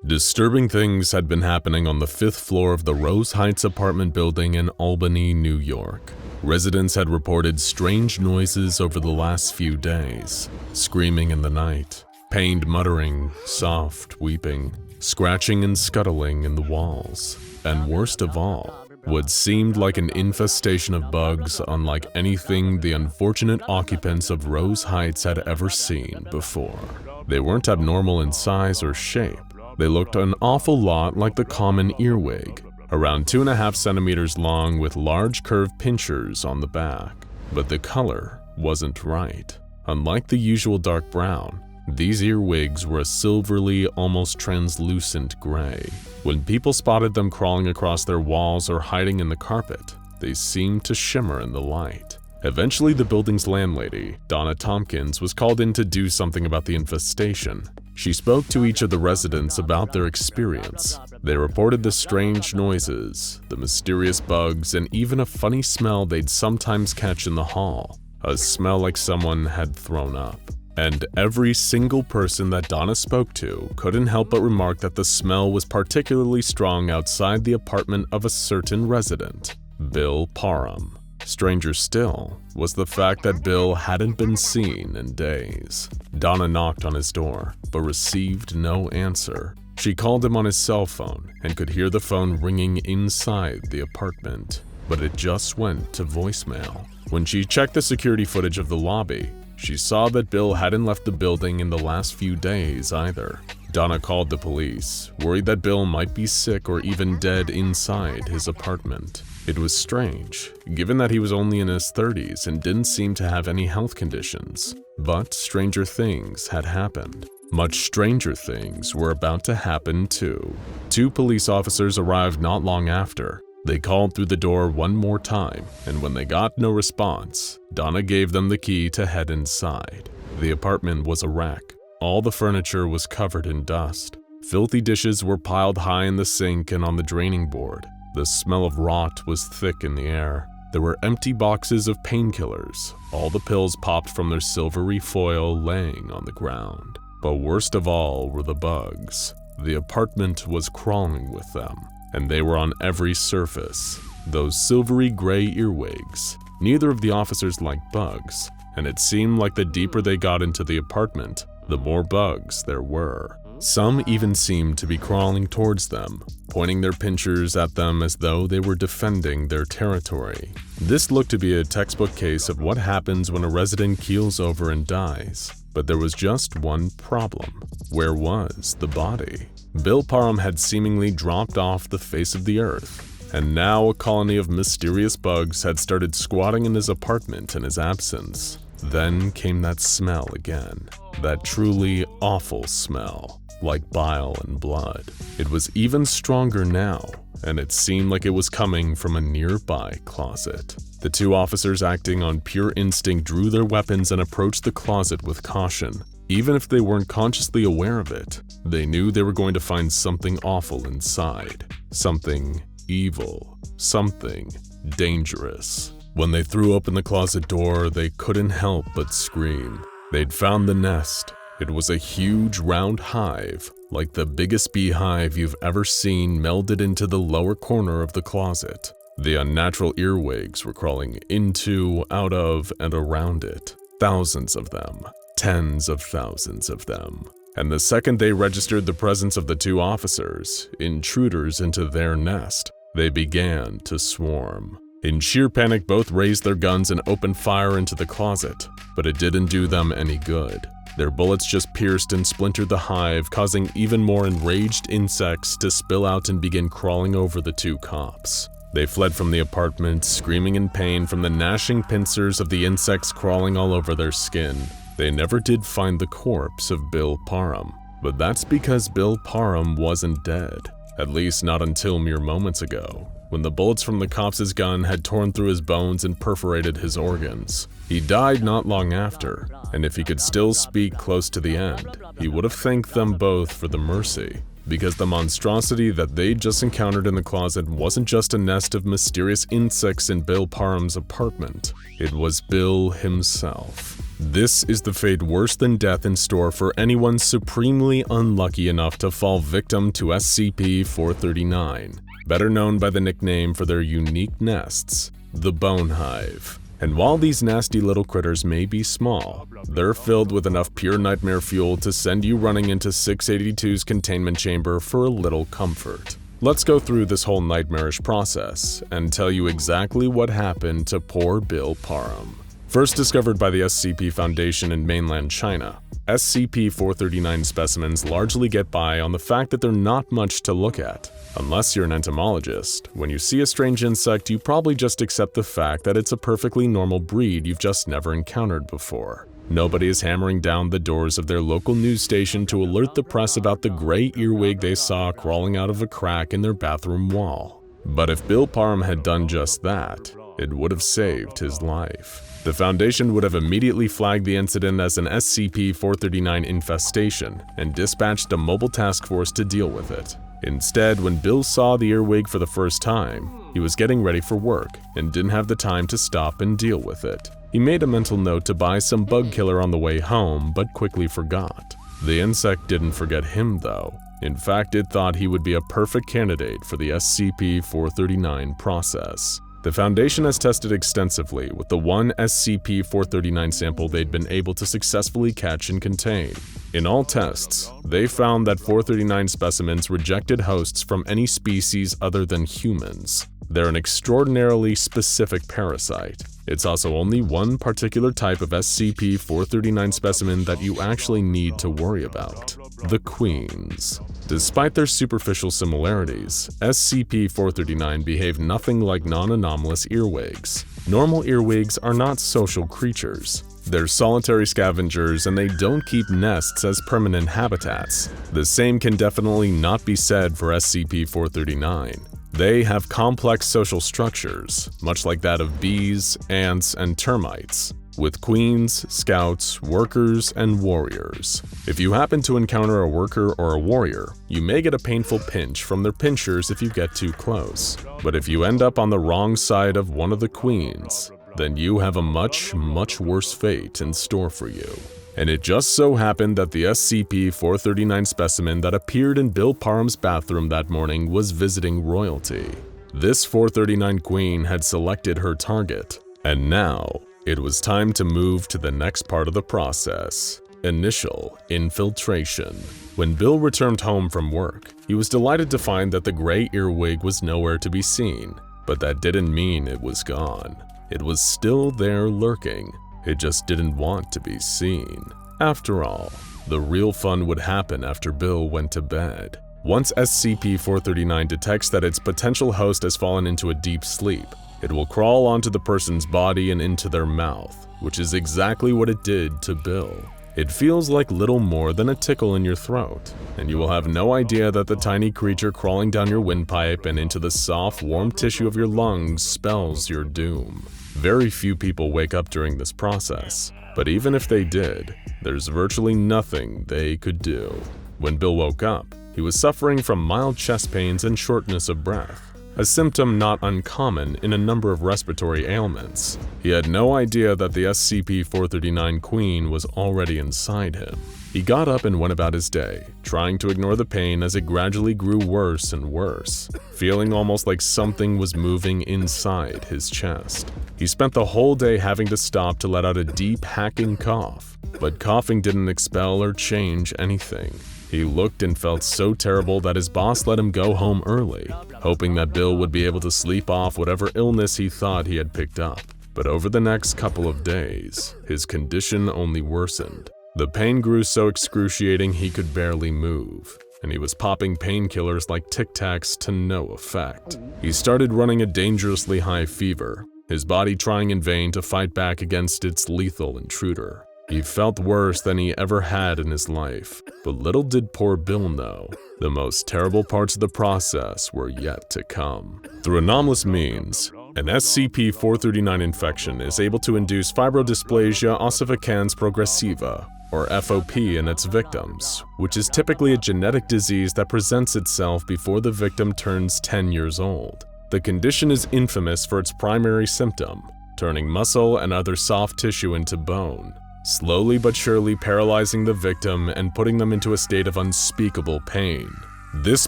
Disturbing things had been happening on the 5th floor of the Rose Heights apartment building in Albany, New York. Residents had reported strange noises over the last few days, screaming in the night, pained muttering, soft weeping, scratching and scuttling in the walls, and worst of all, what seemed like an infestation of bugs unlike anything the unfortunate occupants of Rose Heights had ever seen before. They weren't abnormal in size or shape. They looked an awful lot like the common earwig, around 2.5 centimeters long with large curved pinchers on the back. But the color wasn't right. Unlike the usual dark brown, these earwigs were a silvery, almost translucent gray. When people spotted them crawling across their walls or hiding in the carpet, they seemed to shimmer in the light. Eventually, the building's landlady, Donna Tompkins, was called in to do something about the infestation. She spoke to each of the residents about their experience. They reported the strange noises, the mysterious bugs, and even a funny smell they'd sometimes catch in the hall, a smell like someone had thrown up. And every single person that Donna spoke to couldn't help but remark that the smell was particularly strong outside the apartment of a certain resident, Bill Parham. Stranger still was the fact that Bill hadn't been seen in days. Donna knocked on his door, but received no answer. She called him on his cell phone and could hear the phone ringing inside the apartment, but it just went to voicemail. When she checked the security footage of the lobby, she saw that Bill hadn't left the building in the last few days either. Donna called the police, worried that Bill might be sick or even dead inside his apartment. It was strange, given that he was only in his 30s and didn't seem to have any health conditions. But stranger things had happened. Much stranger things were about to happen too. 2 police officers arrived not long after. They called through the door one more time, and when they got no response, Donna gave them the key to head inside. The apartment was a wreck. All the furniture was covered in dust. Filthy dishes were piled high in the sink and on the draining board. The smell of rot was thick in the air. There were empty boxes of painkillers, all the pills popped from their silvery foil laying on the ground. But worst of all were the bugs. The apartment was crawling with them, and they were on every surface. Those silvery gray earwigs. Neither of the officers liked bugs, and it seemed like the deeper they got into the apartment, the more bugs there were. Some even seemed to be crawling towards them, pointing their pinchers at them as though they were defending their territory. This looked to be a textbook case of what happens when a resident keels over and dies. But there was just one problem. Where was the body? Bill Parham had seemingly dropped off the face of the earth, and now a colony of mysterious bugs had started squatting in his apartment in his absence. Then came that smell again, that truly awful smell, like bile and blood. It was even stronger now, and it seemed like it was coming from a nearby closet. The 2 officers, acting on pure instinct, drew their weapons and approached the closet with caution. Even if they weren't consciously aware of it, they knew they were going to find something awful inside. Something evil. Something dangerous. When they threw open the closet door, they couldn't help but scream. They'd found the nest. It was a huge round hive, like the biggest beehive you've ever seen, melded into the lower corner of the closet. The unnatural earwigs were crawling into, out of, and around it. Thousands of them. Tens of thousands of them. And the second they registered the presence of the 2 officers, intruders into their nest, they began to swarm. In sheer panic, both raised their guns and opened fire into the closet, but it didn't do them any good. Their bullets just pierced and splintered the hive, causing even more enraged insects to spill out and begin crawling over the 2 cops. They fled from the apartment, screaming in pain from the gnashing pincers of the insects crawling all over their skin. They never did find the corpse of Bill Parham, but that's because Bill Parham wasn't dead, at least not until mere moments ago, when the bullets from the cops' gun had torn through his bones and perforated his organs. He died not long after, and if he could still speak close to the end, he would have thanked them both for the mercy because the monstrosity that they just encountered in the closet wasn't just a nest of mysterious insects in Bill Parham's apartment. It was Bill himself. This is the fate worse than death in store for anyone supremely unlucky enough to fall victim to SCP-439, better known by the nickname for their unique nests, the Bone Hive. And while these nasty little critters may be small, they're filled with enough pure nightmare fuel to send you running into 682's containment chamber for a little comfort. Let's go through this whole nightmarish process and tell you exactly what happened to poor Bill Parham. First discovered by the SCP Foundation in mainland China, SCP-439 specimens largely get by on the fact that they're not much to look at. Unless you're an entomologist, when you see a strange insect, you probably just accept the fact that it's a perfectly normal breed you've just never encountered before. Nobody is hammering down the doors of their local news station to alert the press about the gray earwig they saw crawling out of a crack in their bathroom wall. But if Bill Parham had done just that, it would have saved his life. The Foundation would have immediately flagged the incident as an SCP-439 infestation and dispatched a mobile task force to deal with it. Instead, when Bill saw the earwig for the first time, he was getting ready for work and didn't have the time to stop and deal with it. He made a mental note to buy some bug killer on the way home, but quickly forgot. The insect didn't forget him though. In fact, it thought he would be a perfect candidate for the SCP-439 process. The Foundation has tested extensively with the one SCP-439 sample they'd been able to successfully catch and contain. In all tests, they found that 439 specimens rejected hosts from any species other than humans. They're an extraordinarily specific parasite. It's also only one particular type of SCP-439 specimen that you actually need to worry about: the queens. Despite their superficial similarities, SCP-439 behave nothing like non-anomalous earwigs. Normal earwigs are not social creatures. They're solitary scavengers and they don't keep nests as permanent habitats. The same can definitely not be said for SCP-439. They have complex social structures, much like that of bees, ants, and termites, with queens, scouts, workers, and warriors. If you happen to encounter a worker or a warrior, you may get a painful pinch from their pinchers if you get too close. But if you end up on the wrong side of one of the queens, then you have a much worse fate in store for you. And it just so happened that the SCP-439 specimen that appeared in Bill Parham's bathroom that morning was visiting royalty. This 439 queen had selected her target, and now it was time to move to the next part of the process: initial infiltration. When Bill returned home from work, he was delighted to find that the gray earwig was nowhere to be seen, but that didn't mean it was gone. It was still there lurking. It just didn't want to be seen. After all, the real fun would happen after Bill went to bed. Once SCP-439 detects that its potential host has fallen into a deep sleep, it will crawl onto the person's body and into their mouth, which is exactly what it did to Bill. It feels like little more than a tickle in your throat, and you will have no idea that the tiny creature crawling down your windpipe and into the soft, warm tissue of your lungs spells your doom. Very few people wake up during this process, but even if they did, there's virtually nothing they could do. When Bill woke up, he was suffering from mild chest pains and shortness of breath, a symptom not uncommon in a number of respiratory ailments. He had no idea that the SCP-439 queen was already inside him. He got up and went about his day, trying to ignore the pain as it gradually grew worse and worse, feeling almost like something was moving inside his chest. He spent the whole day having to stop to let out a deep, hacking cough, but coughing didn't expel or change anything. He looked and felt so terrible that his boss let him go home early, hoping that Bill would be able to sleep off whatever illness he thought he had picked up. But over the next couple of days, his condition only worsened. The pain grew so excruciating he could barely move, and he was popping painkillers like Tic Tacs to no effect. He started running a dangerously high fever, his body trying in vain to fight back against its lethal intruder. He felt worse than he ever had in his life, but little did poor Bill know, the most terrible parts of the process were yet to come. Through anomalous means, an SCP-439 infection is able to induce fibrodysplasia ossificans progressiva, or FOP, in its victims, which is typically a genetic disease that presents itself before the victim turns 10 years old. The condition is infamous for its primary symptom, turning muscle and other soft tissue into bone, slowly but surely paralyzing the victim and putting them into a state of unspeakable pain. This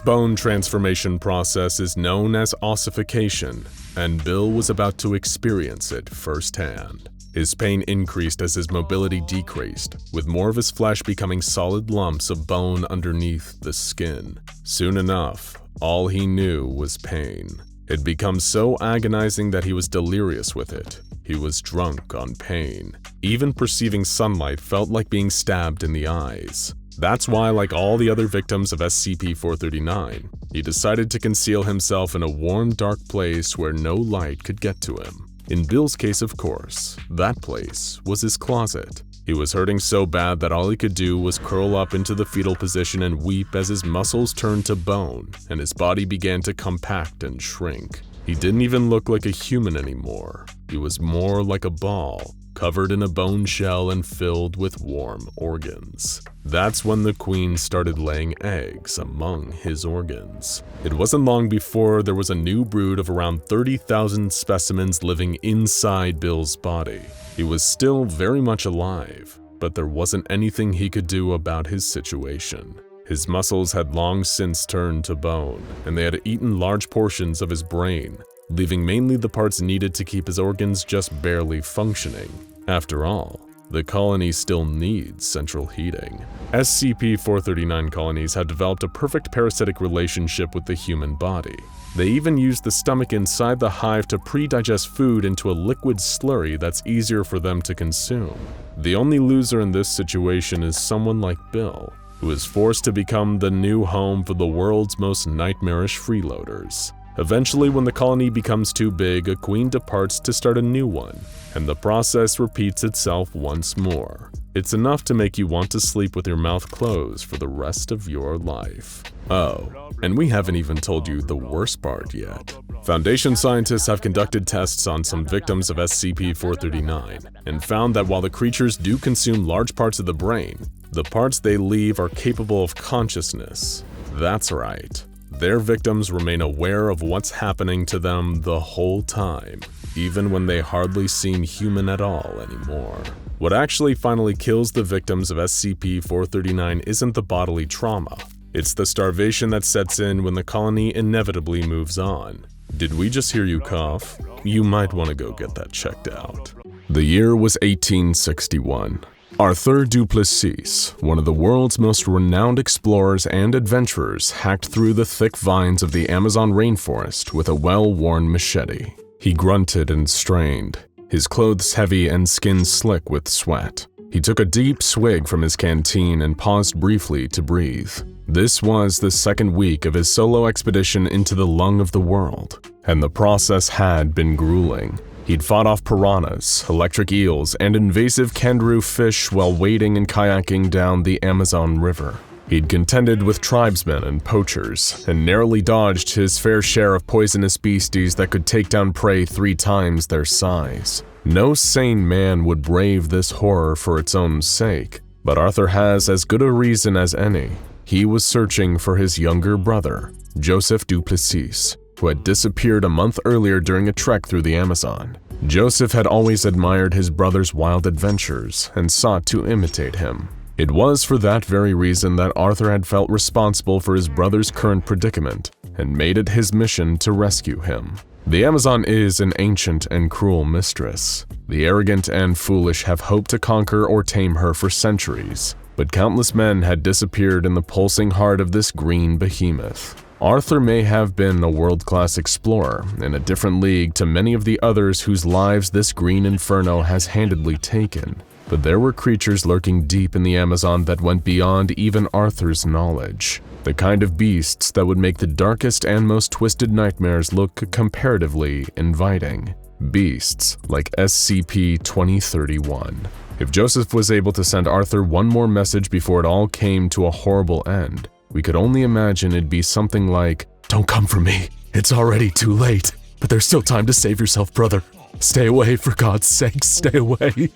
bone transformation process is known as ossification, and Bill was about to experience it firsthand. His pain increased as his mobility decreased, with more of his flesh becoming solid lumps of bone underneath the skin. Soon enough, all he knew was pain. It had become so agonizing that he was delirious with it. He was drunk on pain. Even perceiving sunlight felt like being stabbed in the eyes. That's why, like all the other victims of SCP-439, he decided to conceal himself in a warm, dark place where no light could get to him. In Bill's case, of course, that place was his closet. He was hurting so bad that all he could do was curl up into the fetal position and weep as his muscles turned to bone and his body began to compact and shrink. He didn't even look like a human anymore. He was more like a ball, covered in a bone shell and filled with warm organs. That's when the queen started laying eggs among his organs. It wasn't long before there was a new brood of around 30,000 specimens living inside Bill's body. He was still very much alive, but there wasn't anything he could do about his situation. His muscles had long since turned to bone, and they had eaten large portions of his brain, leaving mainly the parts needed to keep his organs just barely functioning. After all, the colony still needs central heating. SCP-439 colonies have developed a perfect parasitic relationship with the human body. They even use the stomach inside the hive to pre-digest food into a liquid slurry that's easier for them to consume. The only loser in this situation is someone like Bill, who is forced to become the new home for the world's most nightmarish freeloaders. Eventually, when the colony becomes too big, a queen departs to start a new one, and the process repeats itself once more. It's enough to make you want to sleep with your mouth closed for the rest of your life. Oh, and we haven't even told you the worst part yet. Foundation scientists have conducted tests on some victims of SCP-439 and found that while the creatures do consume large parts of the brain, the parts they leave are capable of consciousness. That's right. Their victims remain aware of what's happening to them the whole time, even when they hardly seem human at all anymore. What actually finally kills the victims of SCP-439 isn't the bodily trauma. It's the starvation that sets in when the colony inevitably moves on. Did we just hear you cough? You might want to go get that checked out. The year was 1861. Arthur Duplessis, one of the world's most renowned explorers and adventurers, hacked through the thick vines of the Amazon rainforest with a well-worn machete. He grunted and strained, his clothes heavy and skin slick with sweat. He took a deep swig from his canteen and paused briefly to breathe. This was the second week of his solo expedition into the lung of the world, and the process had been grueling. He'd fought off piranhas, electric eels, and invasive kangaroo fish while wading and kayaking down the Amazon River. He'd contended with tribesmen and poachers, and narrowly dodged his fair share of poisonous beasties that could take down prey 3 times their size. No sane man would brave this horror for its own sake, but Arthur has as good a reason as any. He was searching for his younger brother, Joseph Duplessis, who had disappeared a month earlier during a trek through the Amazon. Joseph had always admired his brother's wild adventures and sought to imitate him. It was for that very reason that Arthur had felt responsible for his brother's current predicament and made it his mission to rescue him. The Amazon is an ancient and cruel mistress. The arrogant and foolish have hoped to conquer or tame her for centuries, but countless men had disappeared in the pulsing heart of this green behemoth. Arthur may have been a world-class explorer in a different league to many of the others whose lives this green inferno has handedly taken, but there were creatures lurking deep in the Amazon that went beyond even Arthur's knowledge. The kind of beasts that would make the darkest and most twisted nightmares look comparatively inviting. Beasts like SCP-2031. If Joseph was able to send Arthur one more message before it all came to a horrible end, we could only imagine it'd be something like, "Don't come for me. It's already too late, but there's still time to save yourself, brother. Stay away, for God's sake, stay away.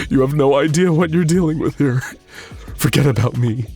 You have no idea what you're dealing with here. Forget about me.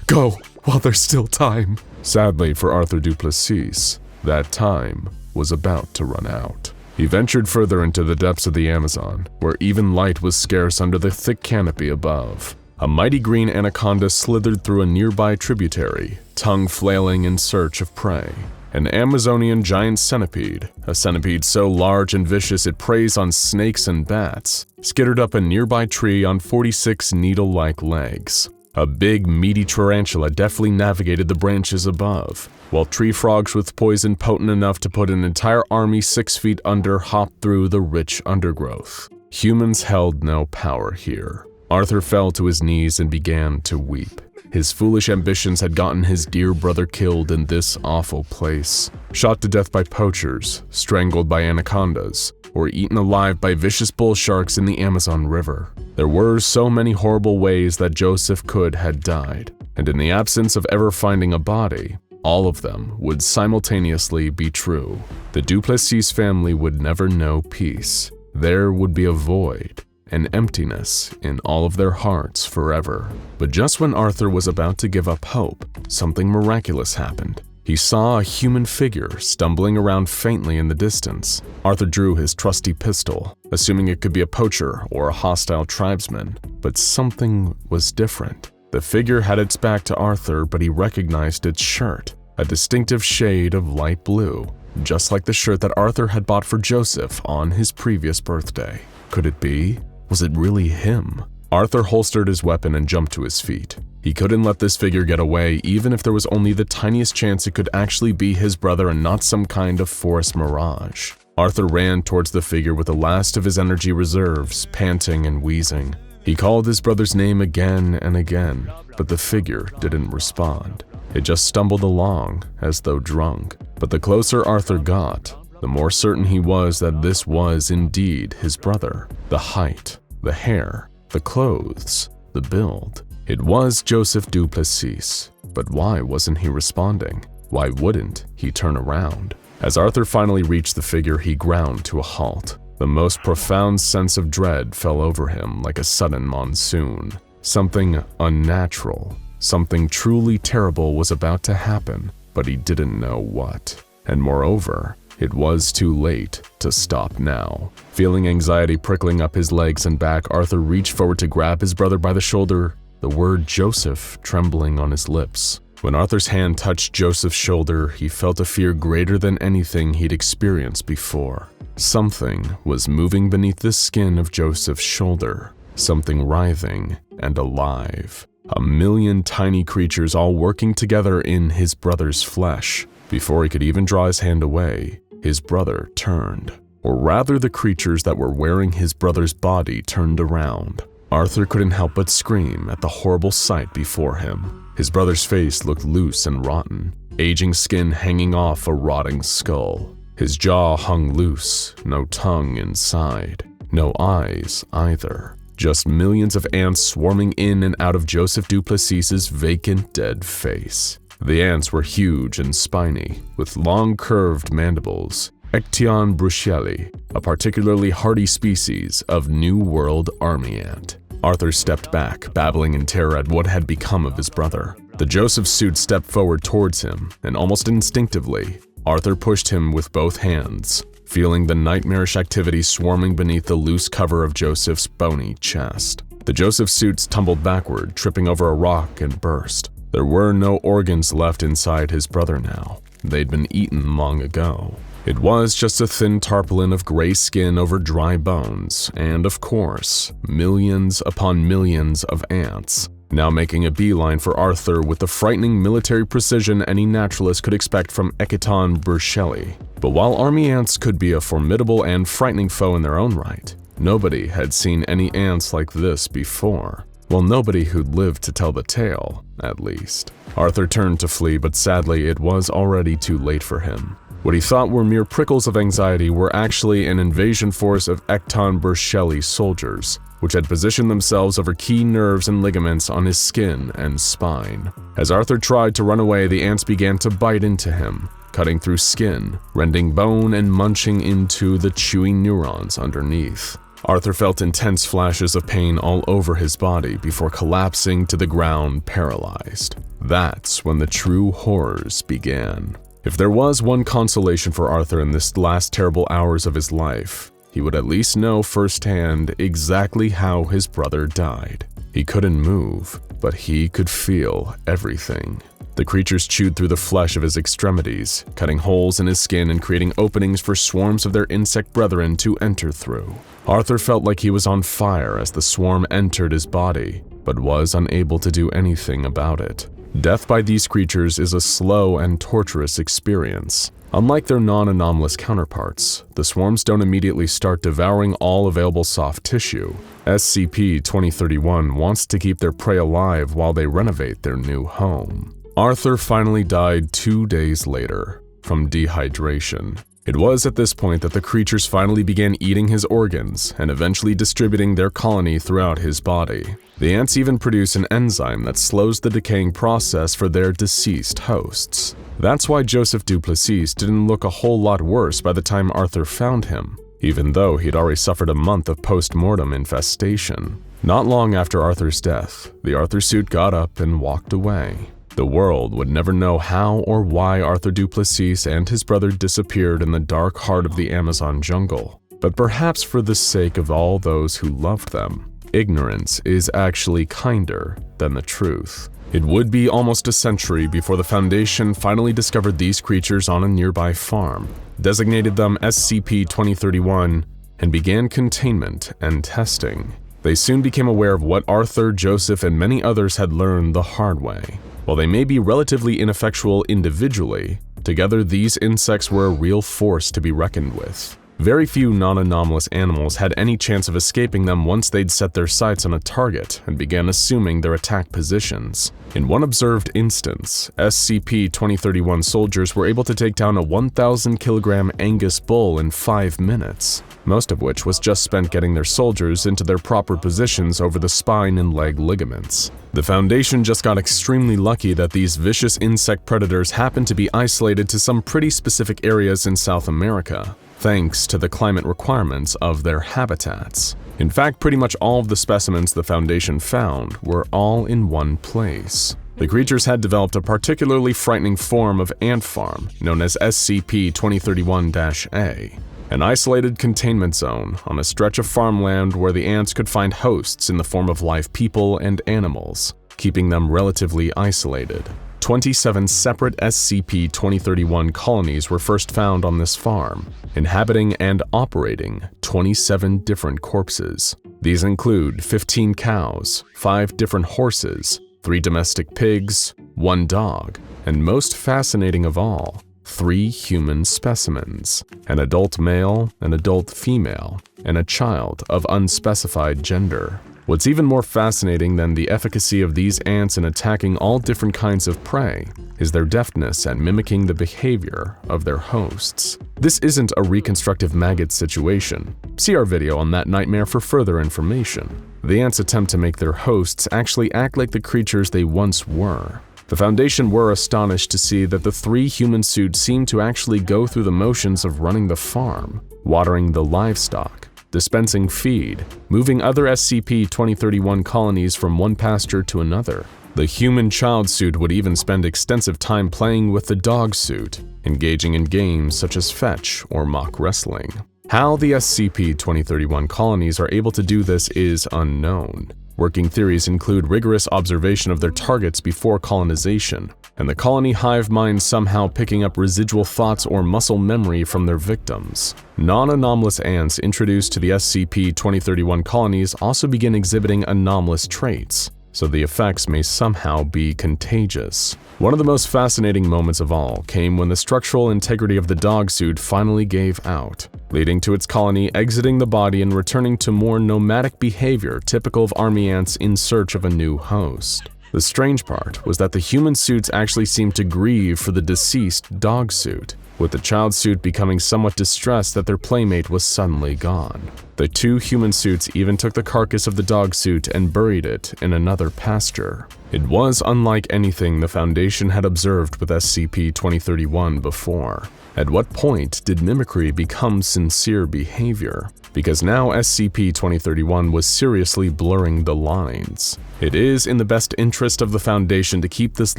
Go while there's still time. Sadly for Arthur du Plessis, that time was about to run out. He ventured further into the depths of the Amazon, where even light was scarce under the thick canopy above. A mighty green anaconda slithered through a nearby tributary, tongue flailing in search of prey. An Amazonian giant centipede, a centipede so large and vicious it preys on snakes and bats, skittered up a nearby tree on 46 needle-like legs. A big, meaty tarantula deftly navigated the branches above, while tree frogs with poison potent enough to put an entire army 6 feet under hopped through the rich undergrowth. Humans held no power here. Arthur fell to his knees and began to weep. His foolish ambitions had gotten his dear brother killed in this awful place, shot to death by poachers, strangled by anacondas, or eaten alive by vicious bull sharks in the Amazon River. There were so many horrible ways that Joseph could had died, and in the absence of ever finding a body, all of them would simultaneously be true. The du Plessis family would never know peace. There would be a void, an emptiness in all of their hearts forever. But just when Arthur was about to give up hope, something miraculous happened. He saw a human figure stumbling around faintly in the distance. Arthur drew his trusty pistol, assuming it could be a poacher or a hostile tribesman. But something was different. The figure had its back to Arthur, but he recognized its shirt, a distinctive shade of light blue, just like the shirt that Arthur had bought for Joseph on his previous birthday. Could it be? Was it really him? Arthur holstered his weapon and jumped to his feet. He couldn't let this figure get away, even if there was only the tiniest chance it could actually be his brother and not some kind of forest mirage. Arthur ran towards the figure with the last of his energy reserves, panting and wheezing. He called his brother's name again and again, but the figure didn't respond. It just stumbled along, as though drunk. But the closer Arthur got, the more certain he was that this was indeed his brother. The height, the hair, the clothes, the build. It was Joseph du Plessis, but why wasn't he responding? Why wouldn't he turn around? As Arthur finally reached the figure, he ground to a halt. The most profound sense of dread fell over him like a sudden monsoon. Something unnatural, something truly terrible was about to happen, but he didn't know what. And moreover, it was too late to stop now. Feeling anxiety prickling up his legs and back, Arthur reached forward to grab his brother by the shoulder, the word Joseph trembling on his lips. When Arthur's hand touched Joseph's shoulder, he felt a fear greater than anything he'd experienced before. Something was moving beneath the skin of Joseph's shoulder, something writhing and alive. 1,000,000 tiny creatures all working together in his brother's flesh. Before he could even draw his hand away, his brother turned. Or rather, the creatures that were wearing his brother's body turned around. Arthur couldn't help but scream at the horrible sight before him. His brother's face looked loose and rotten, aging skin hanging off a rotting skull. His jaw hung loose, no tongue inside, no eyes either. Just millions of ants swarming in and out of Joseph du Plessis's vacant, dead face. The ants were huge and spiny, with long curved mandibles. Ection bruxelli, a particularly hardy species of New World army ant. Arthur stepped back, babbling in terror at what had become of his brother. The Joseph suit stepped forward towards him, and almost instinctively, Arthur pushed him with both hands, feeling the nightmarish activity swarming beneath the loose cover of Joseph's bony chest. The Joseph suits tumbled backward, tripping over a rock and burst. There were no organs left inside his brother now. They'd been eaten long ago. It was just a thin tarpaulin of gray skin over dry bones, and of course, millions upon millions of ants, now making a beeline for Arthur with the frightening military precision any naturalist could expect from Ecton bruxelli. But while army ants could be a formidable and frightening foe in their own right, nobody had seen any ants like this before. Well, nobody who'd lived to tell the tale, at least. Arthur turned to flee, but sadly it was already too late for him. What he thought were mere prickles of anxiety were actually an invasion force of Ecton bruxelli soldiers, which had positioned themselves over key nerves and ligaments on his skin and spine. As Arthur tried to run away, the ants began to bite into him, cutting through skin, rending bone, and munching into the chewy neurons underneath. Arthur felt intense flashes of pain all over his body before collapsing to the ground paralyzed. That's when the true horrors began. If there was one consolation for Arthur in this last terrible hours of his life, he would at least know firsthand exactly how his brother died. He couldn't move, but he could feel everything. The creatures chewed through the flesh of his extremities, cutting holes in his skin and creating openings for swarms of their insect brethren to enter through. Arthur felt like he was on fire as the swarm entered his body, but was unable to do anything about it. Death by these creatures is a slow and torturous experience. Unlike their non-anomalous counterparts, the swarms don't immediately start devouring all available soft tissue. SCP-2031 wants to keep their prey alive while they renovate their new home. Arthur finally died 2 days later, from dehydration. It was at this point that the creatures finally began eating his organs and eventually distributing their colony throughout his body. The ants even produce an enzyme that slows the decaying process for their deceased hosts. That's why Joseph Duplessis didn't look a whole lot worse by the time Arthur found him, even though he'd already suffered a month of post-mortem infestation. Not long after Arthur's death, the Arthur suit got up and walked away. The world would never know how or why Arthur Duplessis and his brother disappeared in the dark heart of the Amazon jungle, but perhaps for the sake of all those who loved them, ignorance is actually kinder than the truth. It would be almost a century before the Foundation finally discovered these creatures on a nearby farm, designated them SCP-2031, and began containment and testing. They soon became aware of what Arthur, Joseph, and many others had learned the hard way. While they may be relatively ineffectual individually, together these insects were a real force to be reckoned with. Very few non-anomalous animals had any chance of escaping them once they'd set their sights on a target and began assuming their attack positions. In one observed instance, SCP-2031 soldiers were able to take down a 1,000-kilogram Angus bull in 5 minutes, most of which was just spent getting their soldiers into their proper positions over the spine and leg ligaments. The Foundation just got extremely lucky that these vicious insect predators happened to be isolated to some pretty specific areas in South America, thanks to the climate requirements of their habitats. In fact, pretty much all of the specimens the Foundation found were all in one place. The creatures had developed a particularly frightening form of ant farm known as SCP-2031-A, an isolated containment zone on a stretch of farmland where the ants could find hosts in the form of live people and animals, keeping them relatively isolated. 27 separate SCP-2031 colonies were first found on this farm, inhabiting and operating 27 different corpses. These include 15 cows, 5 different horses, 3 domestic pigs, 1 dog, and most fascinating of all, 3 human specimens, an adult male, an adult female, and a child of unspecified gender. What's even more fascinating than the efficacy of these ants in attacking all different kinds of prey is their deftness at mimicking the behavior of their hosts. This isn't a reconstructive maggot situation. See our video on that nightmare for further information. The ants attempt to make their hosts actually act like the creatures they once were. The Foundation were astonished to see that the 3 human suits seemed to actually go through the motions of running the farm, watering the livestock, dispensing feed, moving other SCP-2031 colonies from one pasture to another. The human child suit would even spend extensive time playing with the dog suit, engaging in games such as fetch or mock wrestling. How the SCP-2031 colonies are able to do this is unknown. Working theories include rigorous observation of their targets before colonization, and the colony hive mind somehow picking up residual thoughts or muscle memory from their victims. Non-anomalous ants introduced to the SCP-2031 colonies also begin exhibiting anomalous traits, so the effects may somehow be contagious. One of the most fascinating moments of all came when the structural integrity of the dog suit finally gave out, leading to its colony exiting the body and returning to more nomadic behavior typical of army ants in search of a new host. The strange part was that the human suits actually seemed to grieve for the deceased dog suit. with the child suit becoming somewhat distressed that their playmate was suddenly gone. The two human suits even took the carcass of the dog suit and buried it in another pasture. It was unlike anything the Foundation had observed with SCP-2031 before. At what point did mimicry become sincere behavior? Because now SCP-2031 was seriously blurring the lines. It is in the best interest of the Foundation to keep this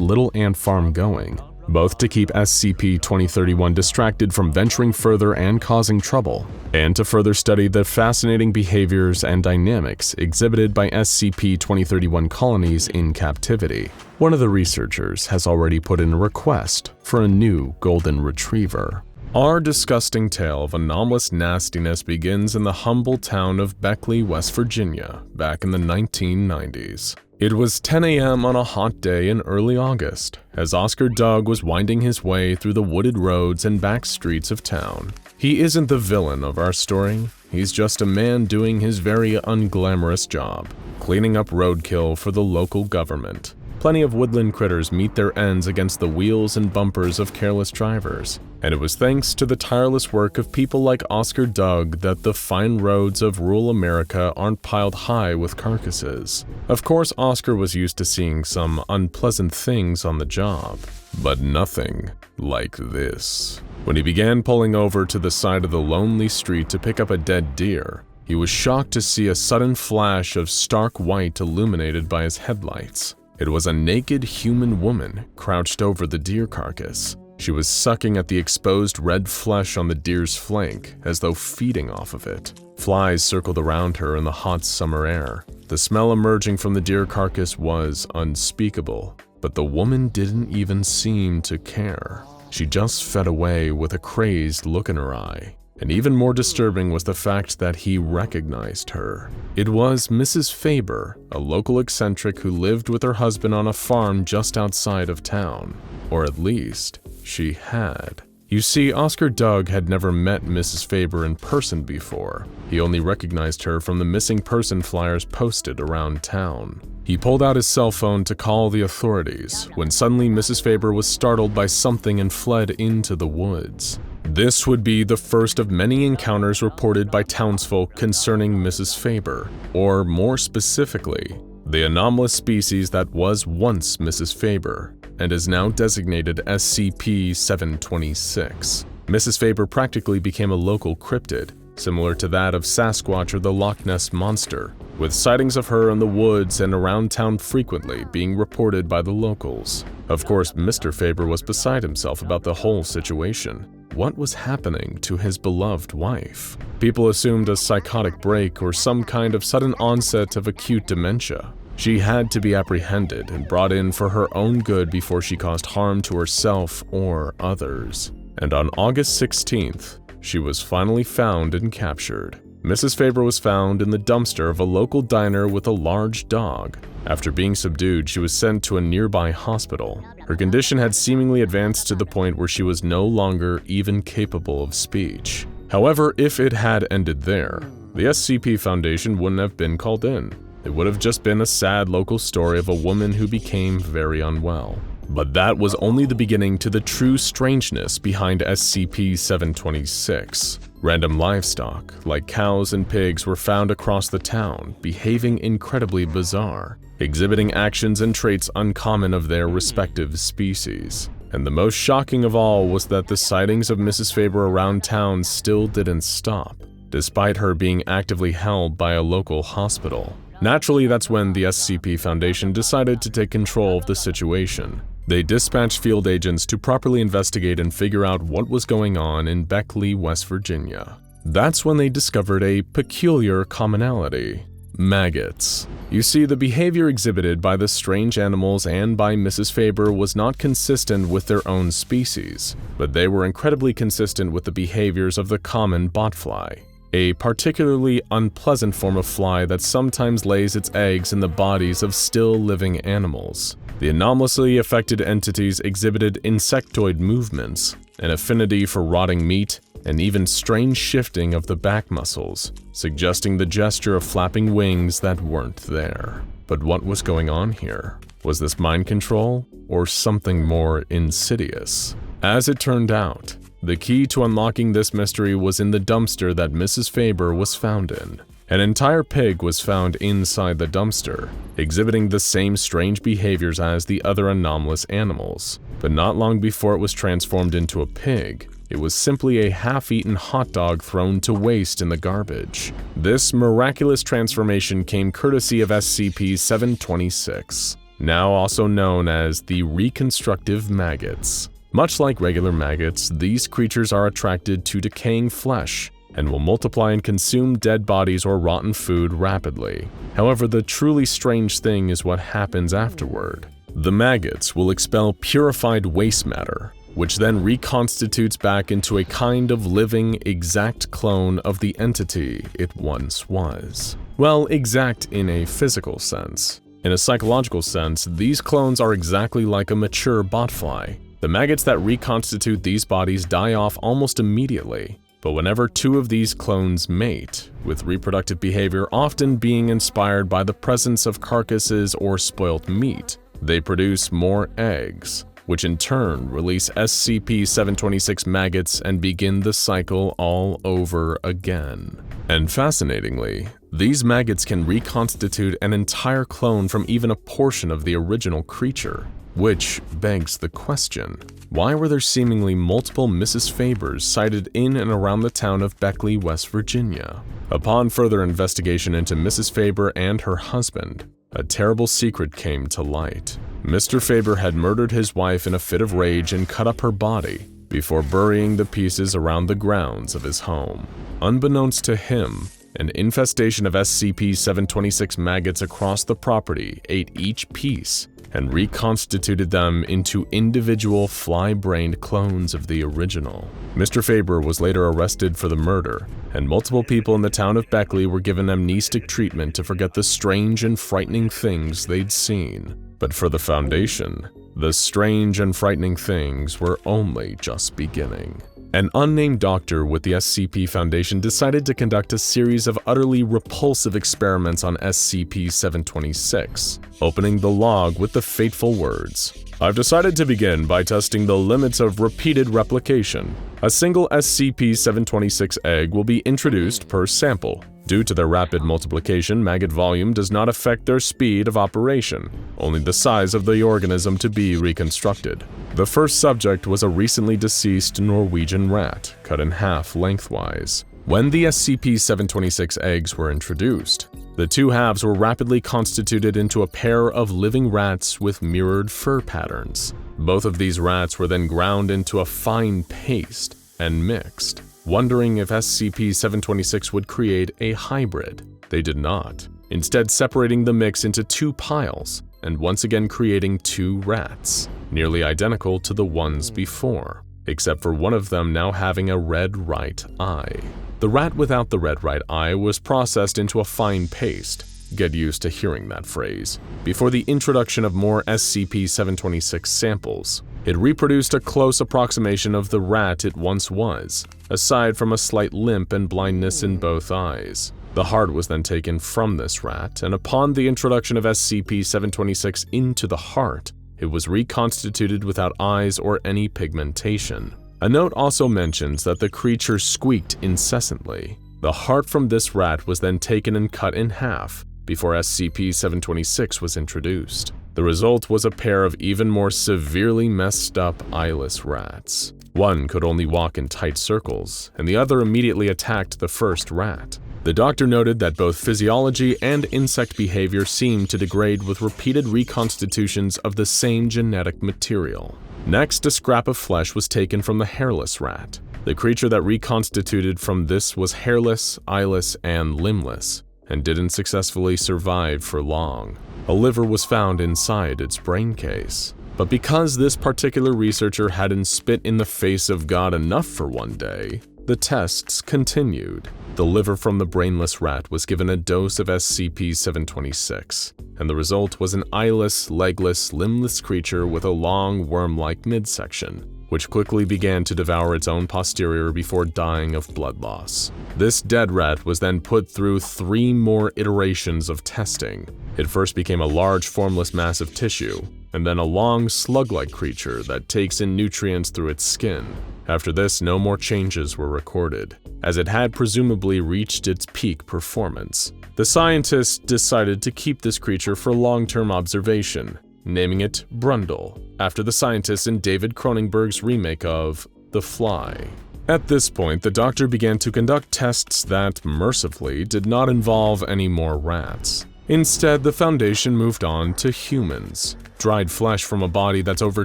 little ant farm going, both to keep SCP-2031 distracted from venturing further and causing trouble, and to further study the fascinating behaviors and dynamics exhibited by SCP-2031 colonies in captivity. One of the researchers has already put in a request for a new golden retriever. Our disgusting tale of anomalous nastiness begins in the humble town of Beckley, West Virginia, back in the 1990s. It was 10 a.m. on a hot day in early August, as Oscar Doug was winding his way through the wooded roads and back streets of town. He isn't the villain of our story, he's just a man doing his very unglamorous job, cleaning up roadkill for the local government. Plenty of woodland critters meet their ends against the wheels and bumpers of careless drivers, and it was thanks to the tireless work of people like Oscar Doug that the fine roads of rural America aren't piled high with carcasses. Of course, Oscar was used to seeing some unpleasant things on the job, but nothing like this. When he began pulling over to the side of the lonely street to pick up a dead deer, he was shocked to see a sudden flash of stark white illuminated by his headlights. It was a naked human woman crouched over the deer carcass. She was sucking at the exposed red flesh on the deer's flank as though feeding off of it. Flies circled around her in the hot summer air. The smell emerging from the deer carcass was unspeakable, but the woman didn't even seem to care. She just fed away with a crazed look in her eye. And even more disturbing was the fact that he recognized her. It was Mrs. Faber, a local eccentric who lived with her husband on a farm just outside of town. Or at least, she had. You see, Oscar Doug had never met Mrs. Faber in person before. He only recognized her from the missing person flyers posted around town. He pulled out his cell phone to call the authorities, when suddenly Mrs. Faber was startled by something and fled into the woods. This would be the first of many encounters reported by townsfolk concerning Mrs. Faber, or more specifically, the anomalous species that was once Mrs. Faber and is now designated SCP-726. Mrs. Faber practically became a local cryptid, similar to that of Sasquatch or the Loch Ness Monster, with sightings of her in the woods and around town frequently being reported by the locals. Of course, Mr. Faber was beside himself about the whole situation. What was happening to his beloved wife? People assumed a psychotic break or some kind of sudden onset of acute dementia. She had to be apprehended and brought in for her own good before she caused harm to herself or others. And on August 16th, she was finally found and captured. Mrs. Faber was found in the dumpster of a local diner with a large dog. After being subdued, she was sent to a nearby hospital. Her condition had seemingly advanced to the point where she was no longer even capable of speech. However, if it had ended there, the SCP Foundation wouldn't have been called in. It would have just been a sad local story of a woman who became very unwell. But that was only the beginning to the true strangeness behind SCP-726. Random livestock, like cows and pigs, were found across the town, behaving incredibly bizarre, exhibiting actions and traits uncommon of their respective species. And the most shocking of all was that the sightings of Mrs. Faber around town still didn't stop, despite her being actively held by a local hospital. Naturally, that's when the SCP Foundation decided to take control of the situation. They dispatched field agents to properly investigate and figure out what was going on in Beckley, West Virginia. That's when they discovered a peculiar commonality: maggots. You see, the behavior exhibited by the strange animals and by Mrs. Faber was not consistent with their own species, but they were incredibly consistent with the behaviors of the common botfly, a particularly unpleasant form of fly that sometimes lays its eggs in the bodies of still living animals. The anomalously affected entities exhibited insectoid movements, an affinity for rotting meat, and even strange shifting of the back muscles, suggesting the gesture of flapping wings that weren't there. But what was going on here? Was this mind control, or something more insidious? As it turned out, The key to unlocking this mystery was in the dumpster that Mrs. Faber was found in. An entire pig was found inside the dumpster, exhibiting the same strange behaviors as the other anomalous animals. But not long before it was transformed into a pig, it was simply a half-eaten hot dog thrown to waste in the garbage. This miraculous transformation came courtesy of SCP-726, now also known as the Reconstructive Maggots. Much like regular maggots, these creatures are attracted to decaying flesh and will multiply and consume dead bodies or rotten food rapidly. However, the truly strange thing is what happens afterward. The maggots will expel purified waste matter, which then reconstitutes back into a kind of living, exact clone of the entity it once was. Well, exact in a physical sense. In a psychological sense, these clones are exactly like a mature botfly. The maggots that reconstitute these bodies die off almost immediately, but whenever two of these clones mate, with reproductive behavior often being inspired by the presence of carcasses or spoiled meat, they produce more eggs, which in turn release SCP-726 maggots and begin the cycle all over again. And fascinatingly, these maggots can reconstitute an entire clone from even a portion of the original creature. Which begs the question, why were there seemingly multiple Mrs. Fabers sighted in and around the town of Beckley, West Virginia? Upon further investigation into Mrs. Faber and her husband, a terrible secret came to light. Mr. Faber had murdered his wife in a fit of rage and cut up her body before burying the pieces around the grounds of his home. Unbeknownst to him, an infestation of SCP-726 maggots across the property ate each piece and reconstituted them into individual fly-brained clones of the original. Mr. Faber was later arrested for the murder, and multiple people in the town of Beckley were given amnestic treatment to forget the strange and frightening things they'd seen. But for the Foundation, the strange and frightening things were only just beginning. An unnamed doctor with the SCP Foundation decided to conduct a series of utterly repulsive experiments on SCP-726, opening the log with the fateful words, "I've decided to begin by testing the limits of repeated replication. A single SCP-726 egg will be introduced per sample. Due to their rapid multiplication, maggot volume does not affect their speed of operation, only the size of the organism to be reconstructed." The first subject was a recently deceased Norwegian rat, cut in half lengthwise. When the SCP-726 eggs were introduced, the two halves were rapidly constituted into a pair of living rats with mirrored fur patterns. Both of these rats were then ground into a fine paste and mixed. Wondering if SCP-726 would create a hybrid, they did not, instead separating the mix into two piles and once again creating two rats, nearly identical to the ones before, except for one of them now having a red right eye. The rat without the red right eye was processed into a fine paste, get used to hearing that phrase, before the introduction of more SCP-726 samples. It reproduced a close approximation of the rat it once was, aside from a slight limp and blindness in both eyes. The heart was then taken from this rat, and upon the introduction of SCP-726 into the heart, it was reconstituted without eyes or any pigmentation. A note also mentions that the creature squeaked incessantly. The heart from this rat was then taken and cut in half before SCP-726 was introduced. The result was a pair of even more severely messed up eyeless rats. One could only walk in tight circles, and the other immediately attacked the first rat. The doctor noted that both physiology and insect behavior seemed to degrade with repeated reconstitutions of the same genetic material. Next, a scrap of flesh was taken from the hairless rat. The creature that reconstituted from this was hairless, eyeless, and limbless, and didn't successfully survive for long. A liver was found inside its brain case. But because this particular researcher hadn't spit in the face of God enough for one day, the tests continued. The liver from the brainless rat was given a dose of SCP-726, and the result was an eyeless, legless, limbless creature with a long, worm-like midsection, which quickly began to devour its own posterior before dying of blood loss. This dead rat was then put through 3 more iterations of testing. It first became a large, formless mass of tissue, and then a long, slug-like creature that takes in nutrients through its skin. After this, no more changes were recorded, as it had presumably reached its peak performance. The scientists decided to keep this creature for long-term observation, naming it Brundle, after the scientists in David Cronenberg's remake of The Fly. At this point, the doctor began to conduct tests that, mercifully, did not involve any more rats. Instead, the Foundation moved on to humans. Dried flesh from a body that's over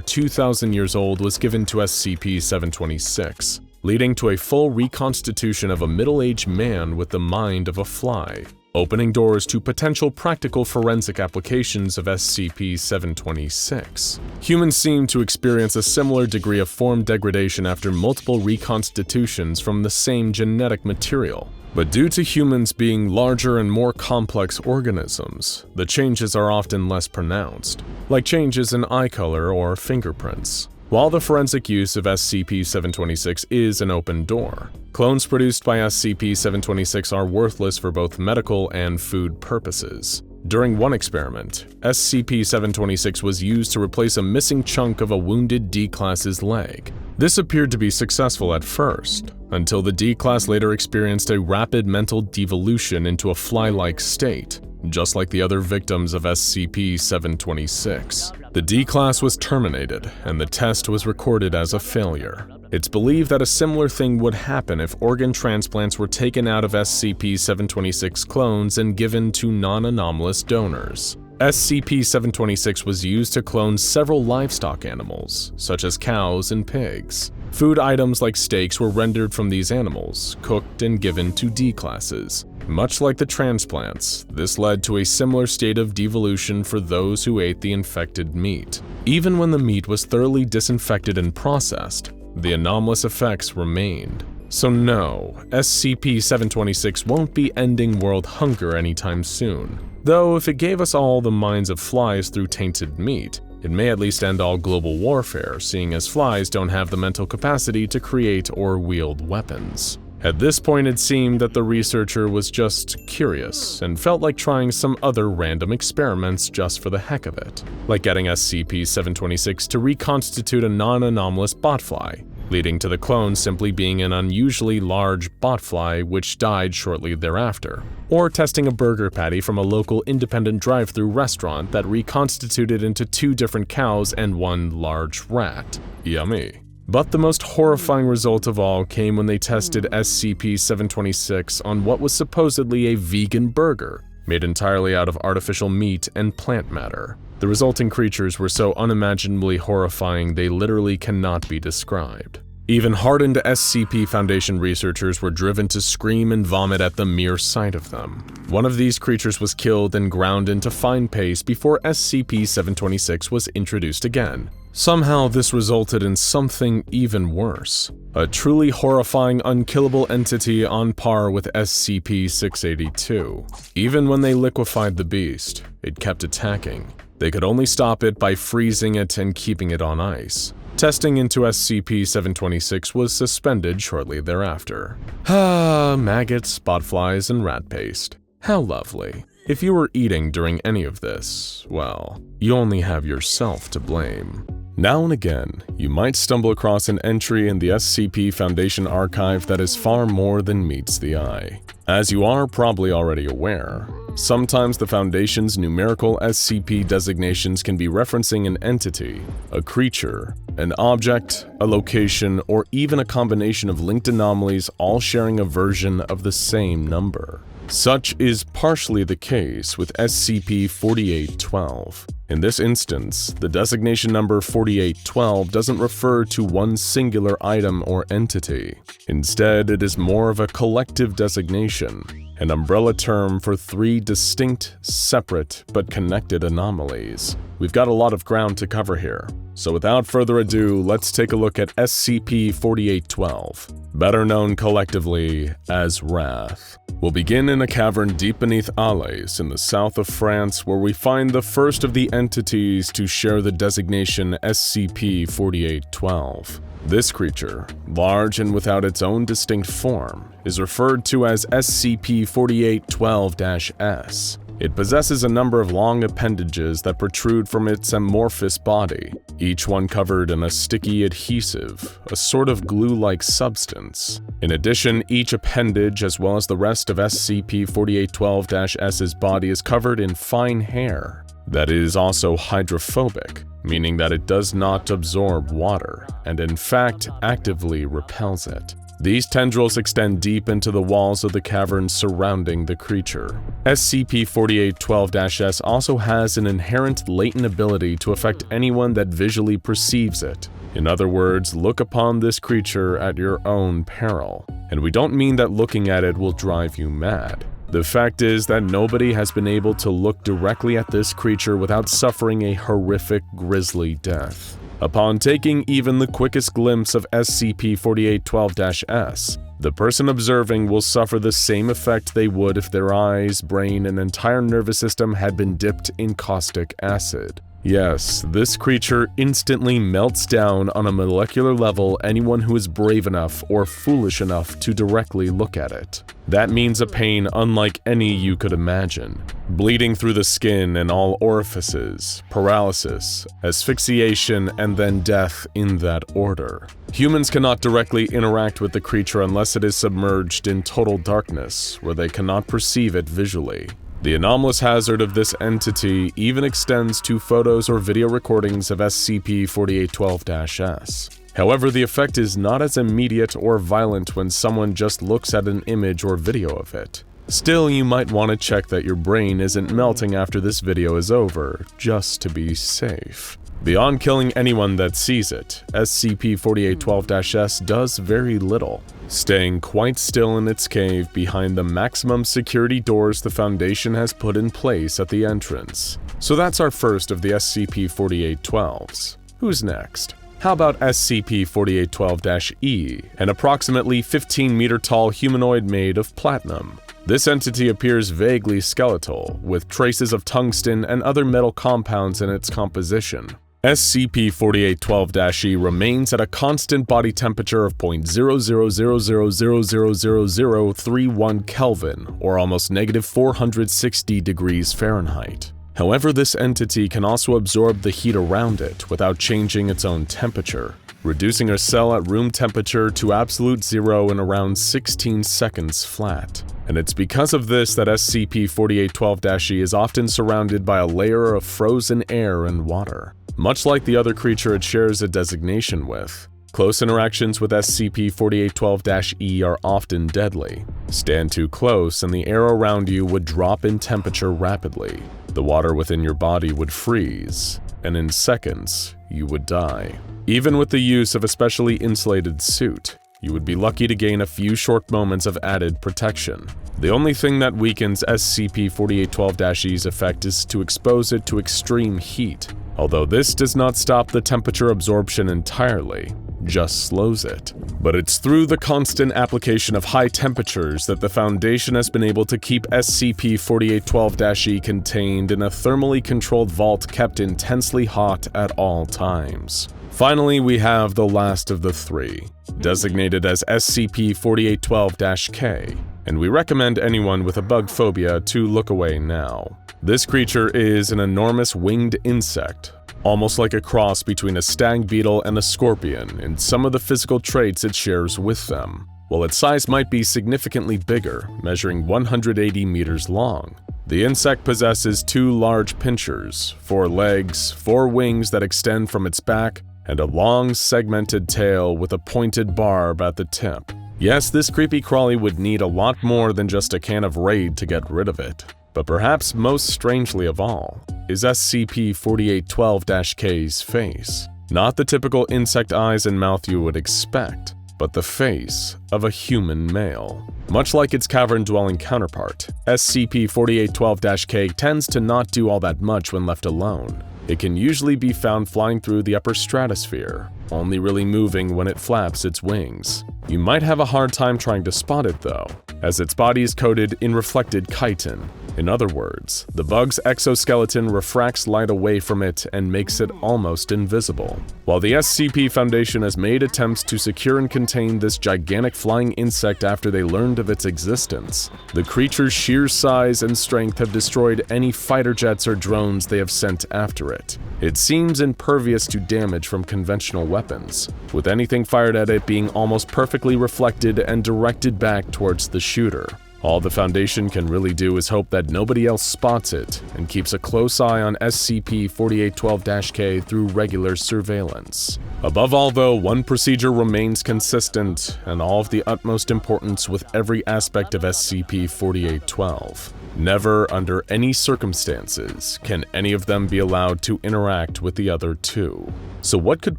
2,000 years old was given to SCP-726, leading to a full reconstitution of a middle-aged man with the mind of a fly, opening doors to potential practical forensic applications of SCP-726. Humans seem to experience a similar degree of form degradation after multiple reconstitutions from the same genetic material. But due to humans being larger and more complex organisms, the changes are often less pronounced, like changes in eye color or fingerprints. While the forensic use of SCP-726 is an open door, clones produced by SCP-726 are worthless for both medical and food purposes. During one experiment, SCP-726 was used to replace a missing chunk of a wounded D-Class's leg. This appeared to be successful at first, until the D-Class later experienced a rapid mental devolution into a fly-like state, just like the other victims of SCP-726. The D-Class was terminated, and the test was recorded as a failure. It's believed that a similar thing would happen if organ transplants were taken out of SCP-726 clones and given to non-anomalous donors. SCP-726 was used to clone several livestock animals, such as cows and pigs. Food items like steaks were rendered from these animals, cooked and given to D-Classes. Much like the transplants, this led to a similar state of devolution for those who ate the infected meat. Even when the meat was thoroughly disinfected and processed, the anomalous effects remained. So no, SCP-726 won't be ending world hunger anytime soon. Though if it gave us all the minds of flies through tainted meat, it may at least end all global warfare, seeing as flies don't have the mental capacity to create or wield weapons. At this point, it seemed that the researcher was just curious and felt like trying some other random experiments just for the heck of it, like getting SCP-726 to reconstitute a non-anomalous botfly, leading to the clone simply being an unusually large botfly which died shortly thereafter, or testing a burger patty from a local independent drive-thru restaurant that reconstituted into 2 different cows and 1 large rat. Yummy. But the most horrifying result of all came when they tested SCP-726 on what was supposedly a vegan burger, made entirely out of artificial meat and plant matter. The resulting creatures were so unimaginably horrifying they literally cannot be described. Even hardened SCP Foundation researchers were driven to scream and vomit at the mere sight of them. One of these creatures was killed and ground into fine paste before SCP-726 was introduced again. Somehow this resulted in something even worse. A truly horrifying unkillable entity on par with SCP-682. Even when they liquefied the beast, it kept attacking. They could only stop it by freezing it and keeping it on ice. Testing into SCP-726 was suspended shortly thereafter. Maggots, botflies, and rat paste. How lovely. If you were eating during any of this, well, you only have yourself to blame. Now and again, you might stumble across an entry in the SCP Foundation archive that is far more than meets the eye. As you are probably already aware, sometimes the Foundation's numerical SCP designations can be referencing an entity, a creature, an object, a location, or even a combination of linked anomalies all sharing a version of the same number. Such is partially the case with SCP-4812. In this instance, the designation number 4812 doesn't refer to one singular item or entity. Instead, it is more of a collective designation, an umbrella term for 3 distinct, separate, but connected anomalies. We've got a lot of ground to cover here, so without further ado, let's take a look at SCP-4812, better known collectively as Wrath. We'll begin in a cavern deep beneath Alais in the south of France, where we find the first of the entities to share the designation SCP-4812. This creature, large and without its own distinct form, is referred to as SCP-4812-S. It possesses a number of long appendages that protrude from its amorphous body, each one covered in a sticky adhesive, a sort of glue-like substance. In addition, each appendage, as well as the rest of SCP-4812-S's body, is covered in fine hair that is also hydrophobic, meaning that it does not absorb water, and in fact actively repels it. These tendrils extend deep into the walls of the caverns surrounding the creature. SCP-4812-S also has an inherent latent ability to affect anyone that visually perceives it. In other words, look upon this creature at your own peril. And we don't mean that looking at it will drive you mad. The fact is that nobody has been able to look directly at this creature without suffering a horrific, grisly death. Upon taking even the quickest glimpse of SCP-4812-S, the person observing will suffer the same effect they would if their eyes, brain, and entire nervous system had been dipped in caustic acid. Yes, this creature instantly melts down on a molecular level anyone who is brave enough or foolish enough to directly look at it. That means a pain unlike any you could imagine. Bleeding through the skin and all orifices, paralysis, asphyxiation, and then death in that order. Humans cannot directly interact with the creature unless it is submerged in total darkness, where they cannot perceive it visually. The anomalous hazard of this entity even extends to photos or video recordings of SCP-4812-S. However, the effect is not as immediate or violent when someone just looks at an image or video of it. Still, you might want to check that your brain isn't melting after this video is over, just to be safe. Beyond killing anyone that sees it, SCP-4812-S does very little, staying quite still in its cave behind the maximum security doors the Foundation has put in place at the entrance. So that's our first of the SCP-4812s. Who's next? How about SCP-4812-E, an approximately 15-meter-tall humanoid made of platinum? This entity appears vaguely skeletal, with traces of tungsten and other metal compounds in its composition. SCP-4812-E remains at a constant body temperature of 0.0000000031 Kelvin, or almost -460 degrees Fahrenheit. However, this entity can also absorb the heat around it without changing its own temperature, reducing a cell at room temperature to absolute zero in around 16 seconds flat. And it's because of this that SCP-4812-E is often surrounded by a layer of frozen air and water. Much like the other creature it shares a designation with, close interactions with SCP-4812-E are often deadly. Stand too close and the air around you would drop in temperature rapidly. The water within your body would freeze, and in seconds, you would die. Even with the use of a specially insulated suit, you would be lucky to gain a few short moments of added protection. The only thing that weakens SCP-4812-E's effect is to expose it to extreme heat, although this does not stop the temperature absorption entirely, just slows it. But it's through the constant application of high temperatures that the Foundation has been able to keep SCP-4812-E contained in a thermally controlled vault kept intensely hot at all times. Finally, we have the last of the three, designated as SCP-4812-K, and we recommend anyone with a bug phobia to look away now. This creature is an enormous winged insect, almost like a cross between a stag beetle and a scorpion in some of the physical traits it shares with them. While its size might be significantly bigger, measuring 180 meters long, the insect possesses 2 large pinchers, 4 legs, 4 wings that extend from its back, and a long segmented tail with a pointed barb at the tip. Yes, this creepy crawly would need a lot more than just a can of Raid to get rid of it. But perhaps most strangely of all is SCP-4812-K's face. Not the typical insect eyes and mouth you would expect, but the face of a human male. Much like its cavern-dwelling counterpart, SCP-4812-K tends to not do all that much when left alone. It can usually be found flying through the upper stratosphere, only really moving when it flaps its wings. You might have a hard time trying to spot it though, as its body is coated in reflected chitin. In other words, the bug's exoskeleton refracts light away from it and makes it almost invisible. While the SCP Foundation has made attempts to secure and contain this gigantic flying insect after they learned of its existence, the creature's sheer size and strength have destroyed any fighter jets or drones they have sent after it. It seems impervious to damage from conventional weapons, with anything fired at it being almost perfectly reflected and directed back towards the shooter. All the Foundation can really do is hope that nobody else spots it and keeps a close eye on SCP-4812-K through regular surveillance. Above all though, one procedure remains consistent and all of the utmost importance with every aspect of SCP-4812. Never, under any circumstances, can any of them be allowed to interact with the other two. So what could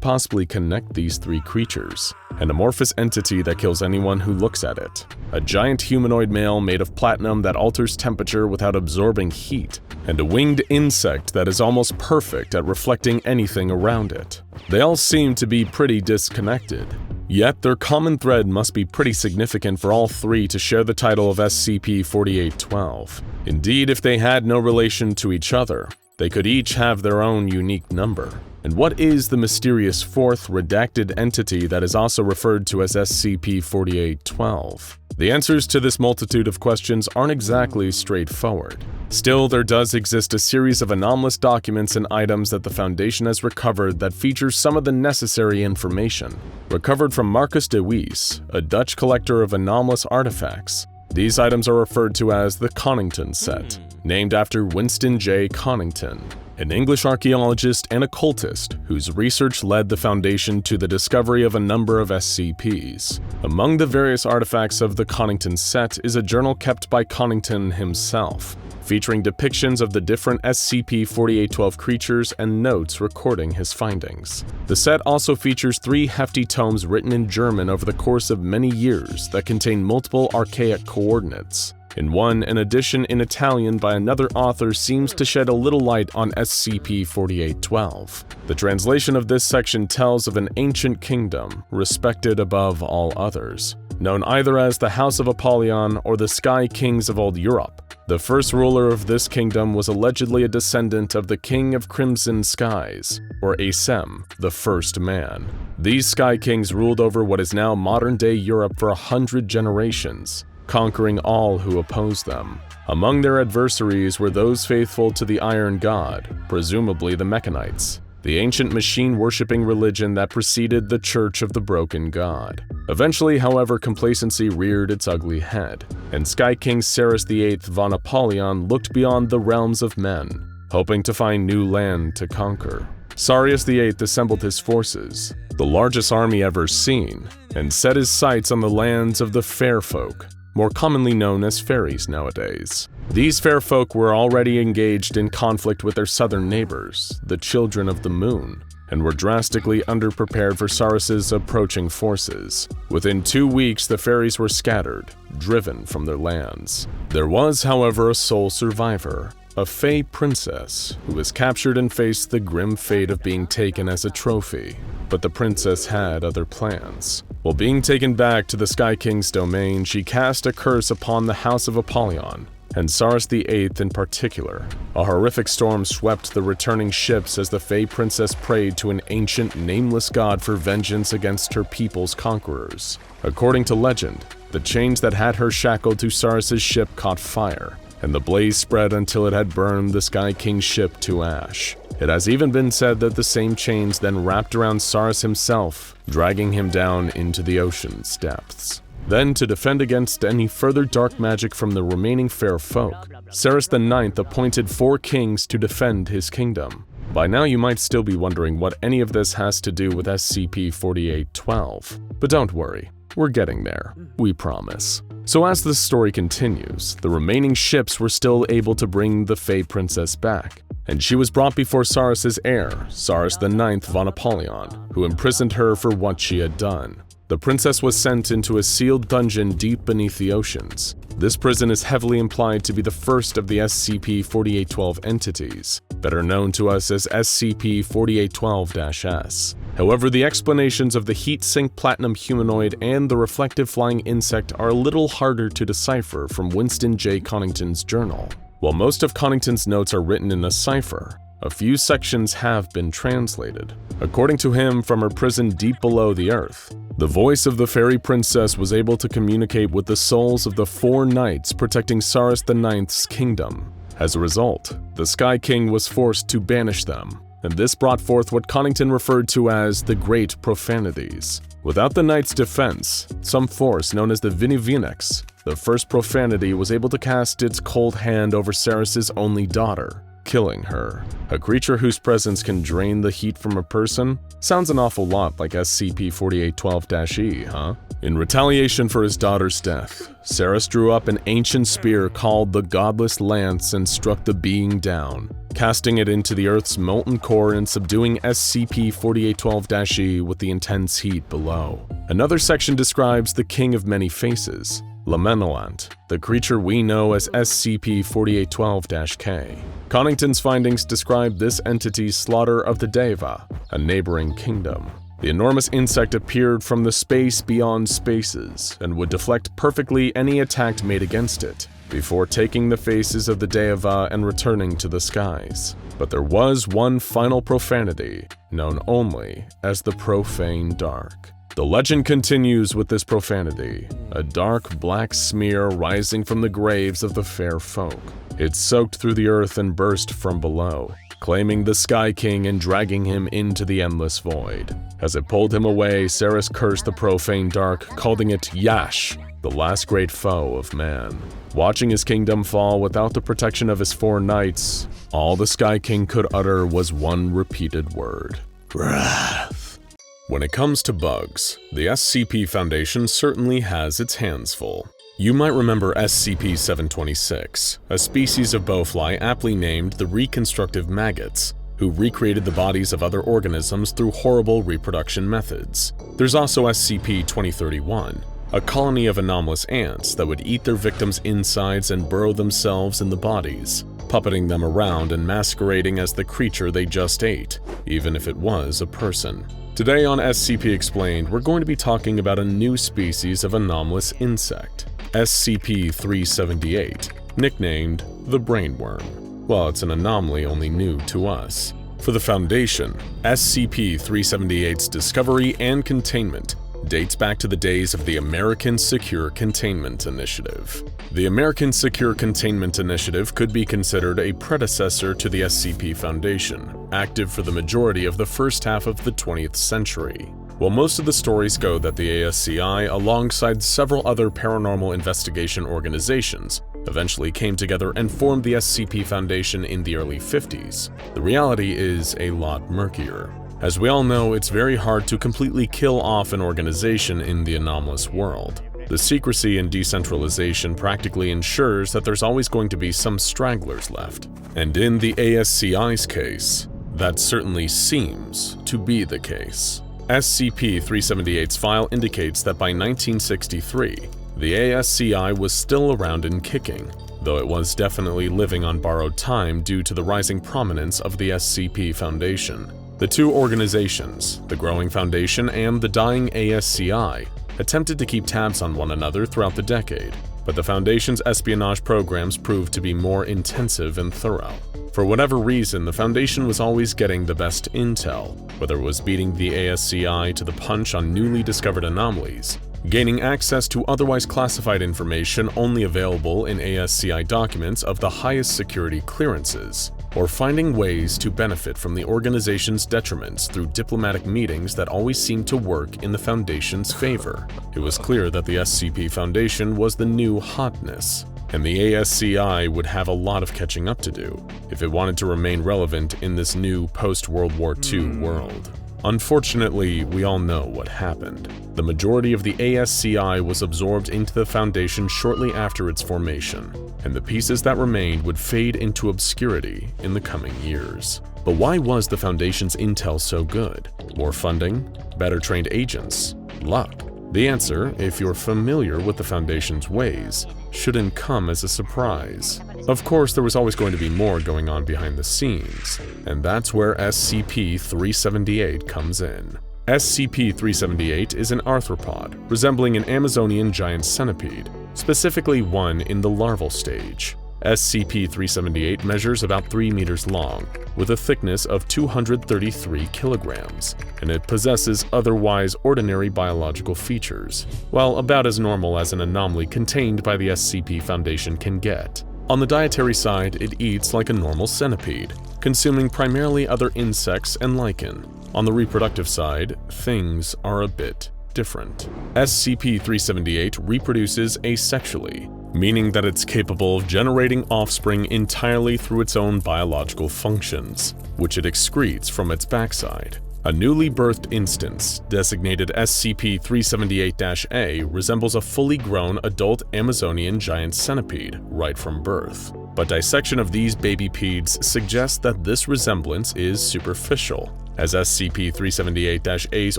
possibly connect these three creatures? An amorphous entity that kills anyone who looks at it. A giant humanoid male made of platinum that alters temperature without absorbing heat. And a winged insect that is almost perfect at reflecting anything around it. They all seem to be pretty disconnected. Yet their common thread must be pretty significant for all three to share the title of SCP-4812. Indeed, if they had no relation to each other, they could each have their own unique number. And what is the mysterious fourth redacted entity that is also referred to as SCP-4812? The answers to this multitude of questions aren't exactly straightforward. Still, there does exist a series of anomalous documents and items that the Foundation has recovered that feature some of the necessary information. Recovered from Marcus de Wees, a Dutch collector of anomalous artifacts. These items are referred to as the Connington set, named after Winston J. Connington, an English archaeologist and occultist whose research led the Foundation to the discovery of a number of SCPs. Among the various artifacts of the Connington set is a journal kept by Connington himself, featuring depictions of the different SCP-4812 creatures and notes recording his findings. The set also features 3 hefty tomes written in German over the course of many years that contain multiple archaic coordinates. In one, an edition in Italian by another author seems to shed a little light on SCP-4812. The translation of this section tells of an ancient kingdom, respected above all others, known either as the House of Apollyon or the Sky Kings of Old Europe. The first ruler of this kingdom was allegedly a descendant of the King of Crimson Skies, or Asem, the first man. These Sky Kings ruled over what is now modern-day Europe for 100 generations, conquering all who opposed them. Among their adversaries were those faithful to the Iron God, presumably the Mechanites, the ancient machine-worshipping religion that preceded the Church of the Broken God. Eventually, however, complacency reared its ugly head, and Sky King Sarus VIII von Apollyon looked beyond the realms of men, hoping to find new land to conquer. Sarus VIII assembled his forces, the largest army ever seen, and set his sights on the lands of the Fair Folk, more commonly known as fairies nowadays. These fair folk were already engaged in conflict with their southern neighbors, the Children of the Moon, and were drastically underprepared for Sarus's approaching forces. Within 2 weeks, the fairies were scattered, driven from their lands. There was, however, a sole survivor, a Fey princess, who was captured and faced the grim fate of being taken as a trophy. But the princess had other plans. While being taken back to the Sky King's domain, she cast a curse upon the House of Apollyon, and Sarus VIII in particular. A horrific storm swept the returning ships as the Fey princess prayed to an ancient, nameless god for vengeance against her people's conquerors. According to legend, the chains that had her shackled to Sarus's ship caught fire, and the blaze spread until it had burned the Sky King's ship to ash. It has even been said that the same chains then wrapped around Sarus himself, dragging him down into the ocean's depths. Then, to defend against any further dark magic from the remaining fair folk, Sarus IX appointed 4 kings to defend his kingdom. By now you might still be wondering what any of this has to do with SCP-4812, but don't worry, we're getting there, we promise. So as the story continues, the remaining ships were still able to bring the Fey princess back, and she was brought before Sarus's heir, Sarus IX von Apollyon, who imprisoned her for what she had done. The princess was sent into a sealed dungeon deep beneath the oceans. This prison is heavily implied to be the first of the SCP-4812 entities, better known to us as SCP-4812-S. However, the explanations of the heat-sink platinum humanoid and the reflective flying insect are a little harder to decipher from Winston J. Connington's journal. While most of Connington's notes are written in a cipher, a few sections have been translated. According to him, from her prison deep below the earth, the voice of the fairy princess was able to communicate with the souls of the 4 knights protecting Sarus IX's kingdom. As a result, the Sky King was forced to banish them, and this brought forth what Connington referred to as the Great Profanities. Without the Knight's defense, some force known as the Vinivinex, the first profanity was able to cast its cold hand over Sarus's only daughter, killing her. A creature whose presence can drain the heat from a person? Sounds an awful lot like SCP-4812-E, huh? In retaliation for his daughter's death, Sarus drew up an ancient spear called the Godless Lance and struck the being down, casting it into the Earth's molten core and subduing SCP-4812-E with the intense heat below. Another section describes the King of Many Faces, Lamenolant, the creature we know as SCP-4812-K. Connington's findings describe this entity's slaughter of the Deva, a neighboring kingdom. The enormous insect appeared from the space beyond spaces and would deflect perfectly any attack made against it, before taking the faces of the Deva and returning to the skies. But there was one final profanity, known only as the Profane Dark. The legend continues with this profanity, a dark black smear rising from the graves of the fair folk. It soaked through the earth and burst from below, claiming the Sky King and dragging him into the endless void. As it pulled him away, Sarus cursed the Profane Dark, calling it Yash, the last great foe of man. Watching his kingdom fall without the protection of his 4 knights, all the Sky King could utter was one repeated word: wrath. When it comes to bugs, the SCP Foundation certainly has its hands full. You might remember SCP-726, a species of bowfly aptly named the Reconstructive Maggots, who recreated the bodies of other organisms through horrible reproduction methods. There's also SCP-2031, a colony of anomalous ants that would eat their victims' insides and burrow themselves in the bodies, puppeting them around and masquerading as the creature they just ate, even if it was a person. Today on SCP Explained, we're going to be talking about a new species of anomalous insect, SCP-378, nicknamed the Brainworm. Well, it's an anomaly only new to us. For the Foundation, SCP-378's discovery and containment dates back to the days of the American Secure Containment Initiative. The American Secure Containment Initiative could be considered a predecessor to the SCP Foundation, active for the majority of the first half of the 20th century. While most of the stories go that the ASCI, alongside several other paranormal investigation organizations, eventually came together and formed the SCP Foundation in the early 50s, the reality is a lot murkier. As we all know, it's very hard to completely kill off an organization in the anomalous world. The secrecy and decentralization practically ensures that there's always going to be some stragglers left. And in the ASCI's case, that certainly seems to be the case. SCP-378's file indicates that by 1963, the ASCI was still around and kicking, though it was definitely living on borrowed time due to the rising prominence of the SCP Foundation. The two organizations, the growing Foundation and the dying ASCI, attempted to keep tabs on one another throughout the decade, but the Foundation's espionage programs proved to be more intensive and thorough. For whatever reason, the Foundation was always getting the best intel, whether it was beating the ASCI to the punch on newly discovered anomalies, gaining access to otherwise classified information only available in ASCI documents of the highest security clearances, or finding ways to benefit from the organization's detriments through diplomatic meetings that always seemed to work in the Foundation's favor. It was clear that the SCP Foundation was the new hotness, and the ASCI would have a lot of catching up to do if it wanted to remain relevant in this new post-World War II world. Unfortunately, we all know what happened. The majority of the ASCI was absorbed into the Foundation shortly after its formation, and the pieces that remained would fade into obscurity in the coming years. But why was the Foundation's intel so good? More funding? Better trained agents? Luck? The answer, if you're familiar with the Foundation's ways, shouldn't come as a surprise. Of course, there was always going to be more going on behind the scenes, and that's where SCP-378 comes in. SCP-378 is an arthropod, resembling an Amazonian giant centipede, specifically one in the larval stage. SCP-378 measures about 3 meters long, with a thickness of 233 kilograms, and it possesses otherwise ordinary biological features, while about as normal as an anomaly contained by the SCP Foundation can get. On the dietary side, it eats like a normal centipede, consuming primarily other insects and lichen. On the reproductive side, things are a bit different. SCP-378 reproduces asexually, meaning that it's capable of generating offspring entirely through its own biological functions, which it excretes from its backside. A newly birthed instance, designated SCP-378-A, resembles a fully grown adult Amazonian giant centipede right from birth. But dissection of these baby peds suggests that this resemblance is superficial, as SCP-378-A's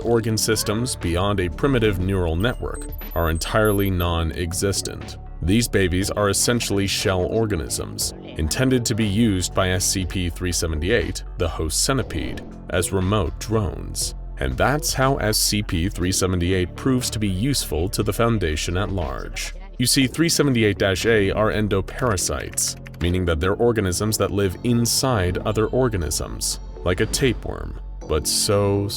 organ systems, beyond a primitive neural network, are entirely non-existent. These babies are essentially shell organisms, intended to be used by SCP-378, the host centipede, as remote drones. And that's how SCP-378 proves to be useful to the Foundation at large. You see, 378-A are endoparasites, meaning that they're organisms that live inside other organisms, like a tapeworm, but so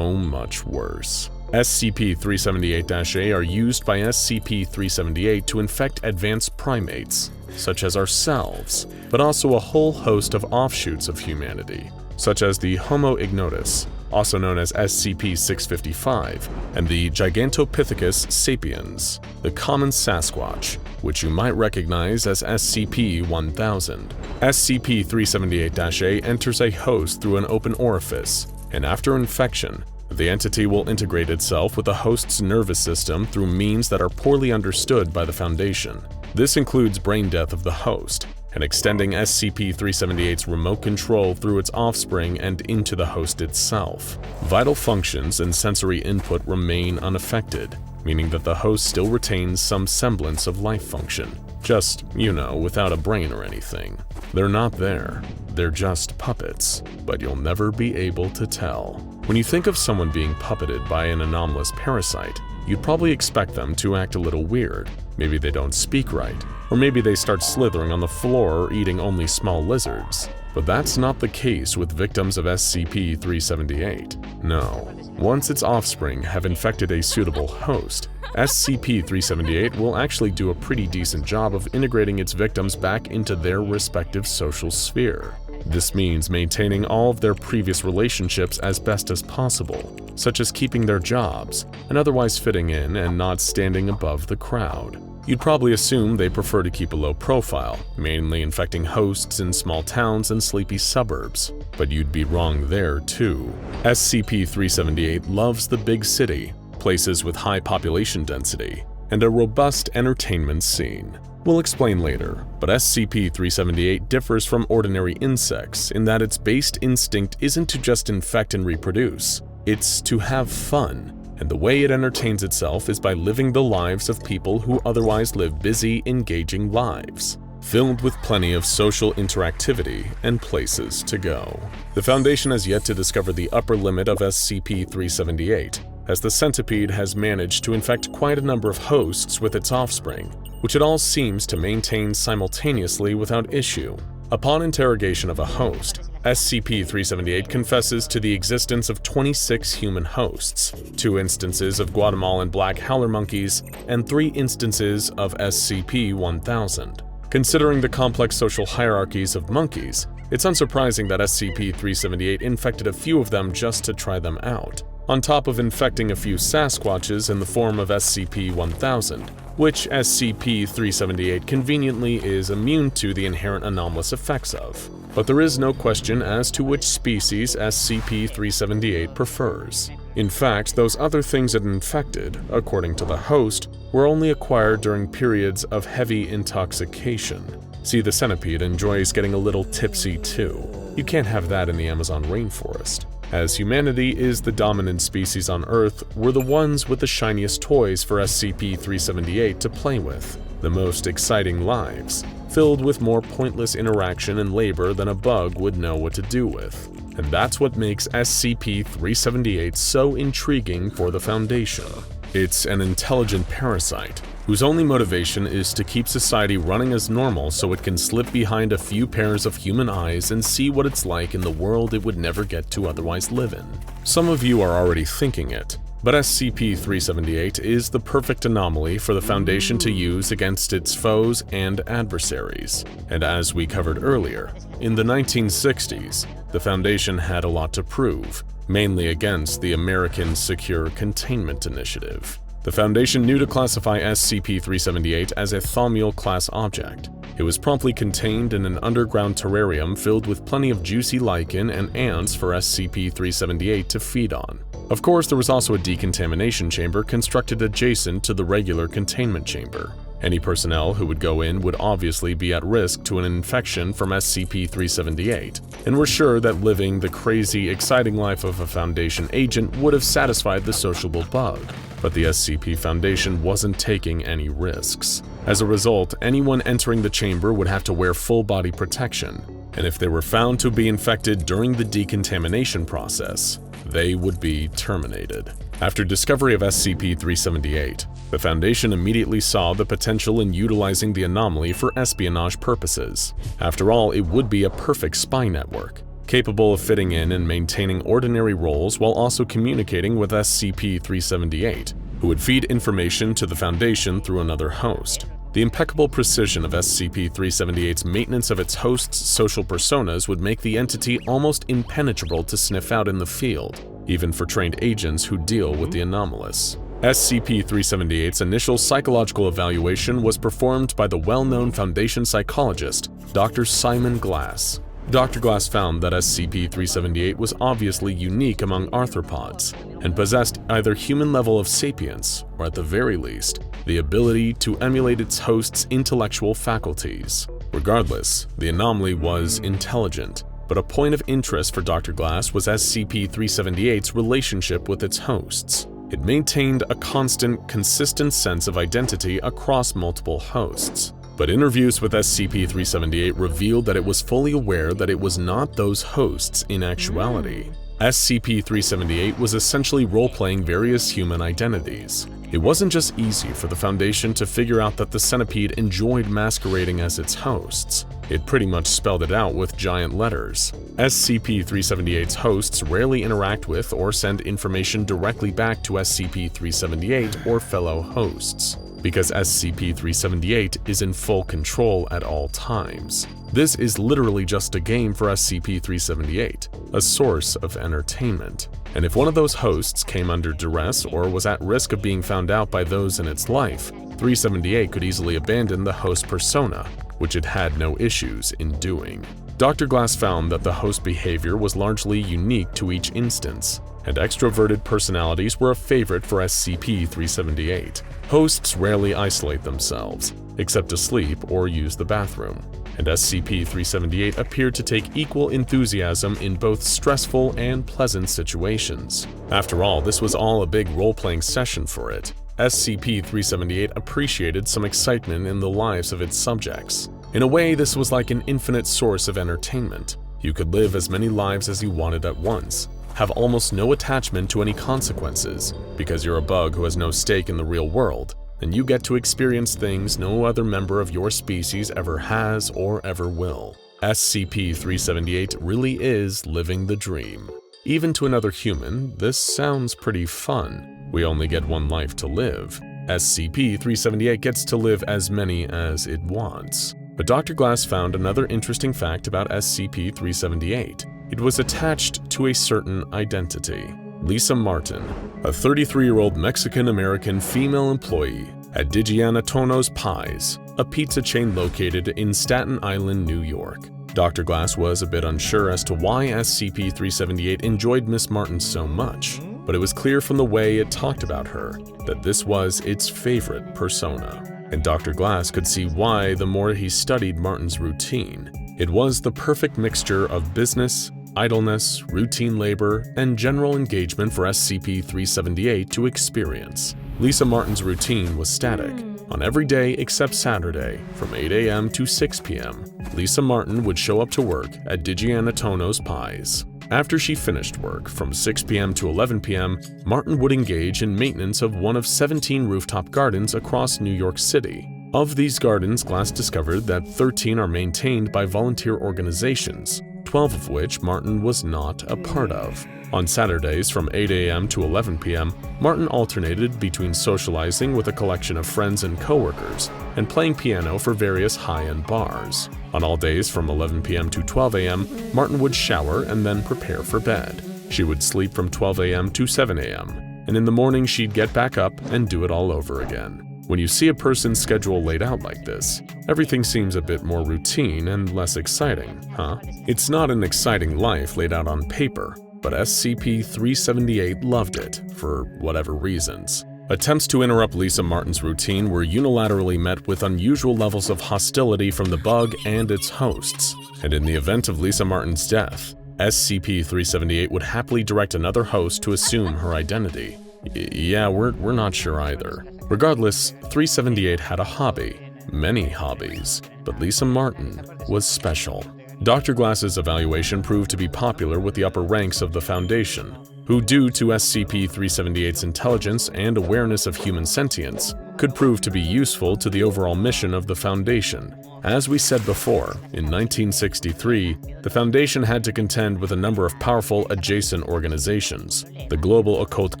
much worse. SCP-378-A are used by SCP-378 to infect advanced primates, such as ourselves, but also a whole host of offshoots of humanity, such as the Homo ignotus, also known as SCP-655, and the Gigantopithecus sapiens, the common Sasquatch, which you might recognize as SCP-1000. SCP-378-A enters a host through an open orifice, and after infection, the entity will integrate itself with the host's nervous system through means that are poorly understood by the Foundation. This includes brain death of the host, and extending SCP-378's remote control through its offspring and into the host itself. Vital functions and sensory input remain unaffected, meaning that the host still retains some semblance of life function. Just, without a brain or anything. They're not there. They're just puppets, but you'll never be able to tell. When you think of someone being puppeted by an anomalous parasite, you'd probably expect them to act a little weird. Maybe they don't speak right, or maybe they start slithering on the floor or eating only small lizards. But that's not the case with victims of SCP-378. No. Once its offspring have infected a suitable host, SCP-378 will actually do a pretty decent job of integrating its victims back into their respective social sphere. This means maintaining all of their previous relationships as best as possible, such as keeping their jobs, and otherwise fitting in and not standing above the crowd. You'd probably assume they prefer to keep a low profile, mainly infecting hosts in small towns and sleepy suburbs. But you'd be wrong there too. SCP-378 loves the big city, places with high population density, and a robust entertainment scene. We'll explain later, but SCP-378 differs from ordinary insects in that its base instinct isn't to just infect and reproduce, it's to have fun. And the way it entertains itself is by living the lives of people who otherwise live busy, engaging lives, filled with plenty of social interactivity and places to go. The Foundation has yet to discover the upper limit of SCP-378, as the centipede has managed to infect quite a number of hosts with its offspring, which it all seems to maintain simultaneously without issue. Upon interrogation of a host, SCP-378 confesses to the existence of 26 human hosts, 2 instances of Guatemalan black howler monkeys, and 3 instances of SCP-1000. Considering the complex social hierarchies of monkeys, it's unsurprising that SCP-378 infected a few of them just to try them out, on top of infecting a few Sasquatches in the form of SCP-1000, which SCP-378 conveniently is immune to the inherent anomalous effects of. But there is no question as to which species SCP-378 prefers. In fact, those other things it infected, according to the host, were only acquired during periods of heavy intoxication. See, the centipede enjoys getting a little tipsy too. You can't have that in the Amazon rainforest. As humanity is the dominant species on Earth, we're the ones with the shiniest toys for SCP-378 to play with, the most exciting lives, filled with more pointless interaction and labor than a bug would know what to do with. And that's what makes SCP-378 so intriguing for the Foundation. It's an intelligent parasite, whose only motivation is to keep society running as normal so it can slip behind a few pairs of human eyes and see what it's like in the world it would never get to otherwise live in. Some of you are already thinking it, but SCP-378 is the perfect anomaly for the Foundation to use against its foes and adversaries. And as we covered earlier, in the 1960s, the Foundation had a lot to prove, mainly against the American Secure Containment Initiative. The Foundation knew to classify SCP-378 as a Thaumiel-class object. It was promptly contained in an underground terrarium filled with plenty of juicy lichen and ants for SCP-378 to feed on. Of course, there was also a decontamination chamber constructed adjacent to the regular containment chamber. Any personnel who would go in would obviously be at risk to an infection from SCP-378, and we're sure that living the crazy, exciting life of a Foundation agent would have satisfied the sociable bug. But the SCP Foundation wasn't taking any risks. As a result, anyone entering the chamber would have to wear full body protection, and if they were found to be infected during the decontamination process, they would be terminated. After discovery of SCP-378, the Foundation immediately saw the potential in utilizing the anomaly for espionage purposes. After all, it would be a perfect spy network, capable of fitting in and maintaining ordinary roles while also communicating with SCP-378, who would feed information to the Foundation through another host. The impeccable precision of SCP-378's maintenance of its host's social personas would make the entity almost impenetrable to sniff out in the field, even for trained agents who deal with the anomalous. SCP-378's initial psychological evaluation was performed by the well-known Foundation psychologist, Dr. Simon Glass. Dr. Glass found that SCP-378 was obviously unique among arthropods and possessed either human level of sapience, or at the very least, the ability to emulate its host's intellectual faculties. Regardless, the anomaly was intelligent, but a point of interest for Dr. Glass was SCP-378's relationship with its hosts. It maintained a constant, consistent sense of identity across multiple hosts. But interviews with SCP-378 revealed that it was fully aware that it was not those hosts in actuality. SCP-378 was essentially role-playing various human identities. It wasn't just easy for the Foundation to figure out that the centipede enjoyed masquerading as its hosts. It pretty much spelled it out with giant letters. SCP-378's hosts rarely interact with or send information directly back to SCP-378 or fellow hosts, because SCP-378 is in full control at all times. This is literally just a game for SCP-378, a source of entertainment. And if one of those hosts came under duress or was at risk of being found out by those in its life, 378 could easily abandon the host persona, which it had no issues in doing. Dr. Glass found that the host behavior was largely unique to each instance, and extroverted personalities were a favorite for SCP-378. Hosts rarely isolate themselves, except to sleep or use the bathroom, and SCP-378 appeared to take equal enthusiasm in both stressful and pleasant situations. After all, this was all a big role-playing session for it. SCP-378 appreciated some excitement in the lives of its subjects. In a way, this was like an infinite source of entertainment. You could live as many lives as you wanted at once, have almost no attachment to any consequences, because you're a bug who has no stake in the real world, and you get to experience things no other member of your species ever has or ever will. SCP-378 really is living the dream. Even to another human, this sounds pretty fun. We only get one life to live. SCP-378 gets to live as many as it wants. But Dr. Glass found another interesting fact about SCP-378. It was attached to a certain identity. Lisa Martin, a 33-year-old Mexican-American female employee at Digiana Tono's Pies, a pizza chain located in Staten Island, New York. Dr. Glass was a bit unsure as to why SCP-378 enjoyed Miss Martin so much, but it was clear from the way it talked about her that this was its favorite persona. And Dr. Glass could see why the more he studied Martin's routine. It was the perfect mixture of business, idleness, routine labor, and general engagement for SCP-378 to experience. Lisa Martin's routine was static. On every day except Saturday, from 8 a.m. to 6 p.m., Lisa Martin would show up to work at Digiana Tono's Pies. After she finished work, from 6 p.m. to 11 p.m., Martin would engage in maintenance of one of 17 rooftop gardens across New York City. Of these gardens, Glass discovered that 13 are maintained by volunteer organizations, 12 of which Martin was not a part of. On Saturdays from 8 a.m. to 11 p.m., Martin alternated between socializing with a collection of friends and coworkers and playing piano for various high-end bars. On all days from 11 p.m. to 12 a.m., Martin would shower and then prepare for bed. She would sleep from 12 a.m. to 7 a.m., and in the morning she'd get back up and do it all over again. When you see a person's schedule laid out like this, everything seems a bit more routine and less exciting, huh? It's not an exciting life laid out on paper, but SCP-378 loved it, for whatever reasons. Attempts to interrupt Lisa Martin's routine were unilaterally met with unusual levels of hostility from the bug and its hosts, and in the event of Lisa Martin's death, SCP-378 would happily direct another host to assume her identity. Yeah, we're not sure either. Regardless, 378 had a hobby, many hobbies, but Lisa Martin was special. Dr. Glass's evaluation proved to be popular with the upper ranks of the Foundation, who, due to SCP-378's intelligence and awareness of human sentience, could prove to be useful to the overall mission of the Foundation. As we said before, in 1963, the Foundation had to contend with a number of powerful adjacent organizations, the Global Occult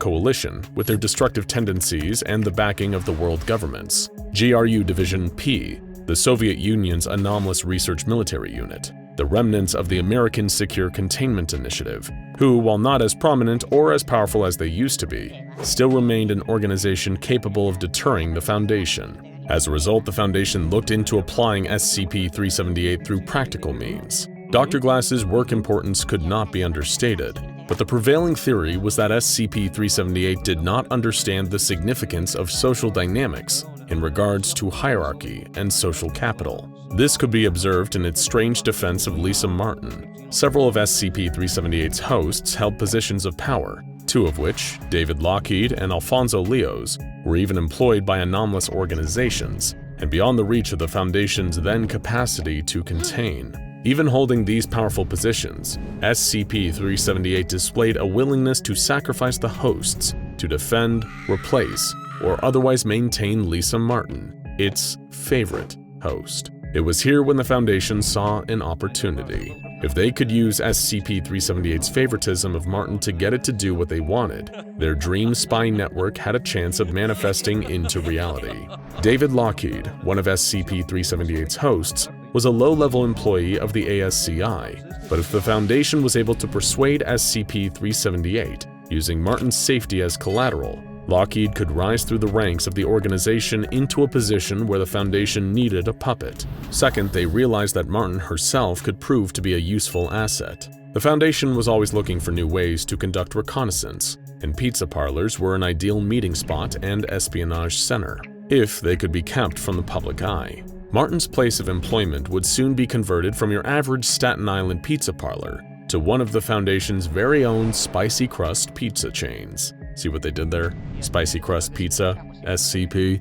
Coalition, with their destructive tendencies and the backing of the world governments, GRU Division P, the Soviet Union's Anomalous Research Military Unit, the remnants of the American Secure Containment Initiative, who, while not as prominent or as powerful as they used to be, still remained an organization capable of deterring the Foundation. As a result, the Foundation looked into applying SCP-378 through practical means. Dr. Glass's work importance could not be understated, but the prevailing theory was that SCP-378 did not understand the significance of social dynamics in regards to hierarchy and social capital. This could be observed in its strange defense of Lisa Martin. Several of SCP-378's hosts held positions of power, two of which, David Lockheed and Alfonso Leos, were even employed by anomalous organizations, and beyond the reach of the Foundation's then capacity to contain. Even holding these powerful positions, SCP-378 displayed a willingness to sacrifice the hosts to defend, replace, or otherwise maintain Lisa Martin, its favorite host. It was here when the Foundation saw an opportunity. If they could use SCP-378's favoritism of Martin to get it to do what they wanted, their dream spy network had a chance of manifesting into reality. David Lockheed, one of SCP-378's hosts, was a low-level employee of the ASCI, but if the Foundation was able to persuade SCP-378, using Martin's safety as collateral, Lockheed could rise through the ranks of the organization into a position where the Foundation needed a puppet. Second, they realized that Martin herself could prove to be a useful asset. The Foundation was always looking for new ways to conduct reconnaissance, and pizza parlors were an ideal meeting spot and espionage center, if they could be kept from the public eye. Martin's place of employment would soon be converted from your average Staten Island pizza parlor to one of the Foundation's very own spicy crust pizza chains. See what they did there? Spicy crust pizza, SCP.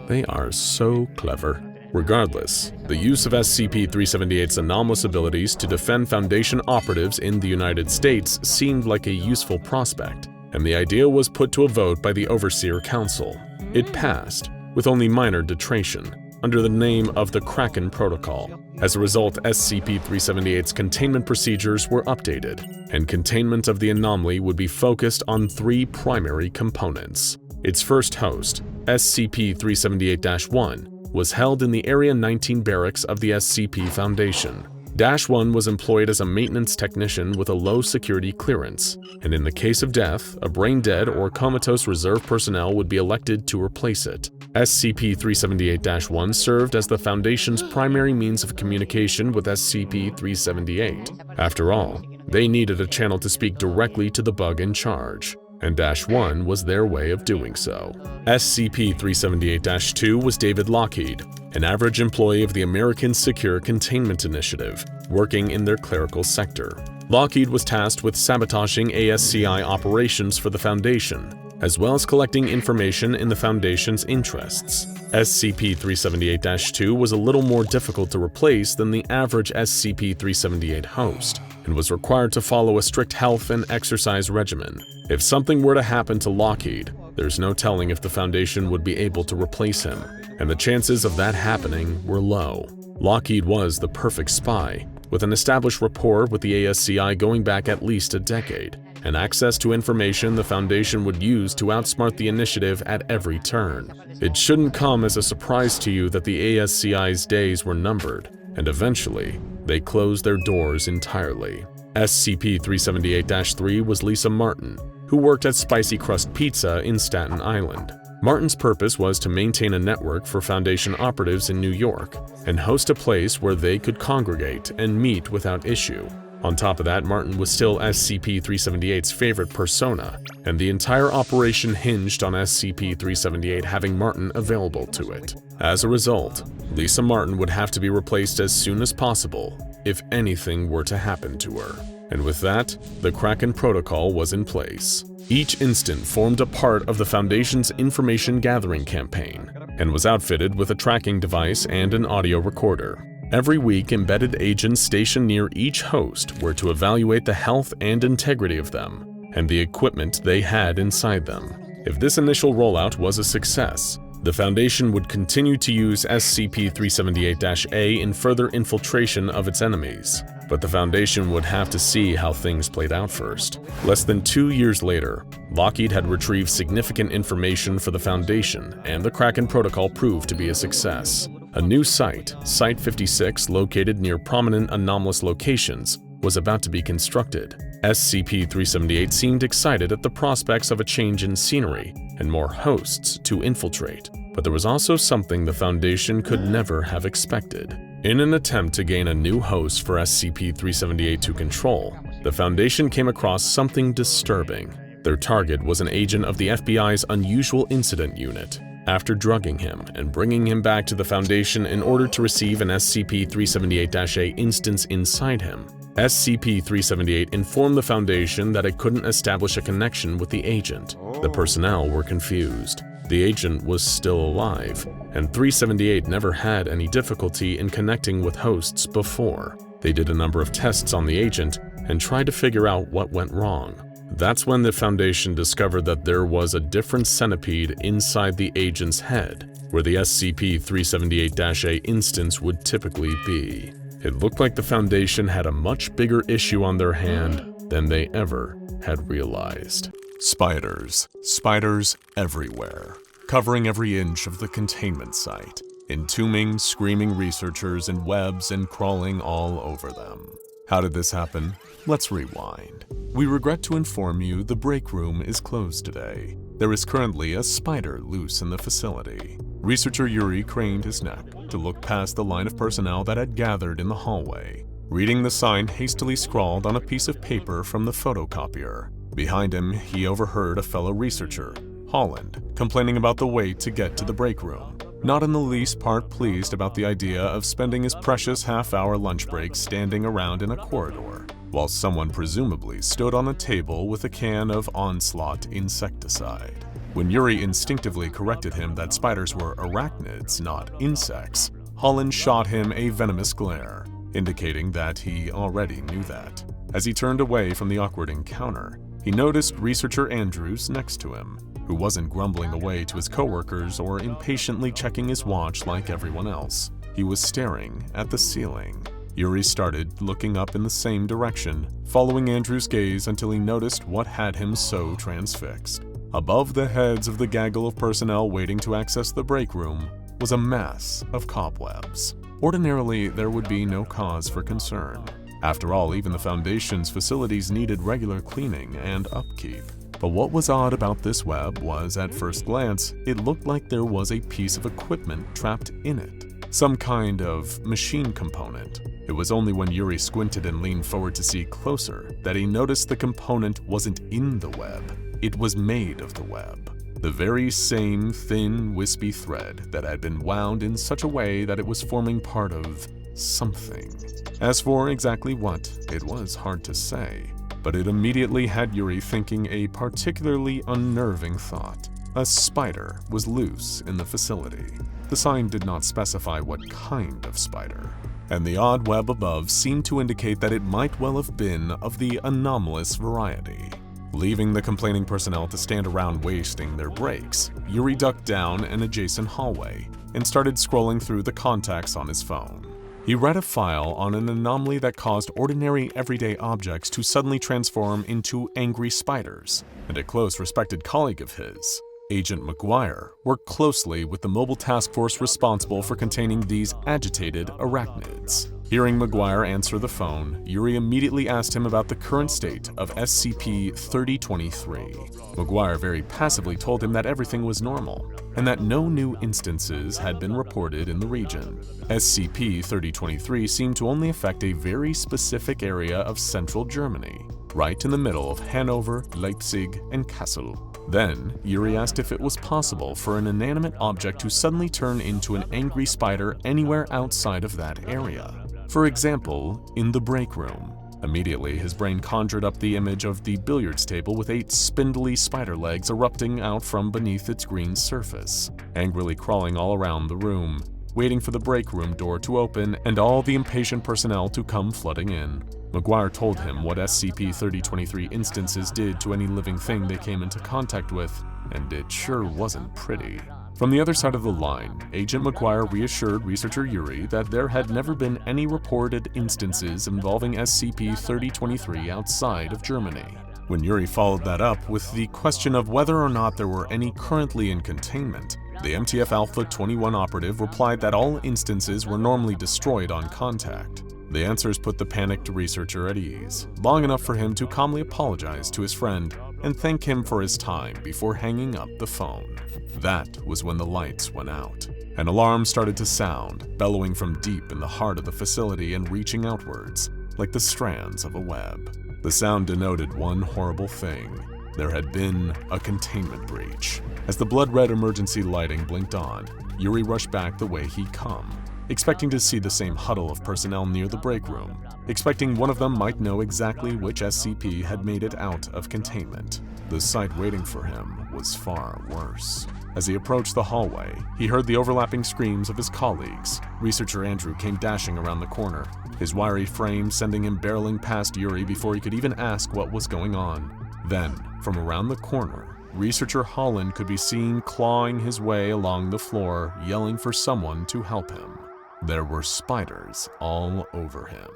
They are so clever. Regardless, the use of SCP-378's anomalous abilities to defend Foundation operatives in the United States seemed like a useful prospect, and the idea was put to a vote by the Overseer Council. It passed, with only minor detraction, under the name of the Kraken Protocol. As a result, SCP-378's containment procedures were updated, and containment of the anomaly would be focused on three primary components. Its first host, SCP-378-1, was held in the Area 19 barracks of the SCP Foundation. -1 was employed as a maintenance technician with a low security clearance, and in the case of death, a brain-dead or comatose reserve personnel would be elected to replace it. SCP-378-1 served as the Foundation's primary means of communication with SCP-378. After all, they needed a channel to speak directly to the bug in charge, and -1 was their way of doing so. SCP-378-2 was David Lockheed, an average employee of the American Secure Containment Initiative, working in their clerical sector. Lockheed was tasked with sabotaging ASCI operations for the Foundation, as well as collecting information in the Foundation's interests. SCP-378-2 was a little more difficult to replace than the average SCP-378 host, and was required to follow a strict health and exercise regimen. If something were to happen to Lockheed, there's no telling if the Foundation would be able to replace him, and the chances of that happening were low. Lockheed was the perfect spy, with an established rapport with the ASCI going back at least a decade, and access to information the Foundation would use to outsmart the initiative at every turn. It shouldn't come as a surprise to you that the ASCI's days were numbered, and eventually, they closed their doors entirely. SCP-378-3 was Lisa Martin, who worked at Spicy Crust Pizza in Staten Island. Martin's purpose was to maintain a network for Foundation operatives in New York and host a place where they could congregate and meet without issue. On top of that, Martin was still SCP-378's favorite persona, and the entire operation hinged on SCP-378 having Martin available to it. As a result, Lisa Martin would have to be replaced as soon as possible if anything were to happen to her. And with that, the Kraken Protocol was in place. Each instant formed a part of the Foundation's information gathering campaign, and was outfitted with a tracking device and an audio recorder. Every week, embedded agents stationed near each host were to evaluate the health and integrity of them, and the equipment they had inside them. If this initial rollout was a success, the Foundation would continue to use SCP-378-A in further infiltration of its enemies, but the Foundation would have to see how things played out first. Less than 2 years later, Lockheed had retrieved significant information for the Foundation, and the Kraken Protocol proved to be a success. A new site, Site 56, located near prominent anomalous locations, was about to be constructed. SCP-378 seemed excited at the prospects of a change in scenery and more hosts to infiltrate, but there was also something the Foundation could never have expected. In an attempt to gain a new host for SCP-378 to control, the Foundation came across something disturbing. Their target was an agent of the FBI's Unusual Incident Unit. After drugging him and bringing him back to the Foundation in order to receive an SCP-378-A instance inside him, SCP-378 informed the Foundation that it couldn't establish a connection with the agent. The personnel were confused. The agent was still alive, and 378 never had any difficulty in connecting with hosts before. They did a number of tests on the agent and tried to figure out what went wrong. That's when the Foundation discovered that there was a different centipede inside the agent's head, where the SCP-378-A instance would typically be. It looked like the Foundation had a much bigger issue on their hand than they ever had realized. Spiders. Spiders everywhere, covering every inch of the containment site, entombing screaming researchers in webs and crawling all over them. How did this happen? Let's rewind. We regret to inform you the break room is closed today. There is currently a spider loose in the facility. Researcher Yuri craned his neck to look past the line of personnel that had gathered in the hallway, reading the sign hastily scrawled on a piece of paper from the photocopier. Behind him, he overheard a fellow researcher, Holland, complaining about the wait to get to the break room. Not in the least part pleased about the idea of spending his precious half-hour lunch break standing around in a corridor, while someone presumably stood on a table with a can of Onslaught insecticide. When Yuri instinctively corrected him that spiders were arachnids, not insects, Holland shot him a venomous glare, indicating that he already knew that. As he turned away from the awkward encounter, he noticed researcher Andrews next to him, who wasn't grumbling away to his coworkers or impatiently checking his watch like everyone else. He was staring at the ceiling. Yuri started looking up in the same direction, following Andrew's gaze until he noticed what had him so transfixed. Above the heads of the gaggle of personnel waiting to access the break room was a mass of cobwebs. Ordinarily, there would be no cause for concern. After all, even the Foundation's facilities needed regular cleaning and upkeep. But what was odd about this web was, at first glance, it looked like there was a piece of equipment trapped in it. Some kind of machine component. It was only when Yuri squinted and leaned forward to see closer that he noticed the component wasn't in the web. It was made of the web. The very same thin, wispy thread that had been wound in such a way that it was forming part of something. As for exactly what, it was hard to say, but it immediately had Yuri thinking a particularly unnerving thought. A spider was loose in the facility. The sign did not specify what kind of spider, and the odd web above seemed to indicate that it might well have been of the anomalous variety. Leaving the complaining personnel to stand around wasting their breaks, Yuri ducked down an adjacent hallway and started scrolling through the contacts on his phone. He read a file on an anomaly that caused ordinary everyday objects to suddenly transform into angry spiders, and a close respected colleague of his, Agent McGuire, worked closely with the mobile task force responsible for containing these agitated arachnids. Hearing McGuire answer the phone, Yuri immediately asked him about the current state of SCP-3023. McGuire very passively told him that everything was normal, and that no new instances had been reported in the region. SCP-3023 seemed to only affect a very specific area of central Germany, right in the middle of Hanover, Leipzig, and Kassel. Then, Yuri asked if it was possible for an inanimate object to suddenly turn into an angry spider anywhere outside of that area. For example, in the break room. Immediately, his brain conjured up the image of the billiards table with 8 spindly spider legs erupting out from beneath its green surface, angrily crawling all around the room, waiting for the break room door to open and all the impatient personnel to come flooding in. McGuire told him what SCP-3023 instances did to any living thing they came into contact with, and it sure wasn't pretty. From the other side of the line, Agent McGuire reassured researcher Yuri that there had never been any reported instances involving SCP-3023 outside of Germany. When Yuri followed that up with the question of whether or not there were any currently in containment, the MTF Alpha 21 operative replied that all instances were normally destroyed on contact. The answers put the panicked researcher at ease, long enough for him to calmly apologize to his friend and thank him for his time before hanging up the phone. That was when the lights went out. An alarm started to sound, bellowing from deep in the heart of the facility and reaching outwards, like the strands of a web. The sound denoted one horrible thing. There had been a containment breach. As the blood-red emergency lighting blinked on, Yuri rushed back the way he'd come, expecting to see the same huddle of personnel near the break room, expecting one of them might know exactly which SCP had made it out of containment. The sight waiting for him was far worse. As he approached the hallway, he heard the overlapping screams of his colleagues. Researcher Andrew came dashing around the corner, his wiry frame sending him barreling past Yuri before he could even ask what was going on. Then, from around the corner, Researcher Holland could be seen clawing his way along the floor, yelling for someone to help him. There were spiders all over him.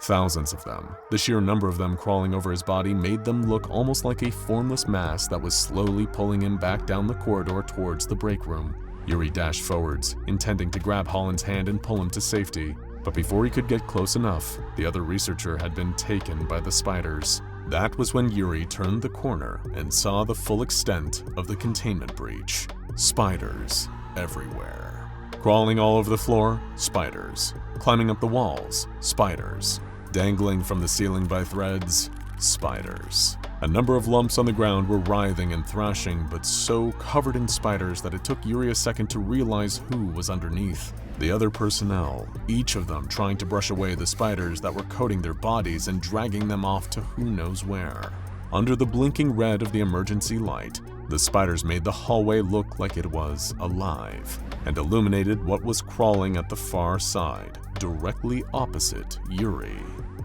Thousands of them. The sheer number of them crawling over his body made them look almost like a formless mass that was slowly pulling him back down the corridor towards the break room. Yuri dashed forwards, intending to grab Holland's hand and pull him to safety. But before he could get close enough, the other researcher had been taken by the spiders. That was when Yuri turned the corner and saw the full extent of the containment breach. Spiders everywhere. Crawling all over the floor, spiders. Climbing up the walls, spiders. Dangling from the ceiling by threads, spiders. A number of lumps on the ground were writhing and thrashing, but so covered in spiders that it took Yuri a second to realize who was underneath. The other personnel, each of them trying to brush away the spiders that were coating their bodies and dragging them off to who knows where. Under the blinking red of the emergency light, the spiders made the hallway look like it was alive, and illuminated what was crawling at the far side, directly opposite Yuri.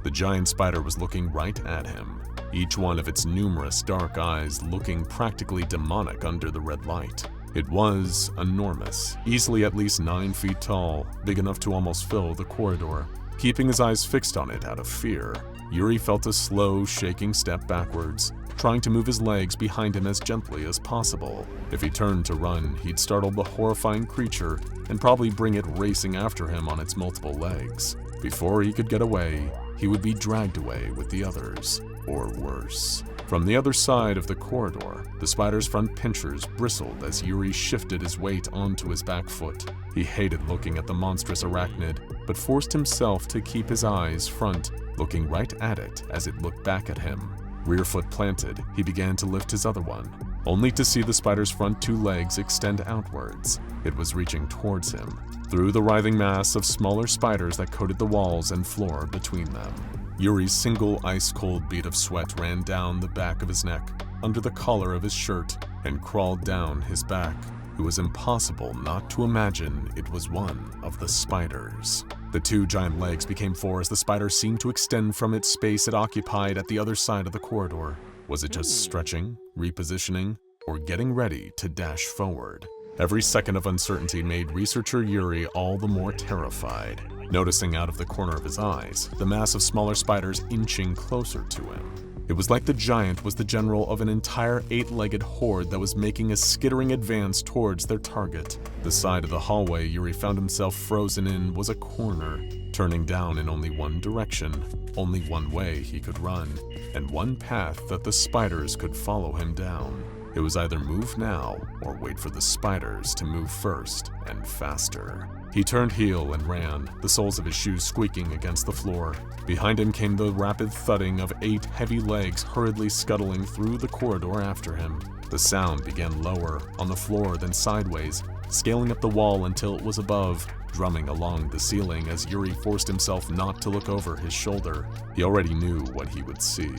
The giant spider was looking right at him, each one of its numerous dark eyes looking practically demonic under the red light. It was enormous, easily at least 9 feet tall, big enough to almost fill the corridor. Keeping his eyes fixed on it out of fear, Yuri felt a slow, shaking step backwards, trying to move his legs behind him as gently as possible. If he turned to run, he'd startle the horrifying creature and probably bring it racing after him on its multiple legs. Before he could get away, he would be dragged away with the others, or worse. From the other side of the corridor, the spider's front pinchers bristled as Yuri shifted his weight onto his back foot. He hated looking at the monstrous arachnid, but forced himself to keep his eyes front, looking right at it as it looked back at him. Rear foot planted, he began to lift his other one, only to see the spider's front 2 legs extend outwards. It was reaching towards him, through the writhing mass of smaller spiders that coated the walls and floor between them. Yuri's single ice-cold bead of sweat ran down the back of his neck. under the collar of his shirt and crawled down his back. It was impossible not to imagine it was one of the spiders. The two giant legs became four as the spider seemed to extend from its space it occupied at the other side of the corridor. Was it just stretching, repositioning, or getting ready to dash forward? Every second of uncertainty made researcher Yuri all the more terrified, noticing out of the corner of his eyes the mass of smaller spiders inching closer to him. It was like the giant was the general of an entire 8-legged horde that was making a skittering advance towards their target. The side of the hallway Yuri found himself frozen in was a corner, turning down in only one direction, only one way he could run, and one path that the spiders could follow him down. It was either move now or wait for the spiders to move first and faster. He turned heel and ran, the soles of his shoes squeaking against the floor. Behind him came the rapid thudding of 8 heavy legs hurriedly scuttling through the corridor after him. The sound began lower, on the floor, then sideways, scaling up the wall until it was above, drumming along the ceiling as Yuri forced himself not to look over his shoulder. He already knew what he would see,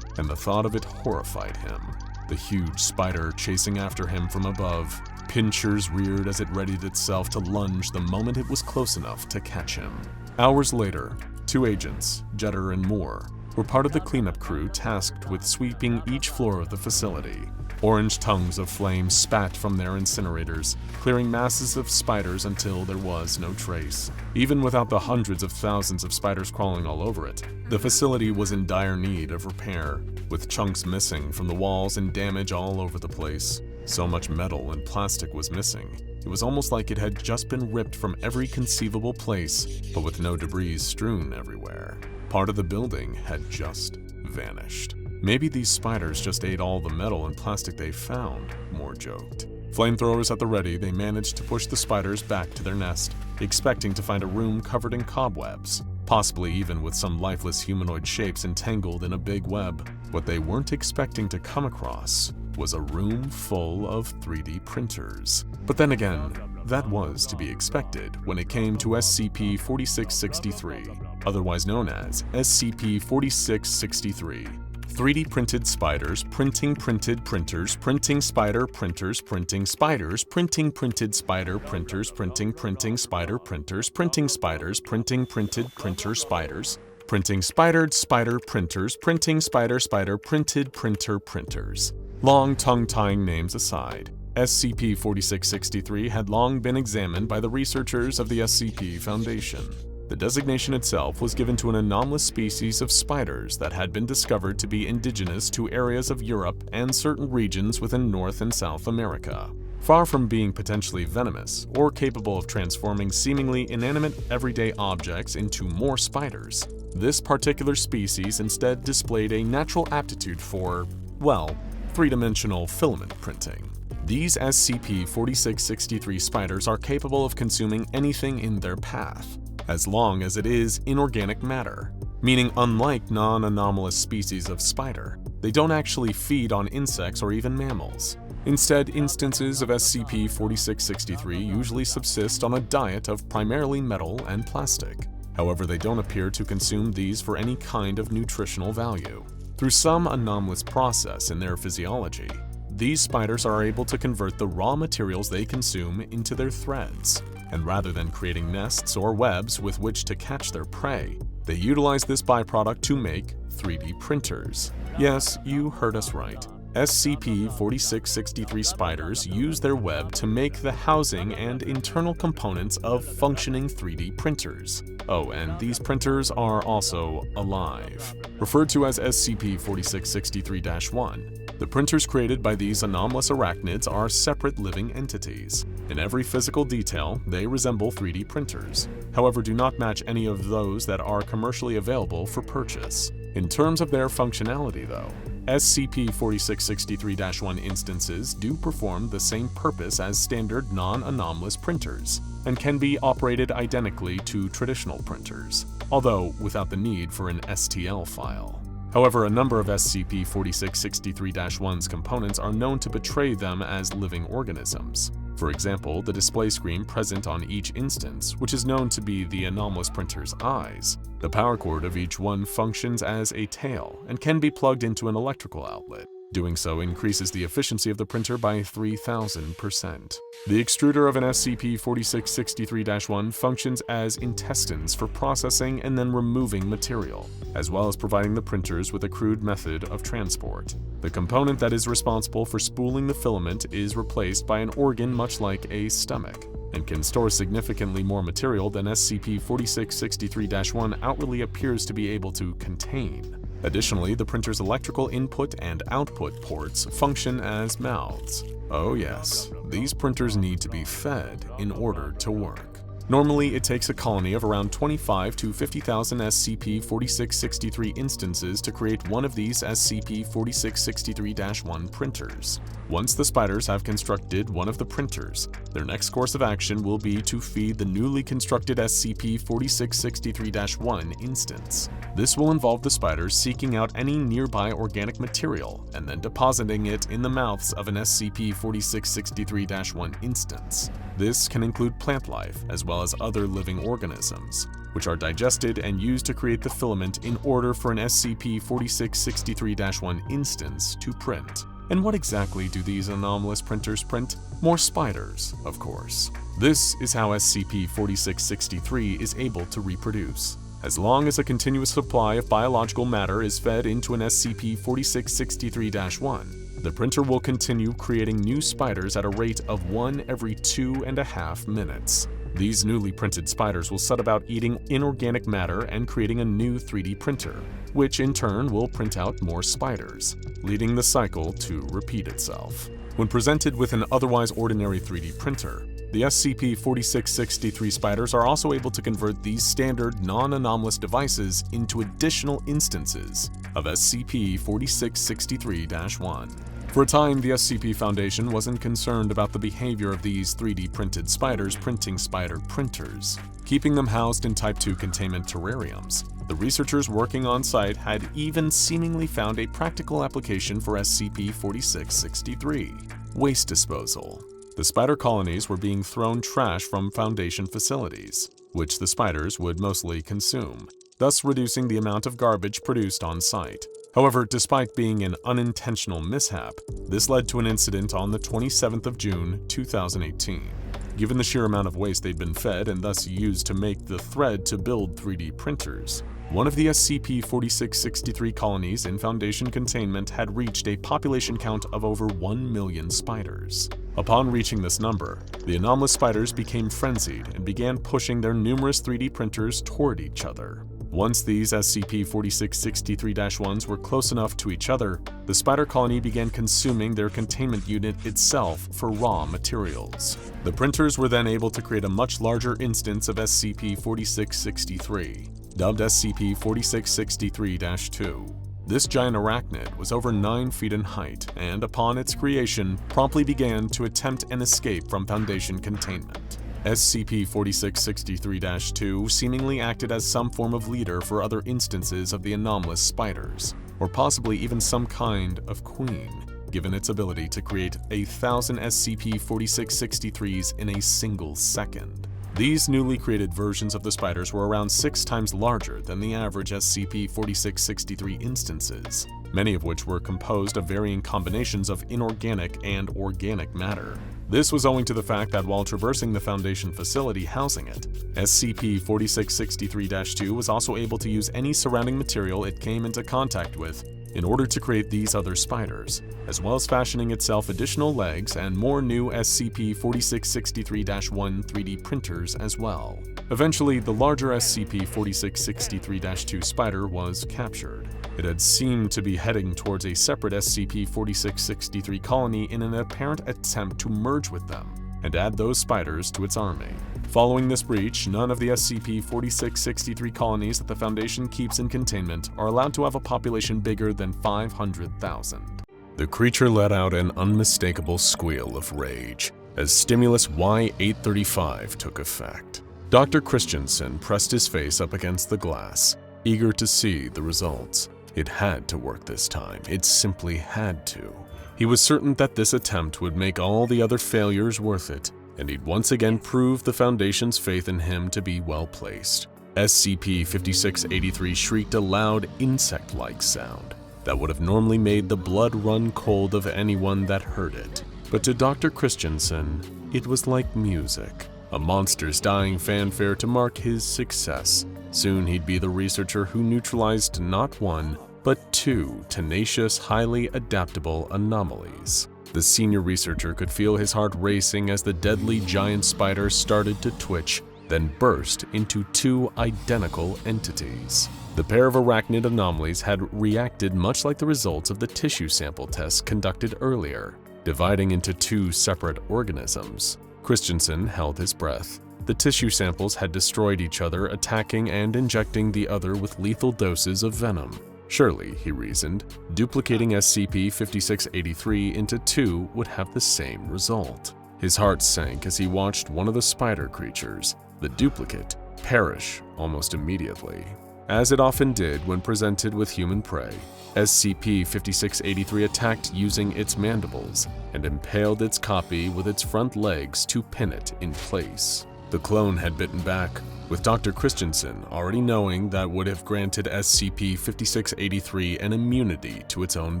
and the thought of it horrified him. The huge spider chasing after him from above. Pincers reared as it readied itself to lunge the moment it was close enough to catch him. Hours later, 2 agents, Jetter and Moore, were part of the cleanup crew tasked with sweeping each floor of the facility. Orange tongues of flame spat from their incinerators, clearing masses of spiders until there was no trace. Even without the hundreds of thousands of spiders crawling all over it, the facility was in dire need of repair, with chunks missing from the walls and damage all over the place. So much metal and plastic was missing. It was almost like it had just been ripped from every conceivable place, but with no debris strewn everywhere. Part of the building had just vanished. Maybe these spiders just ate all the metal and plastic they found, Moore joked. Flamethrowers at the ready, they managed to push the spiders back to their nest, expecting to find a room covered in cobwebs, possibly even with some lifeless humanoid shapes entangled in a big web. What they weren't expecting to come across was a room full of 3D printers. But then again, that was to be expected when it came to SCP-4663, otherwise known as SCP-4663. 3D printed spiders, printing printed printers, printing spider printers, printing spiders, printing printed spider printers, printing spider printers, printing spiders, printing printed printer spiders, printing spidered spider printers, printing spider printed printer printers. Long tongue-tying names aside, SCP-4663 had long been examined by the researchers of the SCP Foundation. The designation itself was given to an anomalous species of spiders that had been discovered to be indigenous to areas of Europe and certain regions within North and South America. Far from being potentially venomous or capable of transforming seemingly inanimate everyday objects into more spiders, this particular species instead displayed a natural aptitude for, well, 3-dimensional filament printing. These SCP-4663 spiders are capable of consuming anything in their path, as long as it is inorganic matter, meaning unlike non-anomalous species of spider, they don't actually feed on insects or even mammals. Instead, instances of SCP-4663 usually subsist on a diet of primarily metal and plastic. However, they don't appear to consume these for any kind of nutritional value. Through some anomalous process in their physiology, these spiders are able to convert the raw materials they consume into their threads, and rather than creating nests or webs with which to catch their prey, they utilize this byproduct to make 3D printers. Yes, you heard us right. SCP-4663 spiders use their web to make the housing and internal components of functioning 3D printers. Oh, and these printers are also alive. Referred to as SCP-4663-1, the printers created by these anomalous arachnids are separate living entities. In every physical detail, they resemble 3D printers, however do not match any of those that are commercially available for purchase. In terms of their functionality though, SCP-4663-1 instances do perform the same purpose as standard non-anomalous printers, and can be operated identically to traditional printers, although without the need for an STL file. However, a number of SCP-4663-1's components are known to betray them as living organisms. For example, the display screen present on each instance, which is known to be the anomalous printer's eyes. The power cord of each one functions as a tail and can be plugged into an electrical outlet. Doing so increases the efficiency of the printer by 3,000%. The extruder of an SCP-4663-1 functions as intestines for processing and then removing material, as well as providing the printers with a crude method of transport. The component that is responsible for spooling the filament is replaced by an organ much like a stomach, and can store significantly more material than SCP-4663-1 outwardly appears to be able to contain. Additionally, the printer's electrical input and output ports function as mouths. Oh yes, these printers need to be fed in order to work. Normally, it takes a colony of around 25 to 50,000 SCP-4663 instances to create one of these SCP-4663-1 printers. Once the spiders have constructed one of the printers, their next course of action will be to feed the newly constructed SCP-4663-1 instance. This will involve the spiders seeking out any nearby organic material and then depositing it in the mouths of an SCP-4663-1 instance. This can include plant life as well as other living organisms, which are digested and used to create the filament in order for an SCP-4663-1 instance to print. And what exactly do these anomalous printers print? More spiders, of course. This is how SCP-4663 is able to reproduce. As long as a continuous supply of biological matter is fed into an SCP-4663-1, the printer will continue creating new spiders at a rate of 1 every 2.5 minutes. These newly printed spiders will set about eating inorganic matter and creating a new 3D printer, which in turn will print out more spiders, leading the cycle to repeat itself. When presented with an otherwise ordinary 3D printer, the SCP-4663 spiders are also able to convert these standard non-anomalous devices into additional instances of SCP-4663-1. For a time, the SCP Foundation wasn't concerned about the behavior of these 3D printed spiders printing spider printers, keeping them housed in Type 2 containment terrariums. The researchers working on site had even seemingly found a practical application for SCP-4663: waste disposal. The spider colonies were being thrown trash from Foundation facilities, which the spiders would mostly consume, thus reducing the amount of garbage produced on site. However, despite being an unintentional mishap, this led to an incident on the 27th of June, 2018. Given the sheer amount of waste they'd been fed and thus used to make the thread to build 3D printers, one of the SCP-4663 colonies in Foundation containment had reached a population count of over 1 million spiders. Upon reaching this number, the anomalous spiders became frenzied and began pushing their numerous 3D printers toward each other. Once these SCP-4663-1s were close enough to each other, the spider colony began consuming their containment unit itself for raw materials. The printers were then able to create a much larger instance of SCP-4663, dubbed SCP-4663-2. This giant arachnid was over 9 feet in height and, upon its creation, promptly began to attempt an escape from Foundation containment. SCP-4663-2 seemingly acted as some form of leader for other instances of the anomalous spiders, or possibly even some kind of queen, given its ability to create 1,000 SCP-4663s in a single second. These newly created versions of the spiders were around 6 times larger than the average SCP-4663 instances, many of which were composed of varying combinations of inorganic and organic matter. This was owing to the fact that while traversing the Foundation facility housing it, SCP-4663-2 was also able to use any surrounding material it came into contact with in order to create these other spiders, as well as fashioning itself additional legs and more new SCP-4663-1 3D printers as well. Eventually, the larger SCP-4663-2 spider was captured. It had seemed to be heading towards a separate SCP-4663 colony in an apparent attempt to merge with them and add those spiders to its army. Following this breach, none of the SCP-4663 colonies that the Foundation keeps in containment are allowed to have a population bigger than 500,000. The creature let out an unmistakable squeal of rage as stimulus Y-835 took effect. Dr. Christensen pressed his face up against the glass, eager to see the results. It had to work this time. It simply had to. He was certain that this attempt would make all the other failures worth it, and he'd once again prove the Foundation's faith in him to be well placed. SCP-5683 shrieked a loud, insect-like sound, that would have normally made the blood run cold of anyone that heard it. But to Dr. Christensen, it was like music, a monster's dying fanfare to mark his success. Soon he'd be the researcher who neutralized not one, but two tenacious, highly adaptable anomalies. The senior researcher could feel his heart racing as the deadly giant spider started to twitch, then burst into two identical entities. The pair of arachnid anomalies had reacted much like the results of the tissue sample tests conducted earlier, dividing into two separate organisms. Christensen held his breath. The tissue samples had destroyed each other, attacking and injecting the other with lethal doses of venom. Surely, he reasoned, duplicating SCP-5683 into two would have the same result. His heart sank as he watched one of the spider creatures, the duplicate, perish almost immediately. As it often did when presented with human prey, SCP-5683 attacked using its mandibles and impaled its copy with its front legs to pin it in place. The clone had bitten back, with Dr. Christensen already knowing that would have granted SCP-5683 an immunity to its own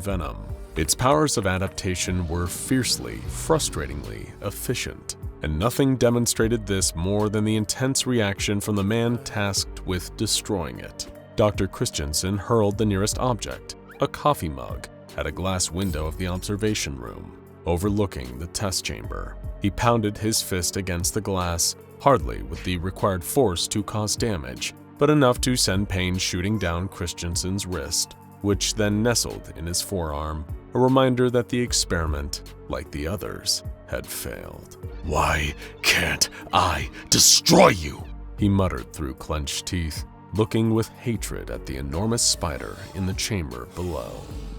venom. Its powers of adaptation were fiercely, frustratingly efficient, and nothing demonstrated this more than the intense reaction from the man tasked with destroying it. Dr. Christensen hurled the nearest object, a coffee mug, at a glass window of the observation room, overlooking the test chamber. He pounded his fist against the glass, hardly with the required force to cause damage, but enough to send pain shooting down Christensen's wrist, which then nestled in his forearm, a reminder that the experiment, like the others, had failed. "Why can't I destroy you?" he muttered through clenched teeth, looking with hatred at the enormous spider in the chamber below.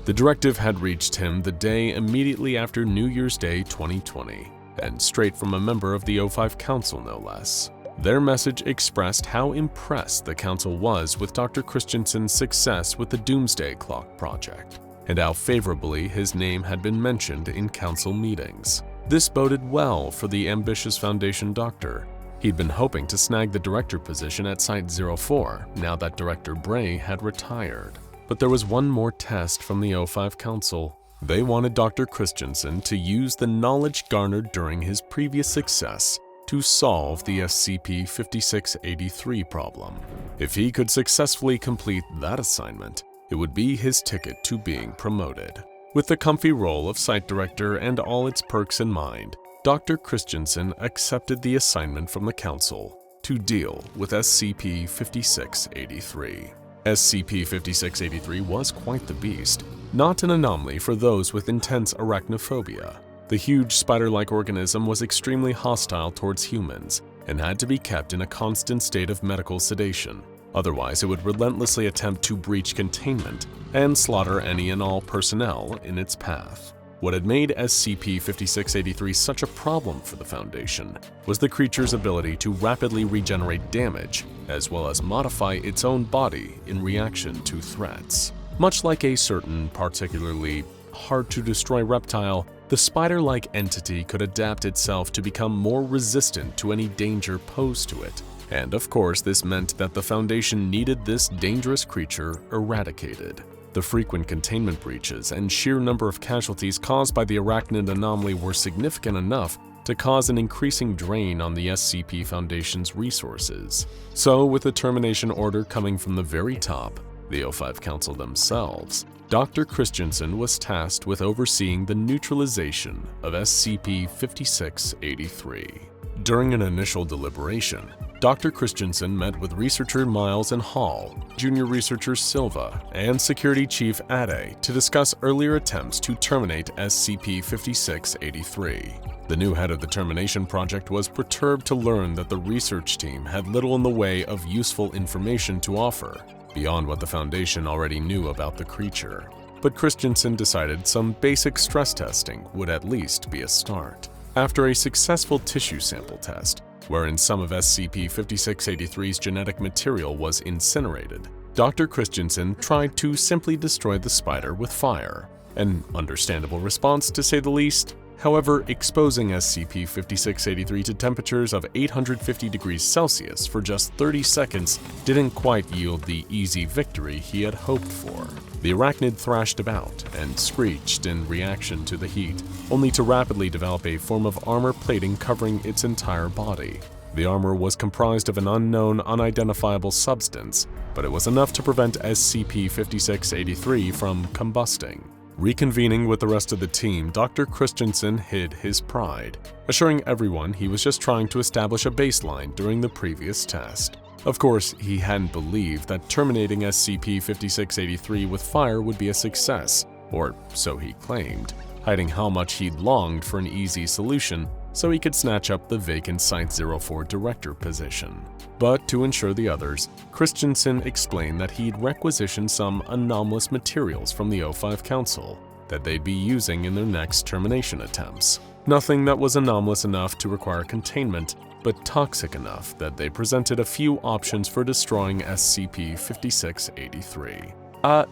The directive had reached him the day immediately after New Year's Day 2020, and straight from a member of the O5 Council no less. Their message expressed how impressed the Council was with Dr. Christensen's success with the Doomsday Clock project, and how favorably his name had been mentioned in Council meetings. This boded well for the ambitious Foundation doctor. He'd been hoping to snag the director position at Site-04 now that Director Bray had retired. But there was one more test from the O5 Council. They wanted Dr. Christensen to use the knowledge garnered during his previous success to solve the SCP-5683 problem. If he could successfully complete that assignment, it would be his ticket to being promoted. With the comfy role of site director and all its perks in mind, Dr. Christensen accepted the assignment from the Council to deal with SCP-5683. SCP-5683 was quite the beast, not an anomaly for those with intense arachnophobia. The huge spider-like organism was extremely hostile towards humans and had to be kept in a constant state of medical sedation. Otherwise, it would relentlessly attempt to breach containment and slaughter any and all personnel in its path. What had made SCP-5683 such a problem for the Foundation was the creature's ability to rapidly regenerate damage, as well as modify its own body in reaction to threats. Much like a certain particularly hard-to-destroy reptile, the spider-like entity could adapt itself to become more resistant to any danger posed to it. And of course, this meant that the Foundation needed this dangerous creature eradicated. The frequent containment breaches and sheer number of casualties caused by the arachnid anomaly were significant enough to cause an increasing drain on the SCP Foundation's resources. So, with the termination order coming from the very top, the O5 Council themselves, Dr. Christensen was tasked with overseeing the neutralization of SCP-5683. During an initial deliberation, Dr. Christensen met with researcher Miles and Hall, junior researcher Silva, and security chief Ade to discuss earlier attempts to terminate SCP-5683. The new head of the termination project was perturbed to learn that the research team had little in the way of useful information to offer, beyond what the Foundation already knew about the creature. But Christensen decided some basic stress testing would at least be a start. After a successful tissue sample test, wherein some of SCP-5683's genetic material was incinerated, Dr. Christensen tried to simply destroy the spider with fire. An understandable response, to say the least, However, exposing SCP-5683 to temperatures of 850 degrees Celsius for just 30 seconds didn't quite yield the easy victory he had hoped for. The arachnid thrashed about and screeched in reaction to the heat, only to rapidly develop a form of armor plating covering its entire body. The armor was comprised of an unknown, unidentifiable substance, but it was enough to prevent SCP-5683 from combusting. Reconvening with the rest of the team, Dr. Christensen hid his pride, assuring everyone he was just trying to establish a baseline during the previous test. Of course, he hadn't believed that terminating SCP-5683 with fire would be a success, or so he claimed, hiding how much he'd longed for an easy solution so he could snatch up the vacant Site-04 director position. But to ensure the others, Christensen explained that he'd requisitioned some anomalous materials from the O5 Council that they'd be using in their next termination attempts. Nothing that was anomalous enough to require containment, but toxic enough that they presented a few options for destroying SCP-5683.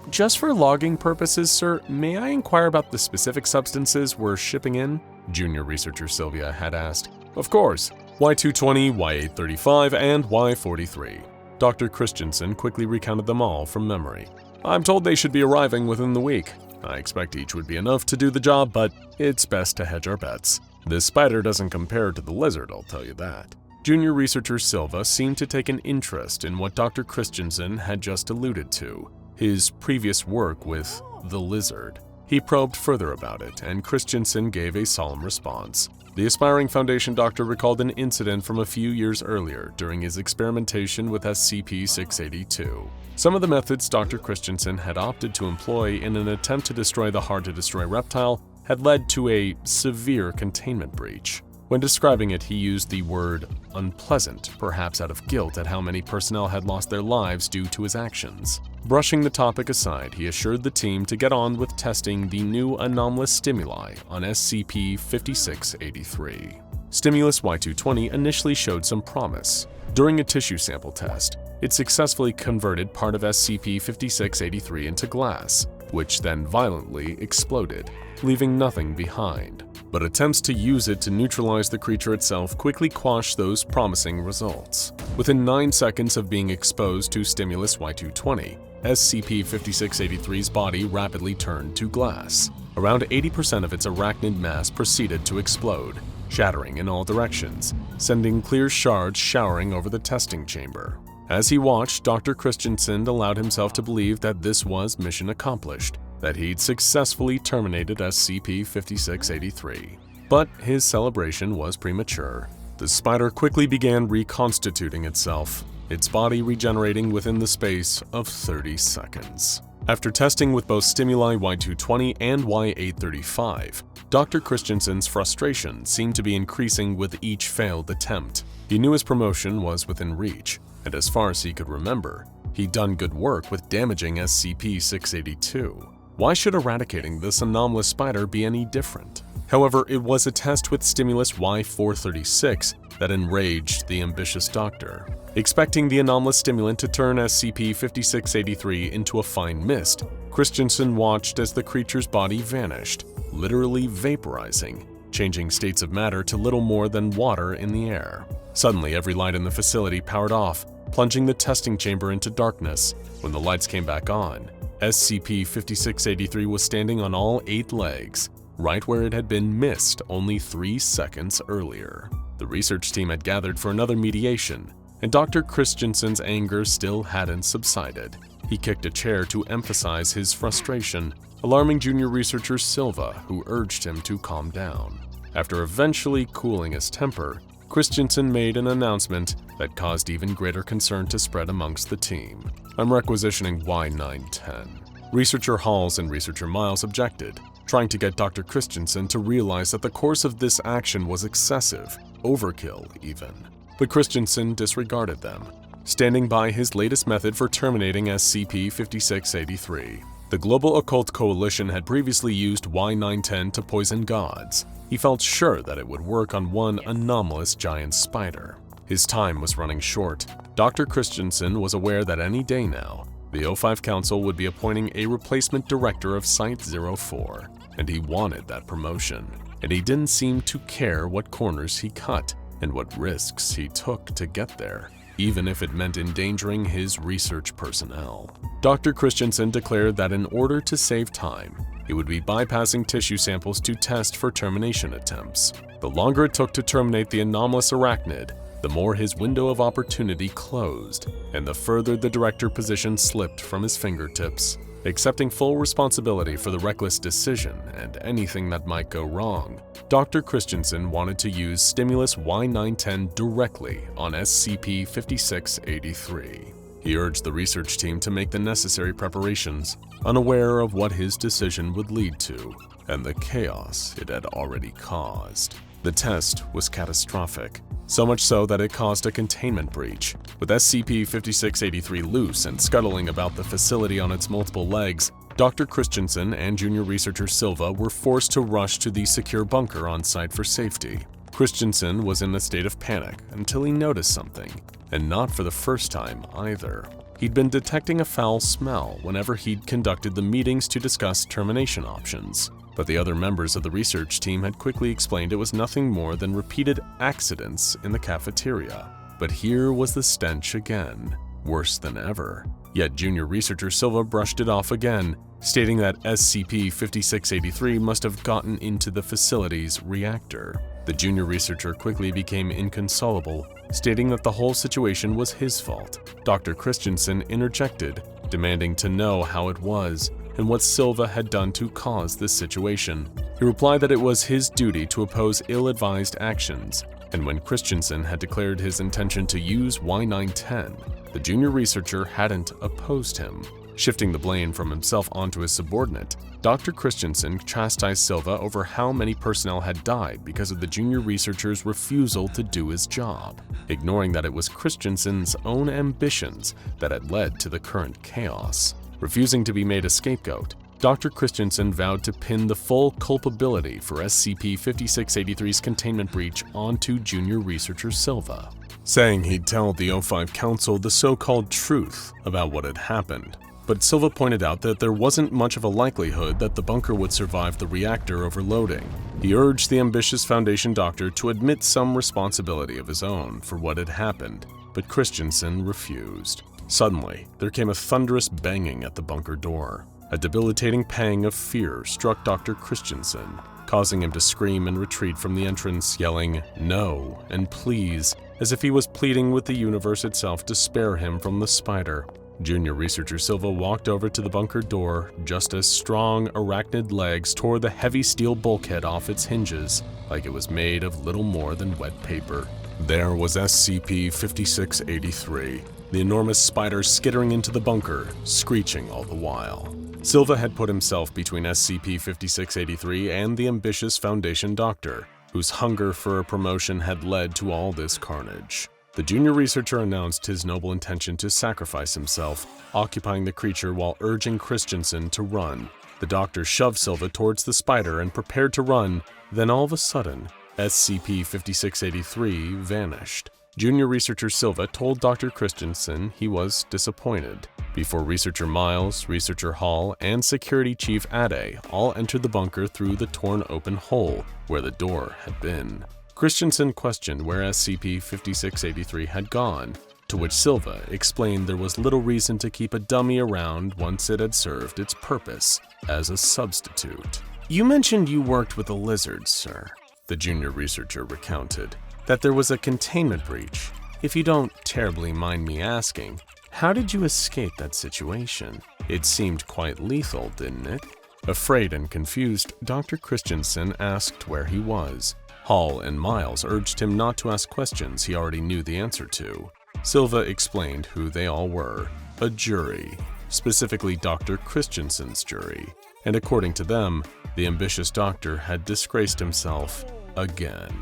Just for logging purposes, sir, may I inquire about the specific substances we're shipping in? Junior researcher Sylvia had asked. Of course, Y220, Y835, and Y43. Dr. Christensen quickly recounted them all from memory. I'm told they should be arriving within the week. I expect each would be enough to do the job, but it's best to hedge our bets. This spider doesn't compare to the lizard, I'll tell you that. Junior researcher Silva seemed to take an interest in what Dr. Christensen had just alluded to, his previous work with the lizard. He probed further about it, and Christensen gave a solemn response. The aspiring Foundation doctor recalled an incident from a few years earlier during his experimentation with SCP-682. Some of the methods Dr. Christensen had opted to employ in an attempt to destroy the hard-to-destroy reptile had led to a severe containment breach. When describing it, he used the word unpleasant, perhaps out of guilt at how many personnel had lost their lives due to his actions. Brushing the topic aside, he assured the team to get on with testing the new anomalous stimuli on SCP-5683. Stimulus Y220 initially showed some promise. During a tissue sample test, it successfully converted part of SCP-5683 into glass, which then violently exploded, leaving nothing behind. But attempts to use it to neutralize the creature itself quickly quashed those promising results. Within 9 seconds of being exposed to Stimulus Y220, SCP-5683's body rapidly turned to glass. Around 80% of its arachnid mass proceeded to explode, shattering in all directions, sending clear shards showering over the testing chamber. As he watched, Dr. Christensen allowed himself to believe that this was mission accomplished, that he'd successfully terminated SCP-5683. But his celebration was premature. The spider quickly began reconstituting itself, its body regenerating within the space of 30 seconds. After testing with both stimuli Y220 and Y835, Dr. Christensen's frustration seemed to be increasing with each failed attempt. He knew his promotion was within reach, and as far as he could remember, he'd done good work with damaging SCP-682. Why should eradicating this anomalous spider be any different? However, it was a test with stimulus Y436 that enraged the ambitious doctor. Expecting the anomalous stimulant to turn SCP-5683 into a fine mist, Christensen watched as the creature's body vanished, literally vaporizing, changing states of matter to little more than water in the air. Suddenly, every light in the facility powered off, plunging the testing chamber into darkness. When the lights came back on, SCP-5683 was standing on all 8 legs, right where it had been missed only 3 seconds earlier. The research team had gathered for another mediation, and Dr. Christensen's anger still hadn't subsided. He kicked a chair to emphasize his frustration, alarming junior researcher Silva, who urged him to calm down. After eventually cooling his temper, Christensen made an announcement that caused even greater concern to spread amongst the team. I'm requisitioning Y910. Researcher Halls and Researcher Miles objected, trying to get Dr. Christensen to realize that the course of this action was excessive, overkill even. But Christensen disregarded them, standing by his latest method for terminating SCP-5683. The Global Occult Coalition had previously used Y910 to poison gods. He felt sure that it would work on one anomalous giant spider. His time was running short. Dr. Christensen was aware that any day now, the O5 Council would be appointing a replacement director of Site-04, and he wanted that promotion. and he didn't seem to care what corners he cut and what risks he took to get there, even if it meant endangering his research personnel. Dr. Christensen declared that in order to save time, he would be bypassing tissue samples to test for termination attempts. The longer it took to terminate the anomalous arachnid, the more his window of opportunity closed, and the further the director position slipped from his fingertips. Accepting full responsibility for the reckless decision and anything that might go wrong, Dr. Christensen wanted to use Stimulus Y910 directly on SCP-5683. He urged the research team to make the necessary preparations, unaware of what his decision would lead to and the chaos it had already caused. The test was catastrophic, so much so that it caused a containment breach. With SCP-5683 loose and scuttling about the facility on its multiple legs, Dr. Christensen and junior researcher Silva were forced to rush to the secure bunker on site for safety. Christensen was in a state of panic until he noticed something, and not for the first time either. He'd been detecting a foul smell whenever he'd conducted the meetings to discuss termination options, but the other members of the research team had quickly explained it was nothing more than repeated accidents in the cafeteria. But here was the stench again, worse than ever. Yet junior researcher Silva brushed it off again, stating that SCP-5683 must have gotten into the facility's reactor. The junior researcher quickly became inconsolable, stating that the whole situation was his fault. Dr. Christensen interjected, demanding to know how it was and what Silva had done to cause this situation. He replied that it was his duty to oppose ill-advised actions, and when Christensen had declared his intention to use Y910, the junior researcher hadn't opposed him. Shifting the blame from himself onto his subordinate, Dr. Christensen chastised Silva over how many personnel had died because of the junior researcher's refusal to do his job, ignoring that it was Christensen's own ambitions that had led to the current chaos. Refusing to be made a scapegoat, Dr. Christensen vowed to pin the full culpability for SCP-5683's containment breach onto junior researcher Silva, saying he'd tell the O5 Council the so-called truth about what had happened. But Silva pointed out that there wasn't much of a likelihood that the bunker would survive the reactor overloading. He urged the ambitious Foundation doctor to admit some responsibility of his own for what had happened, but Christensen refused. Suddenly, there came a thunderous banging at the bunker door. A debilitating pang of fear struck Dr. Christensen, causing him to scream and retreat from the entrance, yelling "No" and "Please," as if he was pleading with the universe itself to spare him from the spider. Junior researcher Silva walked over to the bunker door just as strong arachnid legs tore the heavy steel bulkhead off its hinges like it was made of little more than wet paper. There was SCP-5683, the enormous spider skittering into the bunker, screeching all the while. Silva had put himself between SCP-5683 and the ambitious Foundation doctor, whose hunger for a promotion had led to all this carnage. The junior researcher announced his noble intention to sacrifice himself, occupying the creature while urging Christensen to run. The doctor shoved Silva towards the spider and prepared to run, then all of a sudden, SCP-5683 vanished. Junior researcher Silva told Dr. Christensen he was disappointed, before researcher Miles, researcher Hall, and security chief Ade all entered the bunker through the torn open hole where the door had been. Christensen questioned where SCP-5683 had gone, to which Silva explained there was little reason to keep a dummy around once it had served its purpose as a substitute. "You mentioned you worked with the lizards, sir," the junior researcher recounted, "that there was a containment breach. If you don't terribly mind me asking, how did you escape that situation? It seemed quite lethal, didn't it?" Afraid and confused, Dr. Christensen asked where he was. Hall and Miles urged him not to ask questions he already knew the answer to. Silva explained who they all were, a jury, specifically Dr. Christensen's jury, and according to them, the ambitious doctor had disgraced himself again.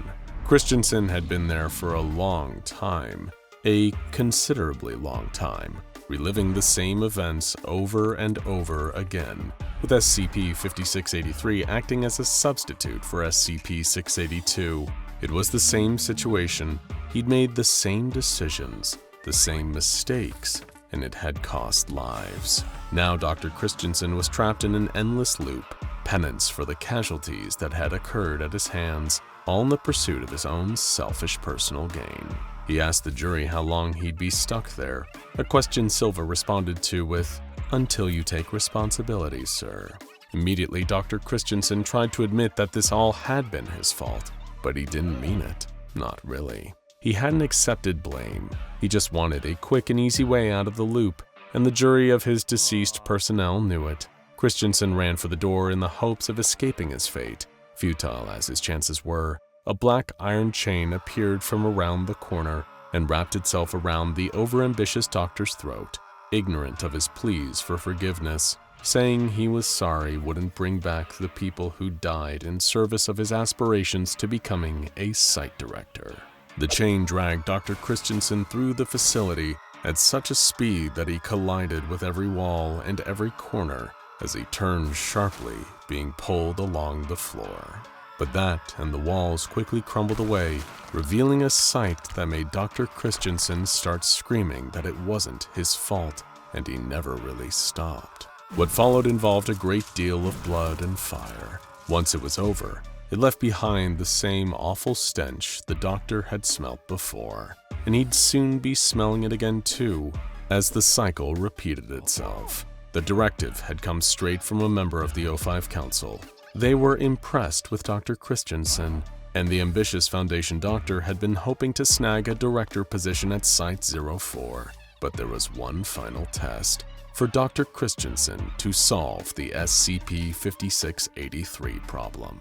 Christensen had been there for a long time, a considerably long time, reliving the same events over and over again, with SCP-5683 acting as a substitute for SCP-682. It was the same situation, he'd made the same decisions, the same mistakes, and it had cost lives. Now Dr. Christensen was trapped in an endless loop, penance for the casualties that had occurred at his hands, all in the pursuit of his own selfish personal gain. He asked the jury how long he'd be stuck there, a question Silva responded to with, "Until you take responsibility, sir." Immediately, Dr. Christensen tried to admit that this all had been his fault, but he didn't mean it. Not really. He hadn't accepted blame. He just wanted a quick and easy way out of the loop, and the jury of his deceased personnel knew it. Christensen ran for the door in the hopes of escaping his fate. Futile as his chances were, a black iron chain appeared from around the corner and wrapped itself around the overambitious doctor's throat. Ignorant of his pleas for forgiveness, saying he was sorry wouldn't bring back the people who died in service of his aspirations to becoming a site director. The chain dragged Dr. Christensen through the facility at such a speed that he collided with every wall and every corner as he turned sharply, being pulled along the floor. But that and the walls quickly crumbled away, revealing a sight that made Dr. Christensen start screaming that it wasn't his fault, and he never really stopped. What followed involved a great deal of blood and fire. Once it was over, it left behind the same awful stench the doctor had smelt before, and he'd soon be smelling it again too, as the cycle repeated itself. The directive had come straight from a member of the O5 Council. They were impressed with Dr. Christensen, and the ambitious Foundation doctor had been hoping to snag a director position at Site-04. But there was one final test for Dr. Christensen to solve the SCP-5683 problem.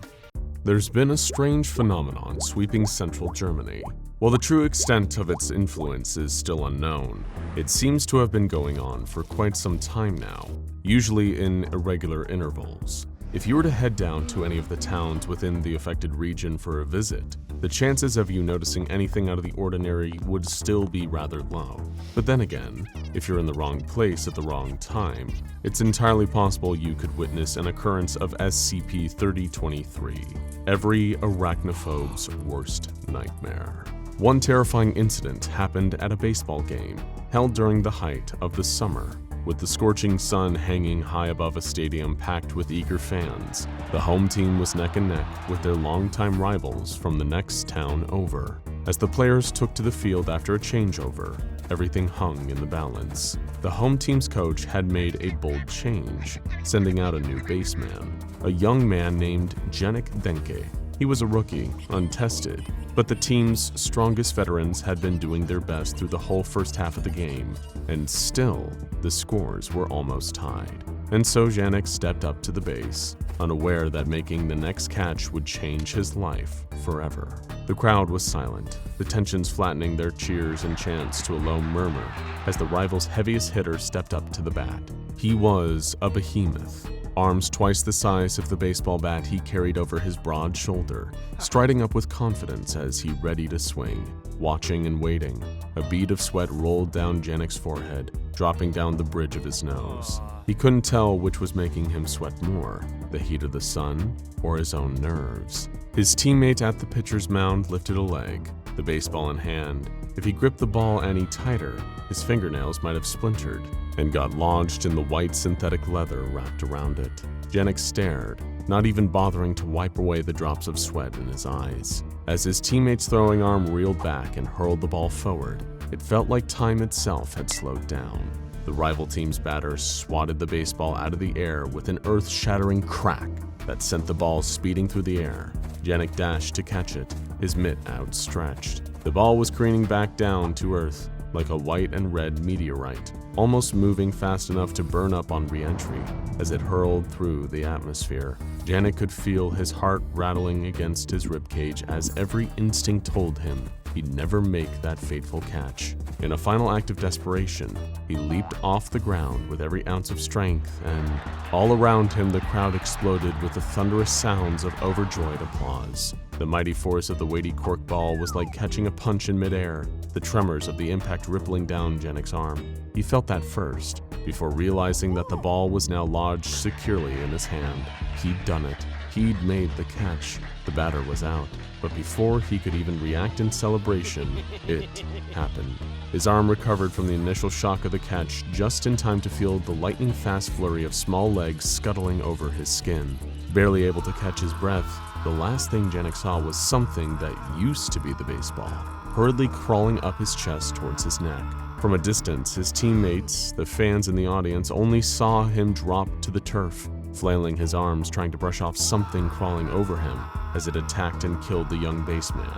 There's been a strange phenomenon sweeping central Germany. While the true extent of its influence is still unknown, it seems to have been going on for quite some time now, usually in irregular intervals. If you were to head down to any of the towns within the affected region for a visit, the chances of you noticing anything out of the ordinary would still be rather low. But then again, if you're in the wrong place at the wrong time, it's entirely possible you could witness an occurrence of SCP-3023, every arachnophobe's worst nightmare. One terrifying incident happened at a baseball game held during the height of the summer. With the scorching sun hanging high above a stadium packed with eager fans, the home team was neck and neck with their longtime rivals from the next town over. As the players took to the field after a changeover, everything hung in the balance. The home team's coach had made a bold change, sending out a new baseman, a young man named Jenik Denke. He was a rookie, untested, but the team's strongest veterans had been doing their best through the whole first half of the game, and still, the scores were almost tied. And so Janik stepped up to the base, unaware that making the next catch would change his life forever. The crowd was silent, the tensions flattening their cheers and chants to a low murmur as the rival's heaviest hitter stepped up to the bat. He was a behemoth. Arms twice the size of the baseball bat he carried over his broad shoulder, striding up with confidence as he readied to swing, watching and waiting. A bead of sweat rolled down Janik's forehead, dropping down the bridge of his nose. He couldn't tell which was making him sweat more, the heat of the sun or his own nerves. His teammate at the pitcher's mound lifted a leg, the baseball in hand. If he gripped the ball any tighter, his fingernails might have splintered and got lodged in the white synthetic leather wrapped around it. Janik stared, not even bothering to wipe away the drops of sweat in his eyes. As his teammate's throwing arm reeled back and hurled the ball forward, it felt like time itself had slowed down. The rival team's batter swatted the baseball out of the air with an earth-shattering crack that sent the ball speeding through the air. Janik dashed to catch it, his mitt outstretched. The ball was careening back down to earth like a white and red meteorite, almost moving fast enough to burn up on re-entry as it hurled through the atmosphere. Janik could feel his heart rattling against his ribcage as every instinct told him he'd never make that fateful catch. In a final act of desperation, he leaped off the ground with every ounce of strength, and all around him the crowd exploded with the thunderous sounds of overjoyed applause. The mighty force of the weighty cork ball was like catching a punch in midair, the tremors of the impact rippling down Janik's arm. He felt that first, before realizing that the ball was now lodged securely in his hand. He'd done it. He'd made the catch. The batter was out. But before he could even react in celebration, it happened. His arm recovered from the initial shock of the catch just in time to feel the lightning-fast flurry of small legs scuttling over his skin. Barely able to catch his breath, the last thing Janik saw was something that used to be the baseball, hurriedly crawling up his chest towards his neck. From a distance, his teammates, the fans in the audience, only saw him drop to the turf, flailing his arms trying to brush off something crawling over him as it attacked and killed the young baseman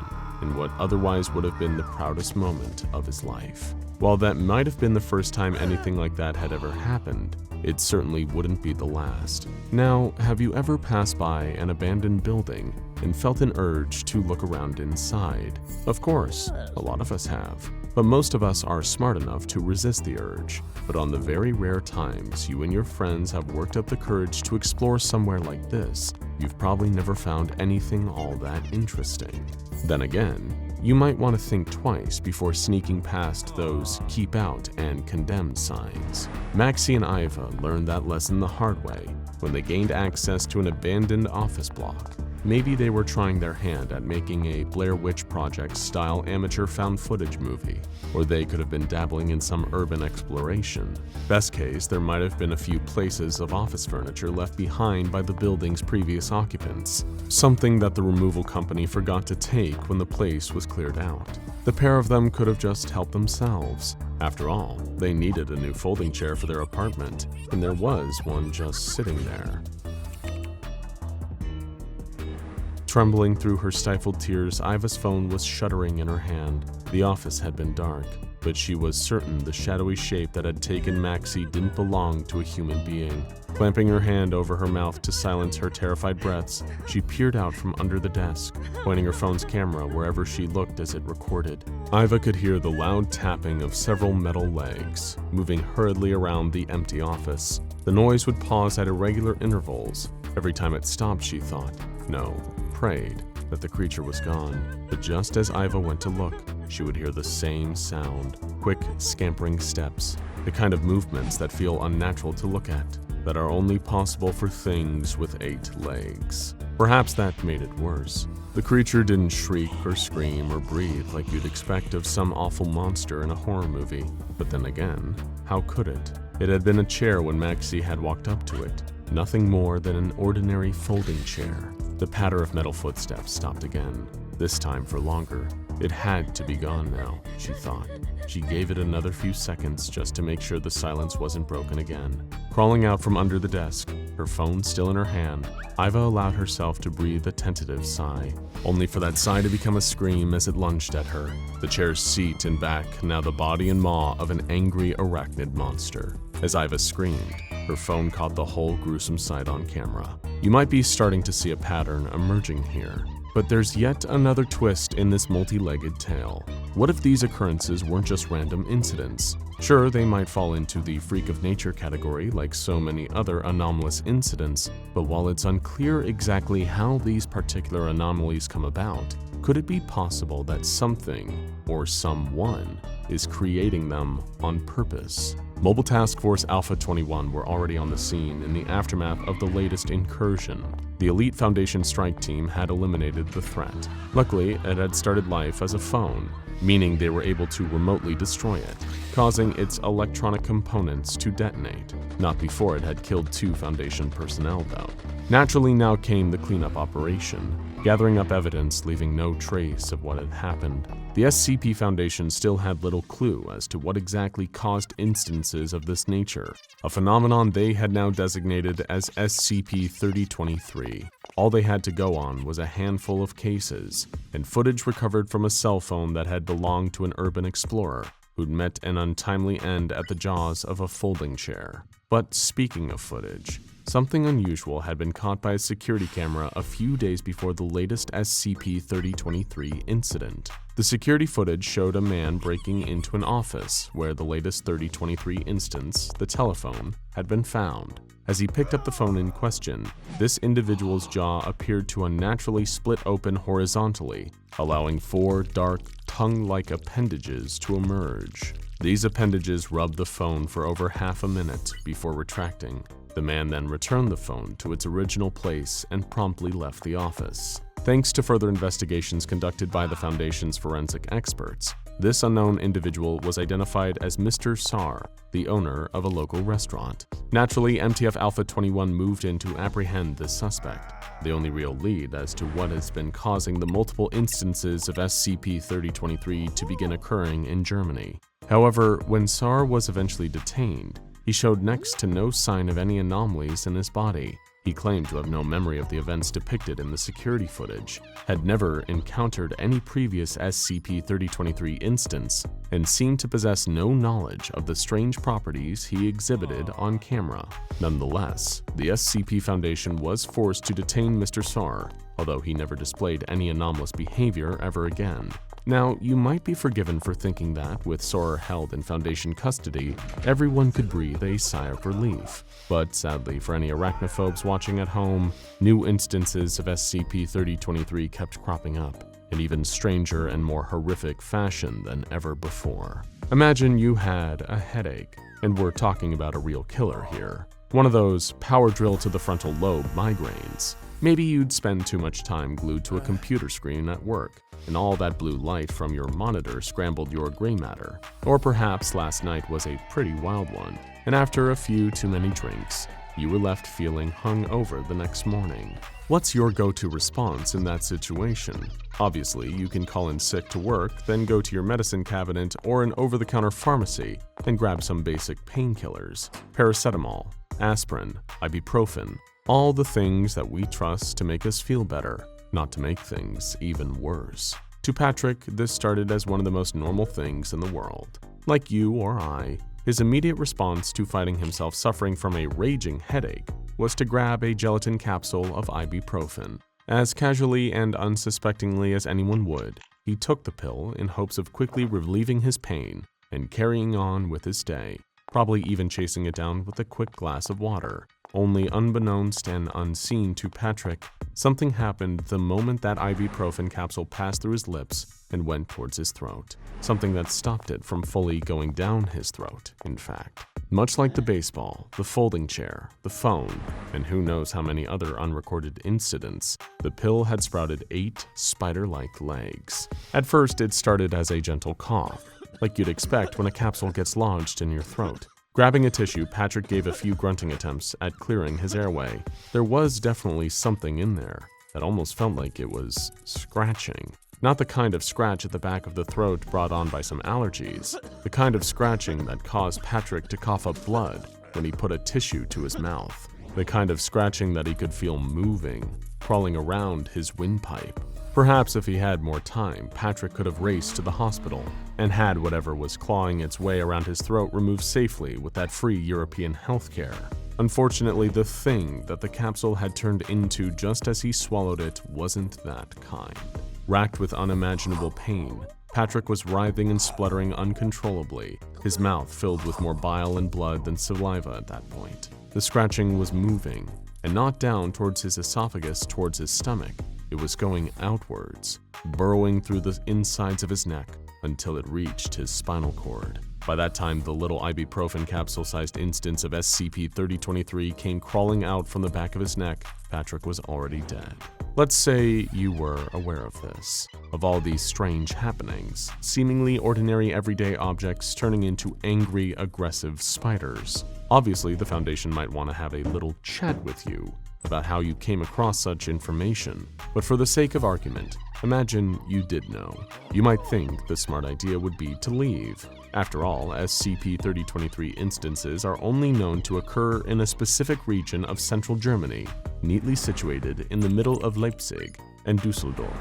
in what otherwise would have been the proudest moment of his life. While that might have been the first time anything like that had ever happened, it certainly wouldn't be the last. Now, have you ever passed by an abandoned building and felt an urge to look around inside? Of course, a lot of us have. But most of us are smart enough to resist the urge. But on the very rare times you and your friends have worked up the courage to explore somewhere like this, you've probably never found anything all that interesting. Then again, you might want to think twice before sneaking past those keep out and condemned signs. Maxie and Iva learned that lesson the hard way when they gained access to an abandoned office block. Maybe they were trying their hand at making a Blair Witch Project-style amateur found footage movie, or they could have been dabbling in some urban exploration. Best case, there might have been a few places of office furniture left behind by the building's previous occupants, something that the removal company forgot to take when the place was cleared out. The pair of them could have just helped themselves. After all, they needed a new folding chair for their apartment, and there was one just sitting there. Trembling through her stifled tears, Iva's phone was shuddering in her hand. The office had been dark, but she was certain the shadowy shape that had taken Maxie didn't belong to a human being. Clamping her hand over her mouth to silence her terrified breaths, she peered out from under the desk, pointing her phone's camera wherever she looked as it recorded. Iva could hear the loud tapping of several metal legs, moving hurriedly around the empty office. The noise would pause at irregular intervals. Every time it stopped, she thought, no, prayed that the creature was gone. But just as Iva went to look, she would hear the same sound, quick, scampering steps, the kind of movements that feel unnatural to look at, that are only possible for things with 8 legs. Perhaps that made it worse. The creature didn't shriek or scream or breathe like you'd expect of some awful monster in a horror movie. But then again, how could it? It had been a chair when Maxie had walked up to it, nothing more than an ordinary folding chair. The patter of metal footsteps stopped again, this time for longer. It had to be gone now, she thought. She gave it another few seconds just to make sure the silence wasn't broken again. Crawling out from under the desk, her phone still in her hand, Iva allowed herself to breathe a tentative sigh, only for that sigh to become a scream as it lunged at her. The chair's seat and back, now the body and maw of an angry arachnid monster. As Iva screamed, her phone caught the whole gruesome sight on camera. You might be starting to see a pattern emerging here. But there's yet another twist in this multi-legged tale. What if these occurrences weren't just random incidents? Sure, they might fall into the freak of nature category like so many other anomalous incidents, but while it's unclear exactly how these particular anomalies come about, could it be possible that something, or someone, is creating them on purpose? Mobile Task Force Alpha 21 were already on the scene in the aftermath of the latest incursion. The Elite Foundation strike team had eliminated the threat. Luckily, it had started life as a phone, meaning they were able to remotely destroy it, causing its electronic components to detonate. Not before it had killed 2 Foundation personnel, though. Naturally, now came the cleanup operation, gathering up evidence, leaving no trace of what had happened. The SCP Foundation still had little clue as to what exactly caused instances of this nature, a phenomenon they had now designated as SCP-3023. All they had to go on was a handful of cases, and footage recovered from a cell phone that had belonged to an urban explorer who'd met an untimely end at the jaws of a folding chair. But speaking of footage, something unusual had been caught by a security camera a few days before the latest SCP-3023 incident. The security footage showed a man breaking into an office where the latest 3023 instance, the telephone, had been found. As he picked up the phone in question, this individual's jaw appeared to unnaturally split open horizontally, allowing 4 dark, tongue-like appendages to emerge. These appendages rubbed the phone for over half a minute before retracting. The man then returned the phone to its original place and promptly left the office. Thanks to further investigations conducted by the Foundation's forensic experts, This unknown individual was identified as Mr. Sar, the owner of a local restaurant. Naturally, MTF Alpha 21 moved in to apprehend this suspect, the only real lead as to what has been causing the multiple instances of SCP-3023 to begin occurring in Germany. However, when Sar was eventually detained, he showed next to no sign of any anomalies in his body. He claimed to have no memory of the events depicted in the security footage, had never encountered any previous SCP-3023 instance, and seemed to possess no knowledge of the strange properties he exhibited on camera. Nonetheless, the SCP Foundation was forced to detain Mr. Sar, although he never displayed any anomalous behavior ever again. Now, you might be forgiven for thinking that, with Sar held in Foundation custody, everyone could breathe a sigh of relief. But sadly, for any arachnophobes watching at home, new instances of SCP-3023 kept cropping up, in even stranger and more horrific fashion than ever before. Imagine you had a headache, and we're talking about a real killer here. One of those power drill to the frontal lobe migraines. Maybe you'd spend too much time glued to a computer screen at work, and all that blue light from your monitor scrambled your gray matter. Or perhaps last night was a pretty wild one, and after a few too many drinks, you were left feeling hungover the next morning. What's your go-to response in that situation? Obviously, you can call in sick to work, then go to your medicine cabinet or an over-the-counter pharmacy and grab some basic painkillers, paracetamol, aspirin, ibuprofen, all the things that we trust to make us feel better, not to make things even worse. To Patrick, this started as one of the most normal things in the world. Like you or I, his immediate response to finding himself suffering from a raging headache was to grab a gelatin capsule of ibuprofen. As casually and unsuspectingly as anyone would, he took the pill in hopes of quickly relieving his pain and carrying on with his day, probably even chasing it down with a quick glass of water. Only unbeknownst and unseen to Patrick, something happened the moment that ibuprofen capsule passed through his lips and went towards his throat. Something that stopped it from fully going down his throat, in fact. Much like the baseball, the folding chair, the phone, and who knows how many other unrecorded incidents, the pill had sprouted 8 spider-like legs. At first, it started as a gentle cough, like you'd expect when a capsule gets lodged in your throat. Grabbing a tissue, Patrick gave a few grunting attempts at clearing his airway. There was definitely something in there that almost felt like it was scratching. Not the kind of scratch at the back of the throat brought on by some allergies, the kind of scratching that caused Patrick to cough up blood when he put a tissue to his mouth, the kind of scratching that he could feel moving, crawling around his windpipe. Perhaps if he had more time, Patrick could have raced to the hospital and had whatever was clawing its way around his throat removed safely with that free European healthcare. Unfortunately, the thing that the capsule had turned into just as he swallowed it wasn't that kind. Racked with unimaginable pain, Patrick was writhing and spluttering uncontrollably, his mouth filled with more bile and blood than saliva at that point. The scratching was moving, and not down towards his esophagus towards his stomach. It was going outwards, burrowing through the insides of his neck until it reached his spinal cord. By that time, the little ibuprofen capsule-sized instance of SCP-3023 came crawling out from the back of his neck. Patrick was already dead. Let's say you were aware of this, of all these strange happenings, seemingly ordinary everyday objects turning into angry, aggressive spiders. Obviously, the Foundation might want to have a little chat with you about how you came across such information, but for the sake of argument, imagine you did know. You might think the smart idea would be to leave. After all, SCP-3023 instances are only known to occur in a specific region of central Germany, neatly situated in the middle of Leipzig and Dusseldorf.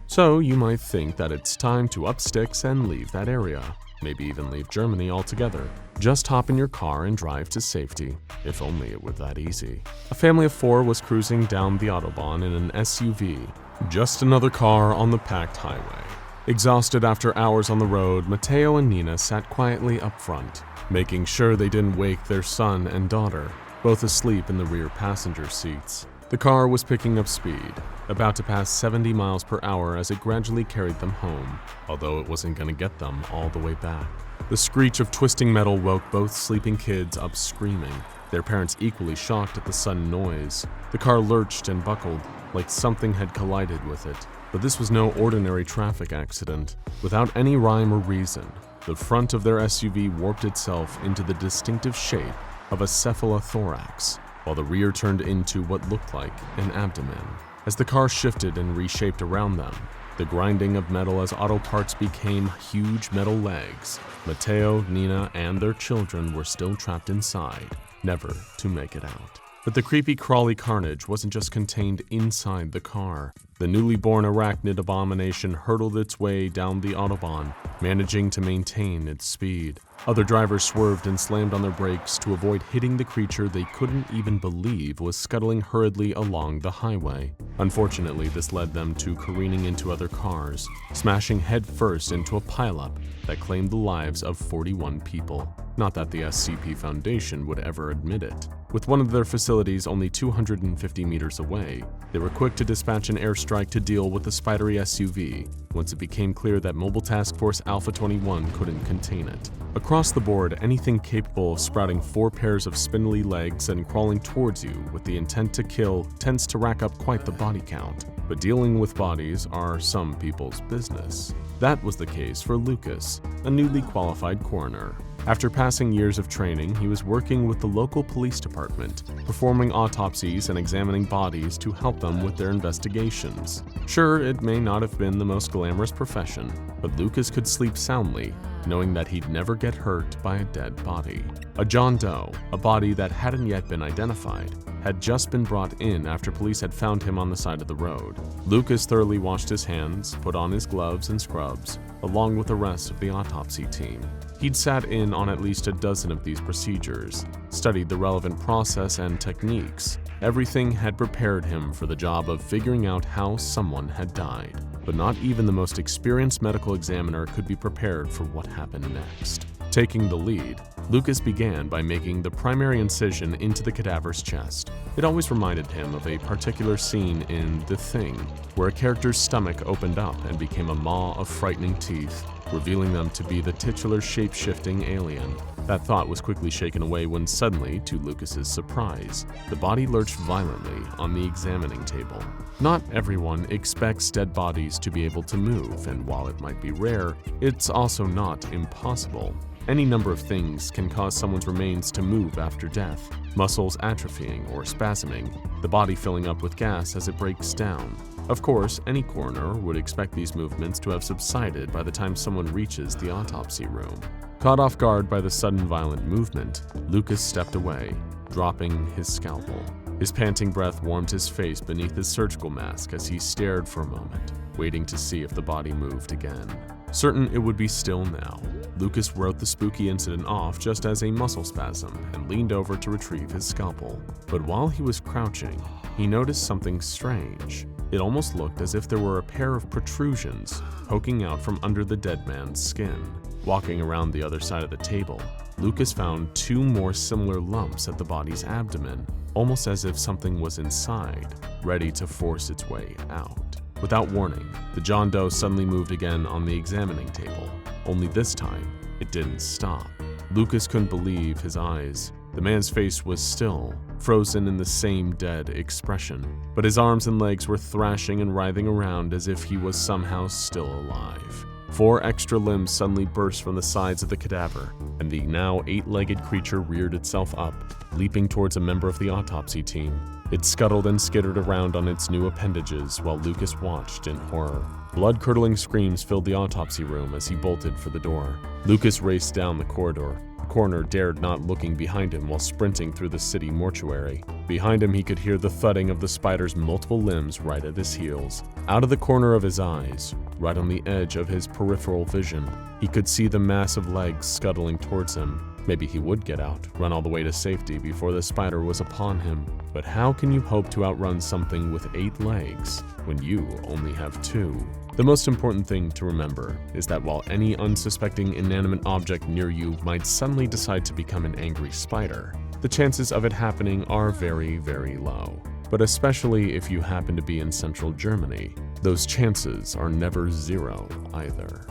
So you might think that it's time to up sticks and leave that area. Maybe even leave Germany altogether. Just hop in your car and drive to safety. If only it were that easy. A family of 4 was cruising down the Autobahn in an SUV. Just another car on the packed highway. Exhausted after hours on the road, Matteo and Nina sat quietly up front, making sure they didn't wake their son and daughter, both asleep in the rear passenger seats. The car was picking up speed, about to pass 70 miles per hour as it gradually carried them home, although it wasn't going to get them all the way back. The screech of twisting metal woke both sleeping kids up screaming, their parents equally shocked at the sudden noise. The car lurched and buckled, like something had collided with it. But this was no ordinary traffic accident. Without any rhyme or reason, the front of their SUV warped itself into the distinctive shape of a cephalothorax, while the rear turned into what looked like an abdomen. As the car shifted and reshaped around them, the grinding of metal as auto parts became huge metal legs. Mateo, Nina, and their children were still trapped inside, never to make it out. But the creepy crawly carnage wasn't just contained inside the car. The newly born arachnid abomination hurtled its way down the Autobahn, managing to maintain its speed. Other drivers swerved and slammed on their brakes to avoid hitting the creature they couldn't even believe was scuttling hurriedly along the highway. Unfortunately, this led them to careening into other cars, smashing headfirst into a pileup that claimed the lives of 41 people. Not that the SCP Foundation would ever admit it. With one of their facilities only 250 meters away, they were quick to dispatch an airstrike to deal with the spidery SUV once it became clear that Mobile Task Force Alpha 21 couldn't contain it. Across the board, anything capable of sprouting 4 pairs of spindly legs and crawling towards you with the intent to kill tends to rack up quite the body count. But dealing with bodies are some people's business. That was the case for Lucas, a newly qualified coroner. After passing years of training, he was working with the local police department, performing autopsies and examining bodies to help them with their investigations. Sure, it may not have been the most glamorous profession, but Lucas could sleep soundly, knowing that he'd never get hurt by a dead body. A John Doe, a body that hadn't yet been identified, had just been brought in after police had found him on the side of the road. Lucas thoroughly washed his hands, put on his gloves and scrubs, along with the rest of the autopsy team. He'd sat in on at least a dozen of these procedures, studied the relevant process and techniques. Everything had prepared him for the job of figuring out how someone had died. But not even the most experienced medical examiner could be prepared for what happened next. Taking the lead, Lucas began by making the primary incision into the cadaver's chest. It always reminded him of a particular scene in The Thing, where a character's stomach opened up and became a maw of frightening teeth, revealing them to be the titular shape-shifting alien. That thought was quickly shaken away when suddenly, to Lucas's surprise, the body lurched violently on the examining table. Not everyone expects dead bodies to be able to move, and while it might be rare, it's also not impossible. Any number of things can cause someone's remains to move after death. Muscles atrophying or spasming, the body filling up with gas as it breaks down. Of course, any coroner would expect these movements to have subsided by the time someone reaches the autopsy room. Caught off guard by the sudden violent movement, Lucas stepped away, dropping his scalpel. His panting breath warmed his face beneath his surgical mask as he stared for a moment, waiting to see if the body moved again. Certain it would be still now, Lucas wrote the spooky incident off just as a muscle spasm and leaned over to retrieve his scalpel. But while he was crouching, he noticed something strange. It almost looked as if there were a pair of protrusions poking out from under the dead man's skin. Walking around the other side of the table, Lucas found 2 more similar lumps at the body's abdomen, almost as if something was inside, ready to force its way out. Without warning, the John Doe suddenly moved again on the examining table, only this time, it didn't stop. Lucas couldn't believe his eyes. The man's face was still, frozen in the same dead expression, but his arms and legs were thrashing and writhing around as if he was somehow still alive. 4 extra limbs suddenly burst from the sides of the cadaver, and the now 8-legged creature reared itself up, leaping towards a member of the autopsy team. It scuttled and skittered around on its new appendages while Lucas watched in horror. Blood-curdling screams filled the autopsy room as he bolted for the door. Lucas raced down the corridor. The coroner dared not looking behind him while sprinting through the city mortuary. Behind him, he could hear the thudding of the spider's multiple limbs right at his heels. Out of the corner of his eyes, right on the edge of his peripheral vision, he could see the massive legs scuttling towards him. Maybe he would get out, run all the way to safety before the spider was upon him. But how can you hope to outrun something with 8 legs when you only have 2? The most important thing to remember is that while any unsuspecting inanimate object near you might suddenly decide to become an angry spider, the chances of it happening are very, very low. But especially if you happen to be in central Germany, those chances are never 0 either.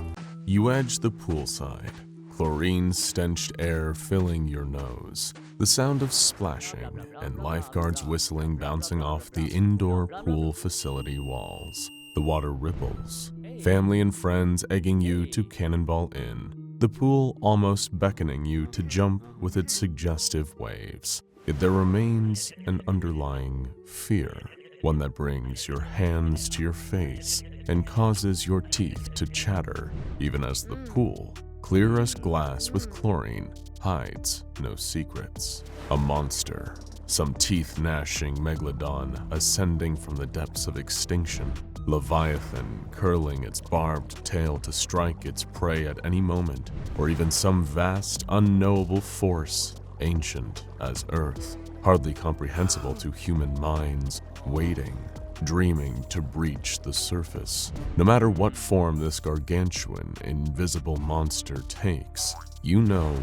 You edge the poolside, chlorine-stenched air filling your nose, the sound of splashing, and lifeguards whistling bouncing off the indoor pool facility walls. The water ripples, family and friends egging you to cannonball in, the pool almost beckoning you to jump with its suggestive waves. Yet there remains an underlying fear, one that brings your hands to your face and causes your teeth to chatter, even as the pool, clear as glass with chlorine, hides no secrets. A monster, some teeth-gnashing megalodon ascending from the depths of extinction, Leviathan curling its barbed tail to strike its prey at any moment, or even some vast, unknowable force, ancient as Earth, hardly comprehensible to human minds, waiting, dreaming to breach the surface. No matter what form this gargantuan, invisible monster takes, you know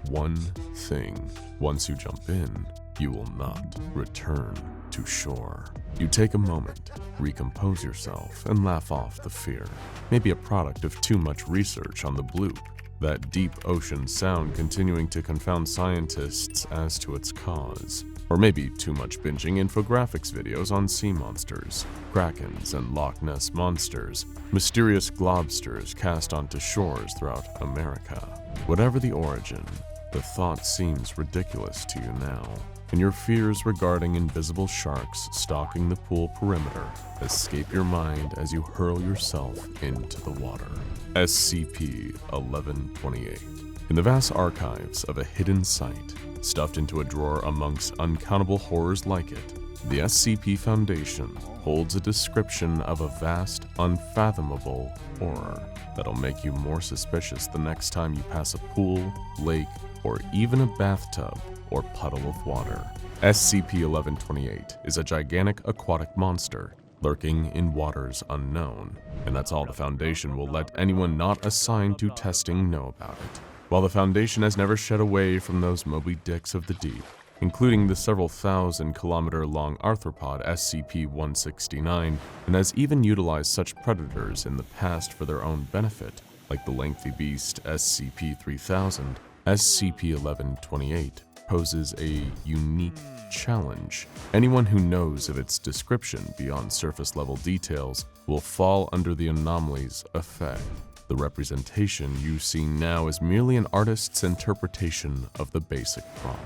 one thing. Once you jump in, you will not return to shore. You take a moment, recompose yourself, and laugh off the fear. Maybe a product of too much research on the bloop, that deep ocean sound continuing to confound scientists as to its cause. Or maybe too much binging infographics videos on sea monsters, krakens and Loch Ness monsters, mysterious globsters cast onto shores throughout America. Whatever the origin, the thought seems ridiculous to you now, and your fears regarding invisible sharks stalking the pool perimeter escape your mind as you hurl yourself into the water. SCP-1128. In the vast archives of a hidden site, stuffed into a drawer amongst uncountable horrors like it, the SCP Foundation holds a description of a vast, unfathomable horror that'll make you more suspicious the next time you pass a pool, lake, or even a bathtub or puddle of water. SCP-1128 is a gigantic aquatic monster lurking in waters unknown, and that's all the Foundation will let anyone not assigned to testing know about it. While the Foundation has never shed away from those Moby Dicks of the deep, including the several thousand-kilometer-long arthropod SCP-169, and has even utilized such predators in the past for their own benefit, like the lengthy beast SCP-3000, SCP-1128 poses a unique challenge. Anyone who knows of its description beyond surface-level details will fall under the anomaly's effect. The representation you see now is merely an artist's interpretation of the basic prompt.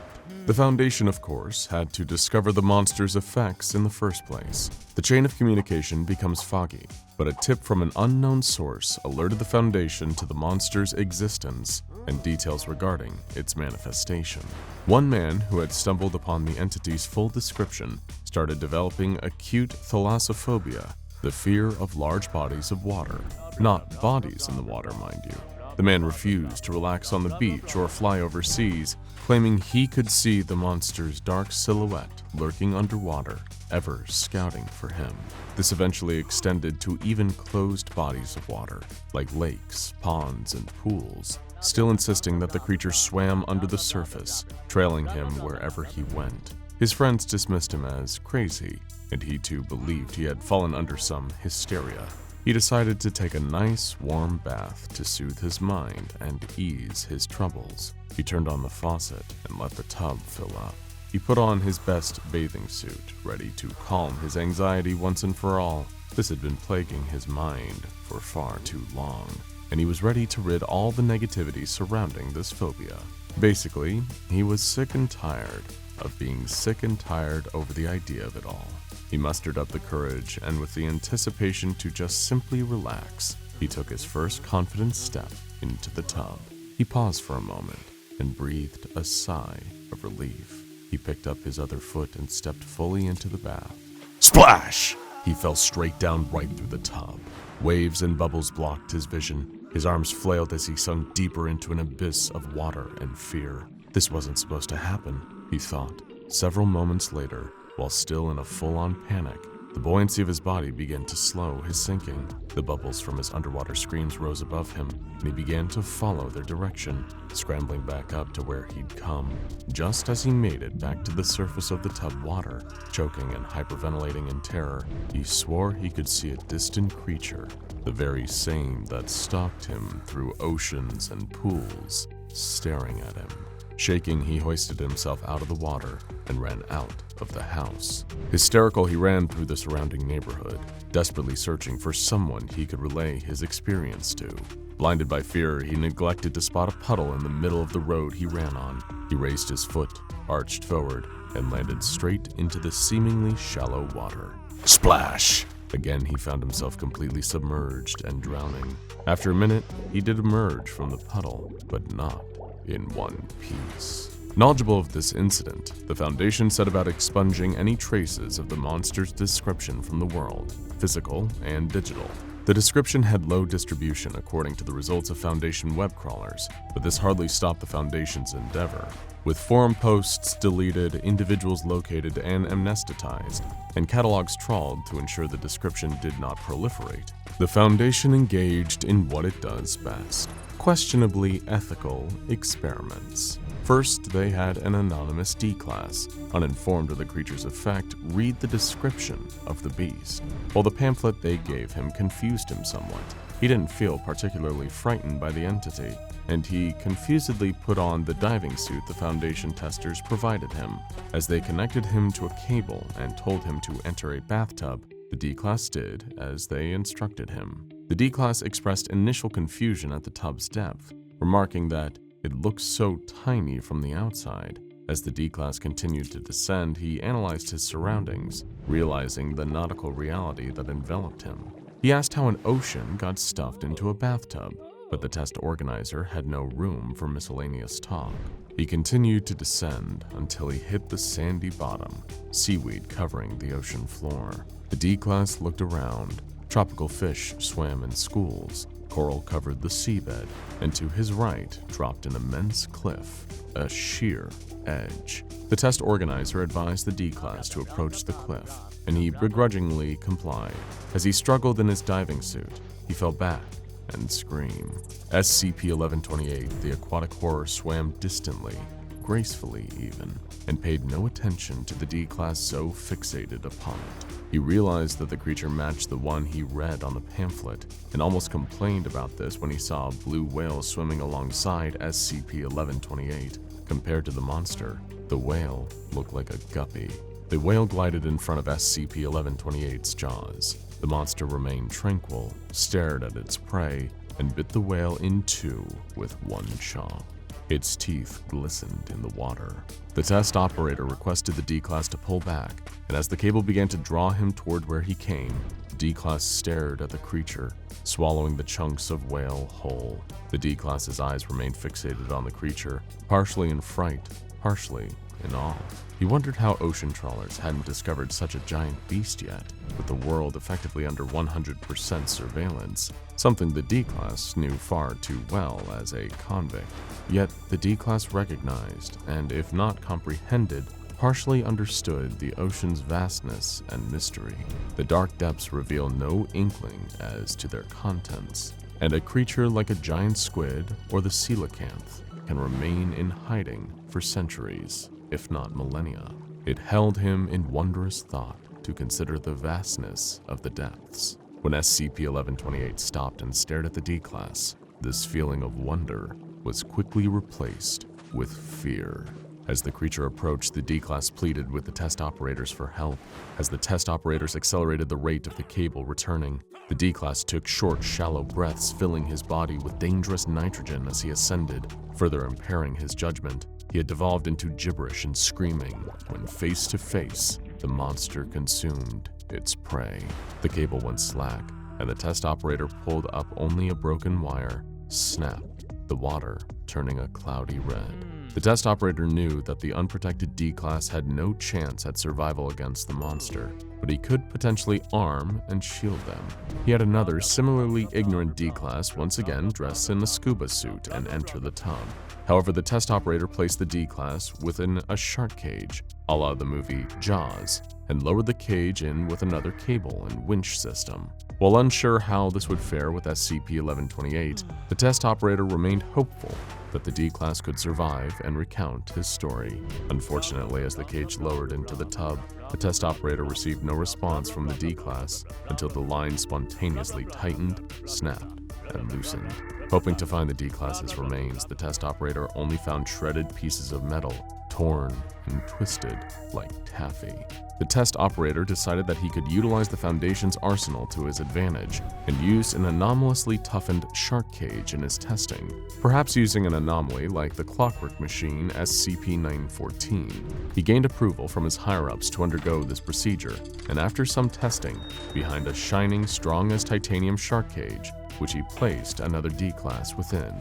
The Foundation, of course, had to discover the monster's effects in the first place. The chain of communication becomes foggy, but a tip from an unknown source alerted the Foundation to the monster's existence and details regarding its manifestation. One man who had stumbled upon the entity's full description started developing acute thalassophobia, the fear of large bodies of water. Not bodies in the water, mind you. The man refused to relax on the beach or fly overseas, claiming he could see the monster's dark silhouette lurking underwater, ever scouting for him. This eventually extended to even closed bodies of water, like lakes, ponds, and pools, still insisting that the creature swam under the surface, trailing him wherever he went. His friends dismissed him as crazy, and he too believed he had fallen under some hysteria. He decided to take a nice, warm bath to soothe his mind and ease his troubles. He turned on the faucet and let the tub fill up. He put on his best bathing suit, ready to calm his anxiety once and for all. This had been plaguing his mind for far too long, and he was ready to rid all the negativity surrounding this phobia. Basically, he was sick and tired of being sick and tired over the idea of it all. He mustered up the courage, and with the anticipation to just simply relax, he took his first confident step into the tub. He paused for a moment and breathed a sigh of relief. He picked up his other foot and stepped fully into the bath. Splash! He fell straight down right through the tub. Waves and bubbles blocked his vision. His arms flailed as he sunk deeper into an abyss of water and fear. This wasn't supposed to happen, he thought. Several moments later, while still in a full-on panic, the buoyancy of his body began to slow his sinking. The bubbles from his underwater screams rose above him, and he began to follow their direction, scrambling back up to where he'd come. Just as he made it back to the surface of the tub water, choking and hyperventilating in terror, he swore he could see a distant creature, the very same that stalked him through oceans and pools. staring at him. Shaking, he hoisted himself out of the water and ran out of the house. Hysterical, he ran through the surrounding neighborhood, desperately searching for someone he could relay his experience to. Blinded by fear, he neglected to spot a puddle in the middle of the road he ran on. He raised his foot, arched forward, and landed straight into the seemingly shallow water. Splash! Again, he found himself completely submerged and drowning. After a minute, he did emerge from the puddle, but not in one piece. Knowledgeable of this incident, the Foundation set about expunging any traces of the monster's description from the world, physical and digital. The description had low distribution according to the results of Foundation web crawlers, but this hardly stopped the Foundation's endeavor. With forum posts deleted, individuals located and amnesticized, and catalogs trawled to ensure the description did not proliferate, the Foundation engaged in what it does best: questionably ethical experiments. First, they had an anonymous D-class, uninformed of the creature's effect, read the description of the beast. While the pamphlet they gave him confused him somewhat, he didn't feel particularly frightened by the entity, and he confusedly put on the diving suit the Foundation testers provided him. As they connected him to a cable and told him to enter a bathtub, the D-class did as they instructed him. The D-class expressed initial confusion at the tub's depth, remarking that it looked so tiny from the outside. As the D-class continued to descend, he analyzed his surroundings, realizing the nautical reality that enveloped him. He asked how an ocean got stuffed into a bathtub, but the test organizer had no room for miscellaneous talk. He continued to descend until he hit the sandy bottom, seaweed covering the ocean floor. The D-class looked around. Tropical fish swam in schools. Coral covered the seabed, and to his right dropped an immense cliff, a sheer edge. The test organizer advised the D-class to approach the cliff, and he begrudgingly complied. As he struggled in his diving suit, he fell back and screamed. SCP-1128, the aquatic horror, swam distantly, gracefully even, and paid no attention to the D-class so fixated upon it. He realized that the creature matched the one he read on the pamphlet, and almost complained about this when he saw a blue whale swimming alongside SCP-1128. Compared to the monster, the whale looked like a guppy. The whale glided in front of SCP-1128's jaws. The monster remained tranquil, stared at its prey, and bit the whale in two with one chomp. Its teeth glistened in the water. The test operator requested the D-class to pull back, and as the cable began to draw him toward where he came, the D-class stared at the creature, swallowing the chunks of whale whole. The D-class's eyes remained fixated on the creature, partially in fright, partially in awe. He wondered how ocean trawlers hadn't discovered such a giant beast yet, with the world effectively under 100% surveillance, something the D-class knew far too well as a convict. Yet the D-class recognized, and if not comprehended, partially understood the ocean's vastness and mystery. The dark depths reveal no inkling as to their contents, and a creature like a giant squid or the coelacanth can remain in hiding for centuries, if not millennia. It held him in wondrous thought to consider the vastness of the depths. When SCP-1128 stopped and stared at the D-class, this feeling of wonder was quickly replaced with fear. As the creature approached, the D-class pleaded with the test operators for help. As the test operators accelerated the rate of the cable returning, the D-class took short, shallow breaths, filling his body with dangerous nitrogen as he ascended, further impairing his judgment. He had devolved into gibberish and screaming when, face to face, the monster consumed its prey. The cable went slack, and the test operator pulled up only a broken wire, snapped, the water turning a cloudy red. The test operator knew that the unprotected D-class had no chance at survival against the monster, but he could potentially arm and shield them. He had another similarly ignorant D-class once again dress in a scuba suit and enter the tub. However, the test operator placed the D-class within a shark cage, a la the movie Jaws, and lowered the cage in with another cable and winch system. While unsure how this would fare with SCP-1128, the test operator remained hopeful that the D-class could survive and recount his story. Unfortunately, as the cage lowered into the tub, the test operator received no response from the D-class until the line spontaneously tightened, snapped, and loosened. Hoping to find the D-Class's remains, the test operator only found shredded pieces of metal, torn and twisted like taffy. The test operator decided that he could utilize the Foundation's arsenal to his advantage and used an anomalously toughened shark cage in his testing, perhaps using an anomaly like the clockwork machine SCP-914. He gained approval from his higher-ups to undergo this procedure, and after some testing, behind a shining, strong-as-titanium shark cage, which he placed another D-Class within.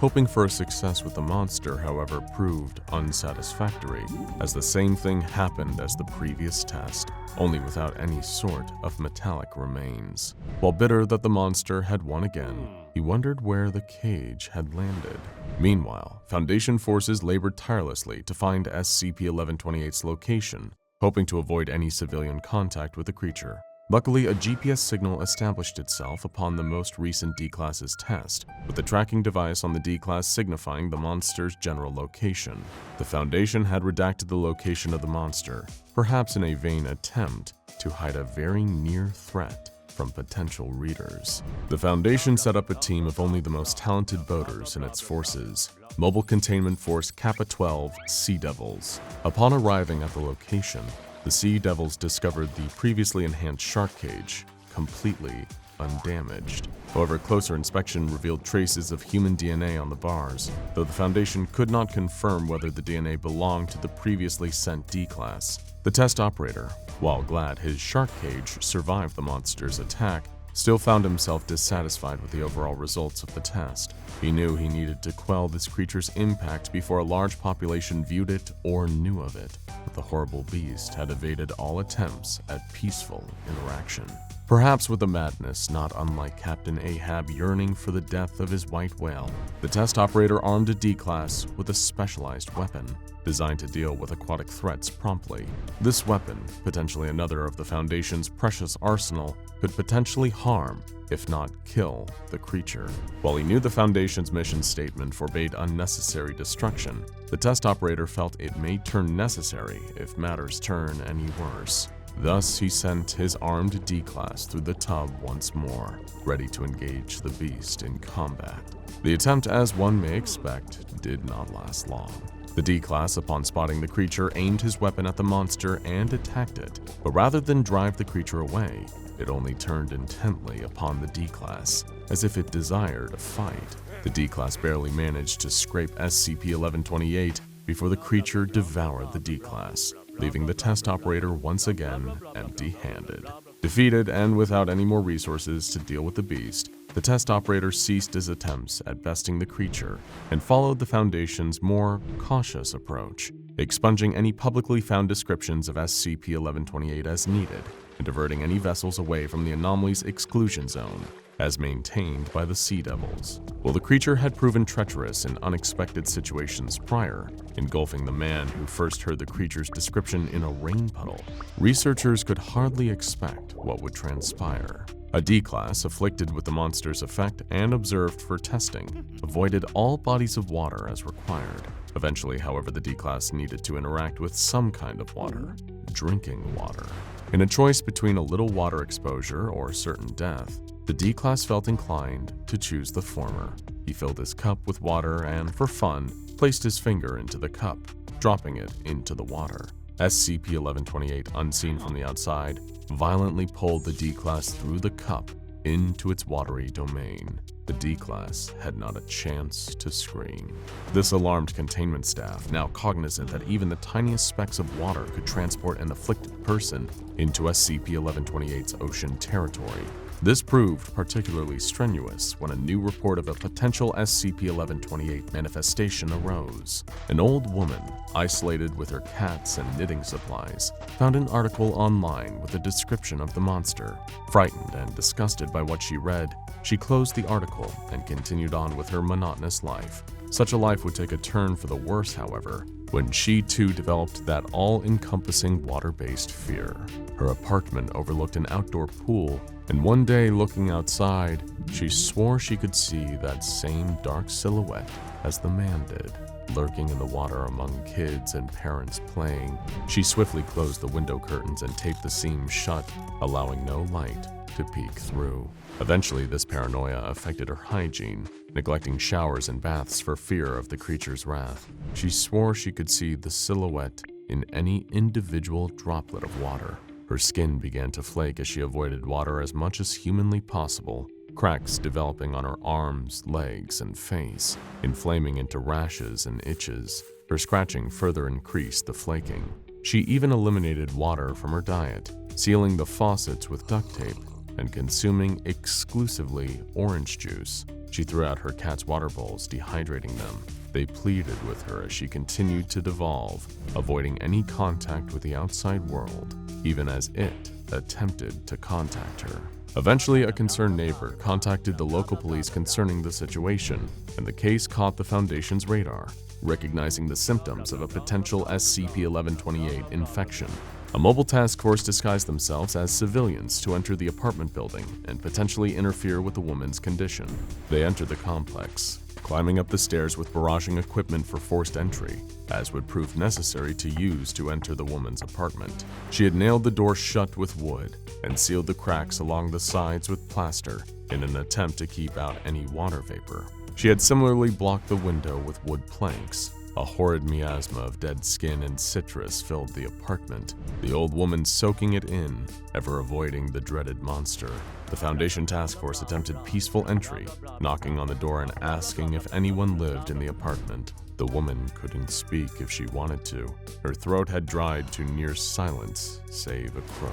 Hoping for a success with the monster, however, proved unsatisfactory, as the same thing happened as the previous test, only without any sort of metallic remains. While bitter that the monster had won again, he wondered where the cage had landed. Meanwhile, Foundation forces labored tirelessly to find SCP-1128's location, hoping to avoid any civilian contact with the creature. Luckily, a GPS signal established itself upon the most recent D-Class's test, with the tracking device on the D-Class signifying the monster's general location. The Foundation had redacted the location of the monster, perhaps in a vain attempt to hide a very near threat from potential readers. The Foundation set up a team of only the most talented boaters in its forces, Mobile Containment Force Kappa-12 Sea Devils. Upon arriving at the location, the Sea Devils discovered the previously enhanced shark cage, completely undamaged. However, closer inspection revealed traces of human DNA on the bars, though the Foundation could not confirm whether the DNA belonged to the previously sent D-Class. The test operator, while glad his shark cage survived the monster's attack, still found himself dissatisfied with the overall results of the test. He knew he needed to quell this creature's impact before a large population viewed it or knew of it, but the horrible beast had evaded all attempts at peaceful interaction. Perhaps with a madness not unlike Captain Ahab yearning for the death of his white whale, the test operator armed a D-Class with a specialized weapon, designed to deal with aquatic threats promptly. This weapon, potentially another of the Foundation's precious arsenal, could potentially harm, if not kill, the creature. While he knew the Foundation's mission statement forbade unnecessary destruction, the test operator felt it may turn necessary if matters turn any worse. Thus, he sent his armed D-Class through the tub once more, ready to engage the beast in combat. The attempt, as one may expect, did not last long. The D-Class, upon spotting the creature, aimed his weapon at the monster and attacked it, but rather than drive the creature away, it only turned intently upon the D-Class, as if it desired a fight. The D-Class barely managed to scrape SCP-1128 before the creature devoured the D-Class, leaving the test operator once again empty-handed. Defeated and without any more resources to deal with the beast, the test operator ceased his attempts at besting the creature and followed the Foundation's more cautious approach, expunging any publicly found descriptions of SCP-1128 as needed and diverting any vessels away from the anomaly's exclusion zone, as maintained by the Sea Devils. While the creature had proven treacherous in unexpected situations prior, engulfing the man who first heard the creature's description in a rain puddle, researchers could hardly expect what would transpire. A D-Class, afflicted with the monster's effect and observed for testing, avoided all bodies of water as required. Eventually, however, the D-Class needed to interact with some kind of water, drinking water. In a choice between a little water exposure or certain death, the D-Class felt inclined to choose the former. He filled his cup with water and, for fun, placed his finger into the cup, dropping it into the water. SCP-1128, unseen from the outside, violently pulled the D-Class through the cup into its watery domain. The D-Class had not a chance to scream. This alarmed containment staff, now cognizant that even the tiniest specks of water could transport an afflicted person into SCP-1128's ocean territory. This proved particularly strenuous when a new report of a potential SCP-1128 manifestation arose. An old woman, isolated with her cats and knitting supplies, found an article online with a description of the monster. Frightened and disgusted by what she read, she closed the article and continued on with her monotonous life. Such a life would take a turn for the worse, however, when she too developed that all-encompassing water-based fear. Her apartment overlooked an outdoor pool, and one day, looking outside, she swore she could see that same dark silhouette as the man did, lurking in the water among kids and parents playing. She swiftly closed the window curtains and taped the seams shut, allowing no light to peek through. Eventually, this paranoia affected her hygiene, neglecting showers and baths for fear of the creature's wrath. She swore she could see the silhouette in any individual droplet of water. Her skin began to flake as she avoided water as much as humanly possible, cracks developing on her arms, legs, and face, inflaming into rashes and itches. Her scratching further increased the flaking. She even eliminated water from her diet, sealing the faucets with duct tape and consuming exclusively orange juice. She threw out her cat's water bowls, dehydrating them. They pleaded with her as she continued to devolve, avoiding any contact with the outside world, even as it attempted to contact her. Eventually, a concerned neighbor contacted the local police concerning the situation, and the case caught the Foundation's radar, recognizing the symptoms of a potential SCP-1128 infection. A mobile task force disguised themselves as civilians to enter the apartment building and potentially interfere with the woman's condition. They entered the complex, climbing up the stairs with barraging equipment for forced entry, as would prove necessary to use to enter the woman's apartment. She had nailed the door shut with wood and sealed the cracks along the sides with plaster in an attempt to keep out any water vapor. She had similarly blocked the window with wood planks. A horrid miasma of dead skin and citrus filled the apartment, the old woman soaking it in, ever avoiding the dreaded monster. The Foundation task force attempted peaceful entry, knocking on the door and asking if anyone lived in the apartment. The woman couldn't speak if she wanted to. Her throat had dried to near silence, save a croak.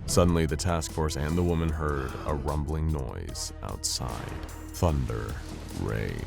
Suddenly, the task force and the woman heard a rumbling noise outside. Thunder, rain.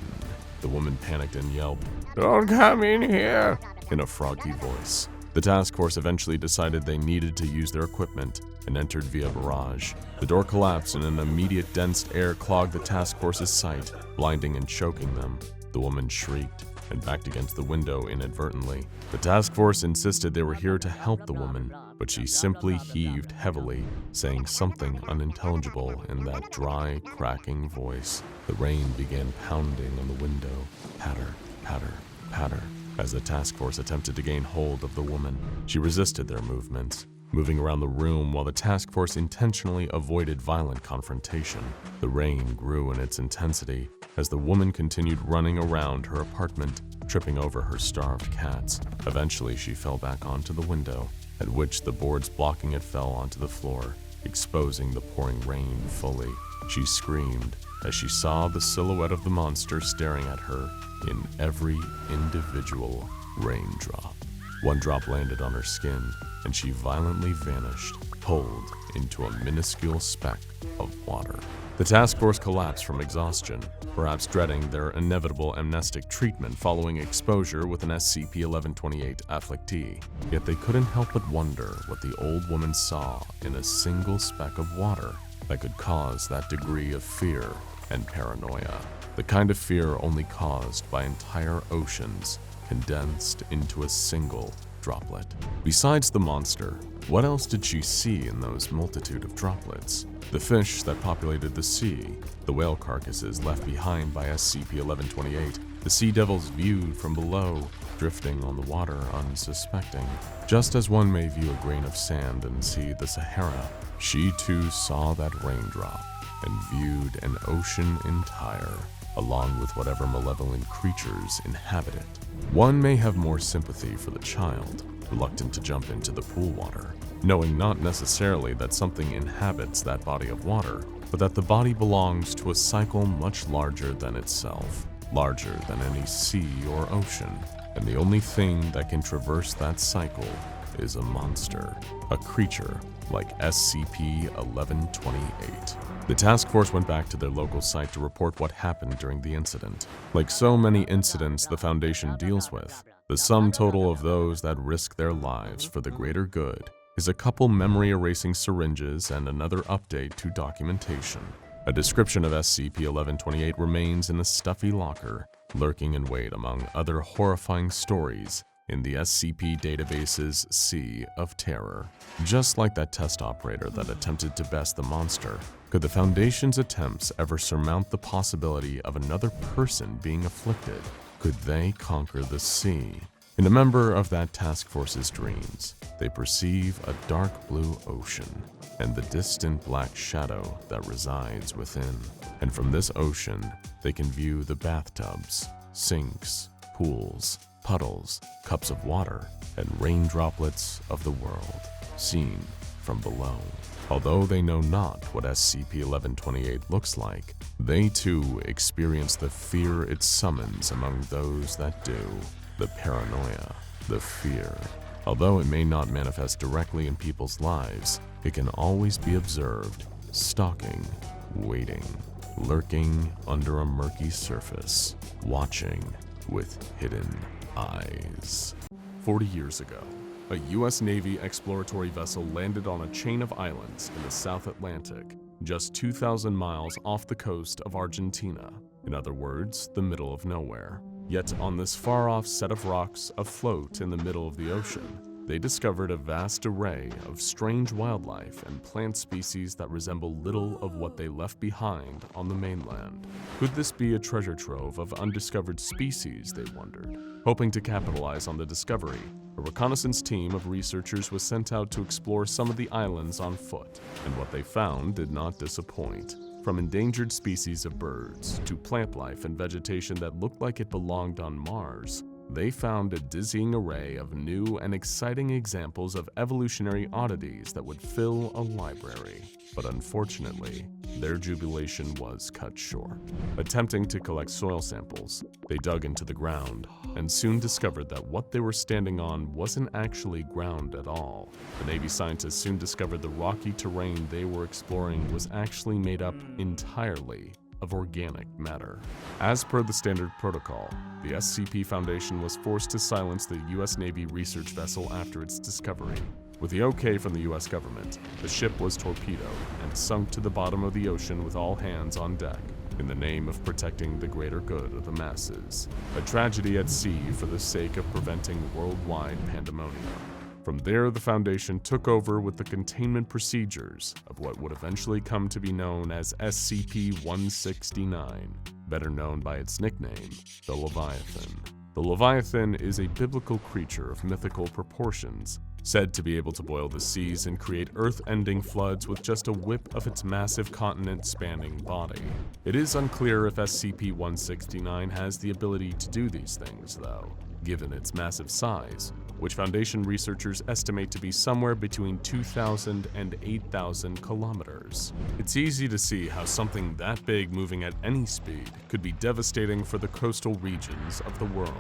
The woman panicked and yelped, "Don't come in here," in a froggy voice. The task force eventually decided they needed to use their equipment and entered via barrage. The door collapsed and an immediate dense air clogged the task force's sight, blinding and choking them. The woman shrieked and backed against the window inadvertently. The task force insisted they were here to help the woman, but she simply heaved heavily, saying something unintelligible in that dry, cracking voice. The rain began pounding on the window, patter, patter, patter, as the task force attempted to gain hold of the woman. She resisted their movements, moving around the room while the task force intentionally avoided violent confrontation. The rain grew in its intensity as the woman continued running around her apartment, tripping over her starved cats. Eventually, she fell back onto the window, at which the boards blocking it fell onto the floor, exposing the pouring rain fully. She screamed as she saw the silhouette of the monster staring at her in every individual raindrop. One drop landed on her skin, and she violently vanished, pulled into a minuscule speck of water. The task force collapsed from exhaustion, perhaps dreading their inevitable amnestic treatment following exposure with an SCP-1128 afflictee. Yet they couldn't help but wonder what the old woman saw in a single speck of water that could cause that degree of fear and paranoia. The kind of fear only caused by entire oceans condensed into a single droplet. Besides the monster, what else did she see in those multitude of droplets? The fish that populated the sea, the whale carcasses left behind by SCP-1128, the sea devils viewed from below, drifting on the water unsuspecting. Just as one may view a grain of sand and see the Sahara, she too saw that raindrop and viewed an ocean entire, along with whatever malevolent creatures inhabit it. One may have more sympathy for the child, reluctant to jump into the pool water, knowing not necessarily that something inhabits that body of water, but that the body belongs to a cycle much larger than itself, larger than any sea or ocean, and the only thing that can traverse that cycle is a monster, a creature like SCP-1128. The task force went back to their local site to report what happened during the incident. Like so many incidents the Foundation deals with, the sum total of those that risk their lives for the greater good is a couple memory-erasing syringes and another update to documentation. A description of SCP-1128 remains in a stuffy locker, lurking in wait among other horrifying stories in the SCP database's Sea of Terror. Just like that test operator that attempted to best the monster, could the Foundation's attempts ever surmount the possibility of another person being afflicted? Could they conquer the sea? In a member of that task force's dreams, they perceive a dark blue ocean and the distant black shadow that resides within. And from this ocean, they can view the bathtubs, sinks, pools, puddles, cups of water, and rain droplets of the world, seen from below. Although they know not what SCP-1128 looks like, they too experience the fear it summons among those that do, the paranoia, the fear. Although it may not manifest directly in people's lives, it can always be observed, stalking, waiting, lurking under a murky surface, watching with hidden eyes. 40 years ago, a U.S. Navy exploratory vessel landed on a chain of islands in the South Atlantic, just 2,000 miles off the coast of Argentina. In other words, the middle of nowhere. Yet on this far-off set of rocks afloat in the middle of the ocean, they discovered a vast array of strange wildlife and plant species that resemble little of what they left behind on the mainland. Could this be a treasure trove of undiscovered species, they wondered? Hoping to capitalize on the discovery, a reconnaissance team of researchers was sent out to explore some of the islands on foot, and what they found did not disappoint. From endangered species of birds to plant life and vegetation that looked like it belonged on Mars, they found a dizzying array of new and exciting examples of evolutionary oddities that would fill a library. But unfortunately, their jubilation was cut short. Attempting to collect soil samples, they dug into the ground and soon discovered that what they were standing on wasn't actually ground at all. The Navy scientists soon discovered the rocky terrain they were exploring was actually made up entirely of organic matter. As per the standard protocol, the SCP Foundation was forced to silence the U.S. Navy research vessel after its discovery. With the okay from the U.S. government, the ship was torpedoed and sunk to the bottom of the ocean with all hands on deck, in the name of protecting the greater good of the masses. A tragedy at sea for the sake of preventing worldwide pandemonium. From there, the Foundation took over with the containment procedures of what would eventually come to be known as SCP-169, better known by its nickname, the Leviathan. The Leviathan is a biblical creature of mythical proportions, said to be able to boil the seas and create earth-ending floods with just a whip of its massive continent-spanning body. It is unclear if SCP-169 has the ability to do these things, though, given its massive size, which Foundation researchers estimate to be somewhere between 2,000 and 8,000 kilometers. It's easy to see how something that big moving at any speed could be devastating for the coastal regions of the world.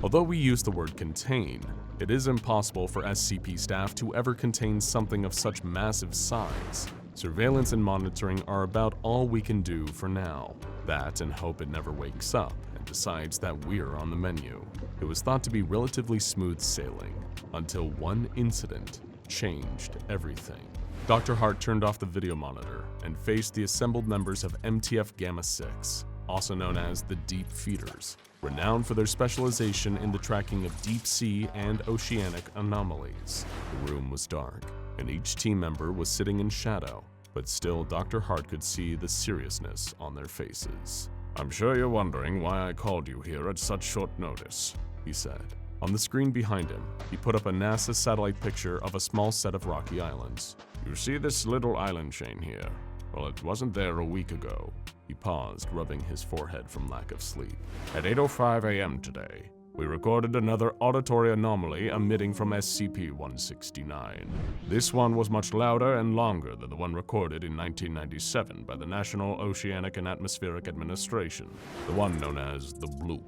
Although we use the word contain, it is impossible for SCP staff to ever contain something of such massive size. Surveillance and monitoring are about all we can do for now. That and hope it never wakes up and decides that we're on the menu. It was thought to be relatively smooth sailing, until one incident changed everything. Dr. Hart turned off the video monitor and faced the assembled members of MTF Gamma-6, also known as the Deep Feeders, renowned for their specialization in the tracking of deep sea and oceanic anomalies. The room was dark, and each team member was sitting in shadow, but still Dr. Hart could see the seriousness on their faces. "I'm sure you're wondering why I called you here at such short notice," he said. On the screen behind him, he put up a NASA satellite picture of a small set of rocky islands. "You see this little island chain here? Well, it wasn't there a week ago." He paused, rubbing his forehead from lack of sleep. "At 8:05 a.m. today, we recorded another auditory anomaly emitting from SCP-169. This one was much louder and longer than the one recorded in 1997 by the National Oceanic and Atmospheric Administration, the one known as the Bloop.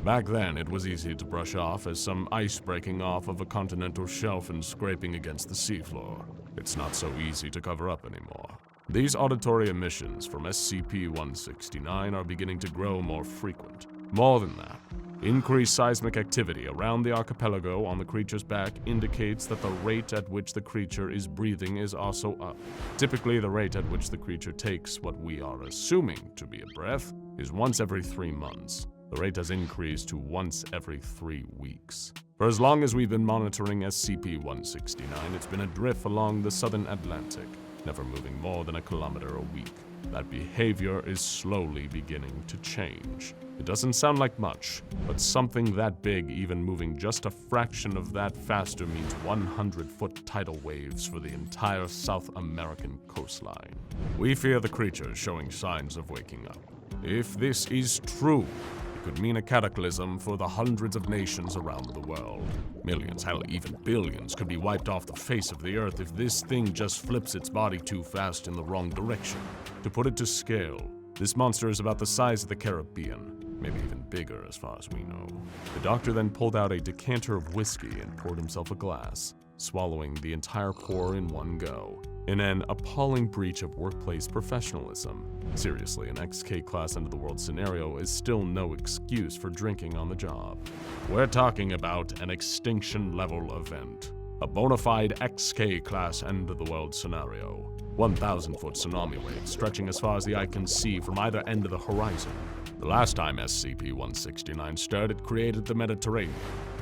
Back then, it was easy to brush off as some ice breaking off of a continental shelf and scraping against the seafloor. It's not so easy to cover up anymore. These auditory emissions from SCP-169 are beginning to grow more frequent. More than that, increased seismic activity around the archipelago on the creature's back indicates that the rate at which the creature is breathing is also up. Typically, the rate at which the creature takes what we are assuming to be a breath is once every 3 months. The rate has increased to once every 3 weeks. For as long as we've been monitoring SCP-169, it's been adrift along the southern Atlantic, never moving more than a kilometer a week. that behavior is slowly beginning to change. It doesn't sound like much, but something that big, even moving just a fraction of that faster, means 100-foot tidal waves for the entire South American coastline. We fear the creature is showing signs of waking up. If this is true, it could mean a cataclysm for the hundreds of nations around the world. Millions, hell, even billions could be wiped off the face of the earth if this thing just flips its body too fast in the wrong direction. To put it to scale, this monster is about the size of the Caribbean. Maybe even bigger as far as we know. The doctor then pulled out a decanter of whiskey and poured himself a glass, swallowing the entire pour in one go, in an appalling breach of workplace professionalism. Seriously, an XK class end of the world scenario is still no excuse for drinking on the job. We're talking about an extinction level event. A bona fide XK class end of the world scenario. 1,000-foot tsunami waves stretching as far as the eye can see from either end of the horizon. The last time SCP-169 stirred, it created the Mediterranean.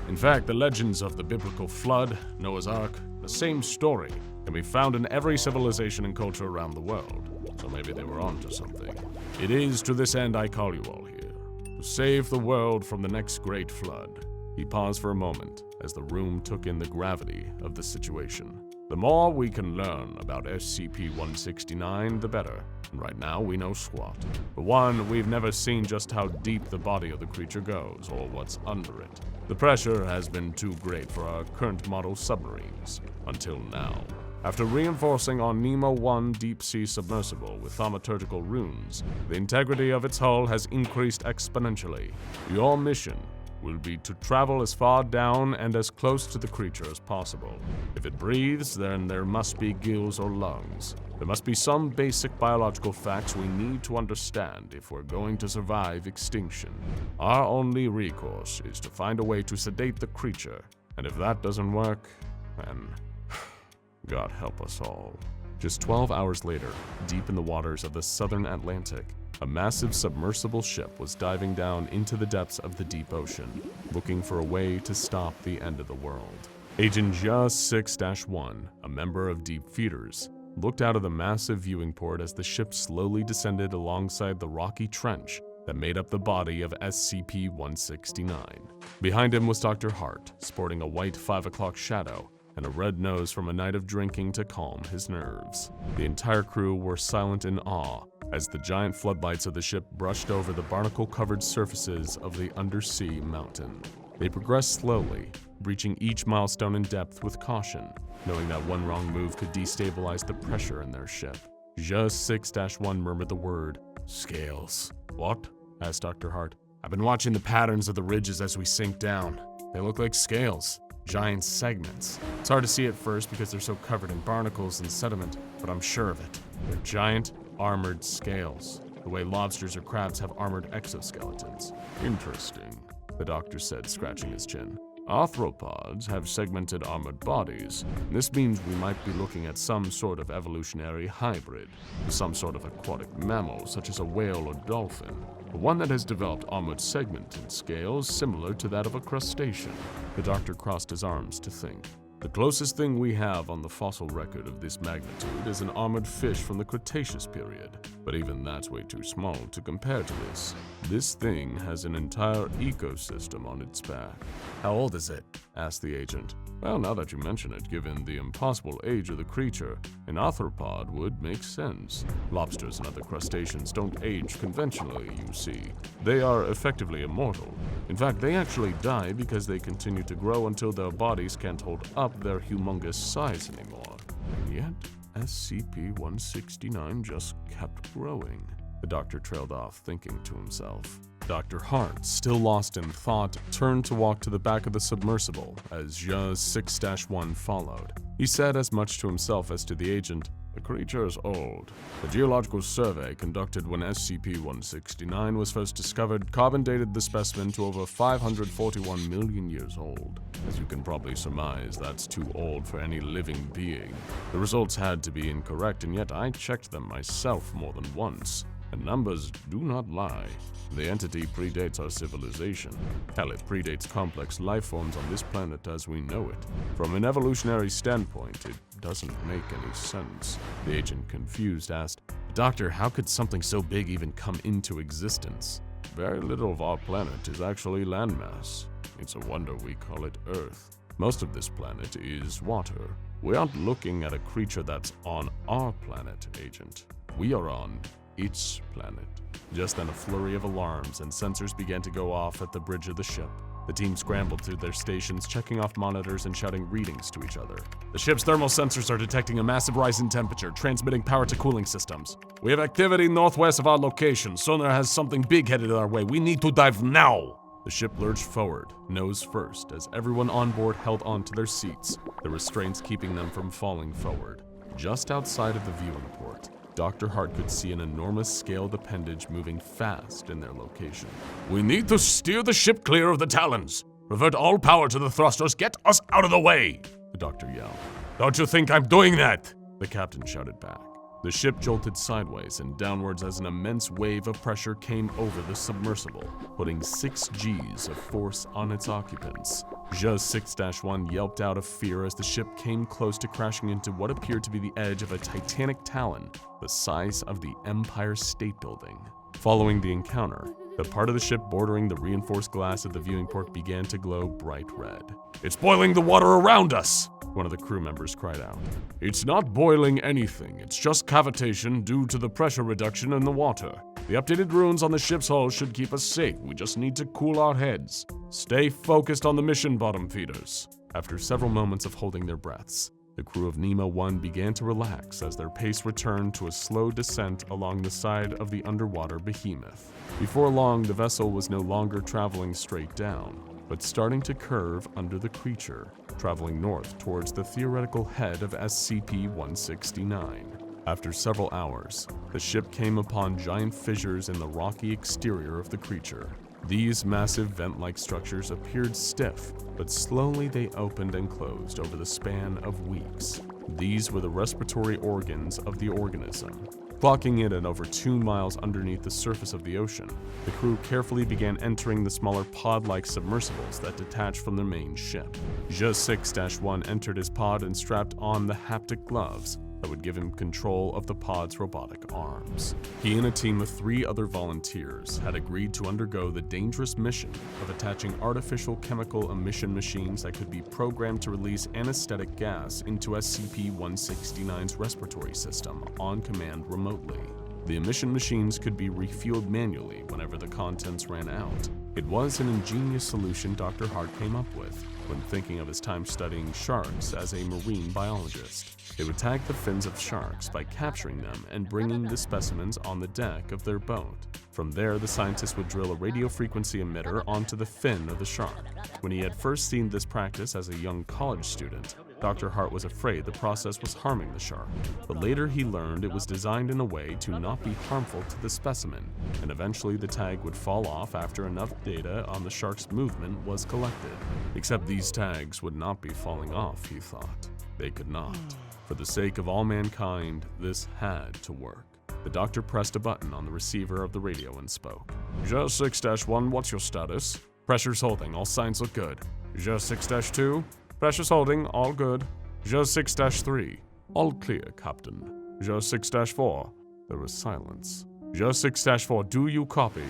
In fact, the legends of the biblical flood, Noah's Ark, the same story, can be found in every civilization and culture around the world. So maybe they were onto something. It is to this end I call you all here. To save the world from the next great flood. He paused for a moment as the room took in the gravity of the situation. The more we can learn about SCP-169, the better. And right now, we know squat. For one, we've never seen just how deep the body of the creature goes, or what's under it. The pressure has been too great for our current model submarines, until now. After reinforcing our Nemo-1 deep-sea submersible with thaumaturgical runes, the integrity of its hull has increased exponentially. Your mission will be to travel as far down and as close to the creature as possible. If it breathes, then there must be gills or lungs. There must be some basic biological facts we need to understand if we're going to survive extinction. Our only recourse is to find a way to sedate the creature, and if that doesn't work, then God help us all. Just 12 hours later, deep in the waters of the southern Atlantic, a massive submersible ship was diving down into the depths of the deep ocean, looking for a way to stop the end of the world. Agent Ja-6-1, a member of Deep Feeders, looked out of the massive viewing port as the ship slowly descended alongside the rocky trench that made up the body of SCP-169. Behind him was Dr. Hart, sporting a white 5 o'clock shadow and a red nose from a night of drinking to calm his nerves. The entire crew were silent in awe as the giant floodlights of the ship brushed over the barnacle-covered surfaces of the undersea mountain. They progressed slowly, reaching each milestone in depth with caution, knowing that one wrong move could destabilize the pressure in their ship. Ja-6-1 murmured the word, "Scales." "What?" asked Dr. Hart. "I've been watching the patterns of the ridges as we sink down. They look like scales. Giant segments. It's hard to see at first because they're so covered in barnacles and sediment, but I'm sure of it. They're giant, armored scales, the way lobsters or crabs have armored exoskeletons." "Interesting," the doctor said, scratching his chin. "Arthropods have segmented armored bodies. This means we might be looking at some sort of evolutionary hybrid, some sort of aquatic mammal such as a whale or dolphin, but one that has developed armored segmented scales similar to that of a crustacean." The doctor crossed his arms to think. "The closest thing we have on the fossil record of this magnitude is an armored fish from the Cretaceous period, but even that's way too small to compare to this. This thing has an entire ecosystem on its back." "How old is it?" asked the agent. "Well, now that you mention it, given the impossible age of the creature, an arthropod would make sense. Lobsters and other crustaceans don't age conventionally, you see. They are effectively immortal. In fact, they actually die because they continue to grow until their bodies can't hold up their humongous size anymore. And yet, SCP-169 just kept growing." The doctor trailed off, thinking to himself. Dr. Hart, still lost in thought, turned to walk to the back of the submersible as Ja-6-1 followed. He said as much to himself as to the agent, "The creature is old. The geological survey conducted when SCP-169 was first discovered carbon-dated the specimen to over 541 million years old. As you can probably surmise, that's too old for any living being. The results had to be incorrect, and yet I checked them myself more than once. And numbers do not lie. The entity predates our civilization. Hell, it predates complex life forms on this planet as we know it. From an evolutionary standpoint, it doesn't make any sense." The agent, confused, asked, Doctor, how could something so big even come into existence? Very little of our planet is actually landmass. It's a wonder we call it Earth. Most of this planet is water. We aren't looking at a creature that's on our planet, Agent. We are on its planet. Just then a flurry of alarms and sensors began to go off at the bridge of the ship. The team scrambled to their stations, checking off monitors and shouting readings to each other. The ship's thermal sensors are detecting a massive rise in temperature, transmitting power to cooling systems. We have activity northwest of our location. Sonar has something big headed our way. We need to dive now! The ship lurched forward, nose first, as everyone on board held on to their seats, the restraints keeping them from falling forward. Just outside of the viewing port, Dr. Hart could see an enormous scaled appendage moving fast in their location. We need to steer the ship clear of the Talons. Revert all power to the thrusters. Get us out of the way, the doctor yelled. Don't you think I'm doing that? The captain shouted back. The ship jolted sideways and downwards as an immense wave of pressure came over the submersible, putting 6 Gs of force on its occupants. Zhe 6-1 yelped out of fear as the ship came close to crashing into what appeared to be the edge of a titanic talon, the size of the Empire State Building. Following the encounter, the part of the ship bordering the reinforced glass of the viewing port began to glow bright red. It's boiling the water around us, one of the crew members cried out. It's not boiling anything, it's just cavitation due to the pressure reduction in the water. The updated runes on the ship's hull should keep us safe, we just need to cool our heads. Stay focused on the mission, bottom feeders. After several moments of holding their breaths, the crew of Nemo 1 began to relax as their pace returned to a slow descent along the side of the underwater behemoth. Before long, the vessel was no longer traveling straight down, but starting to curve under the creature, traveling north towards the theoretical head of SCP-169. After several hours, the ship came upon giant fissures in the rocky exterior of the creature. These massive vent-like structures appeared stiff, but slowly they opened and closed over the span of weeks. These were the respiratory organs of the organism. Clocking it at over 2 miles underneath the surface of the ocean, the crew carefully began entering the smaller pod-like submersibles that detached from the main ship. Zhe 6-1 entered his pod and strapped on the haptic gloves that would give him control of the pod's robotic arms. He and a team of 3 other volunteers had agreed to undergo the dangerous mission of attaching artificial chemical emission machines that could be programmed to release anesthetic gas into SCP-169's respiratory system on command remotely. The emission machines could be refueled manually whenever the contents ran out. It was an ingenious solution Dr. Hart came up with when thinking of his time studying sharks as a marine biologist. They would tag the fins of sharks by capturing them and bringing the specimens on the deck of their boat. From there, the scientists would drill a radio frequency emitter onto the fin of the shark. When he had first seen this practice as a young college student, Dr. Hart was afraid the process was harming the shark, but later he learned it was designed in a way to not be harmful to the specimen, and eventually the tag would fall off after enough data on the shark's movement was collected. Except these tags would not be falling off, he thought. They could not. For the sake of all mankind, this had to work. The doctor pressed a button on the receiver of the radio and spoke. Zhe 6-1, what's your status? Pressure's holding, all signs look good. Zhe 6-2, pressure's holding, all good. Zhe 6-3, all clear, Captain. Zhe 6-4, there was silence. Zhe 6-4, do you copy?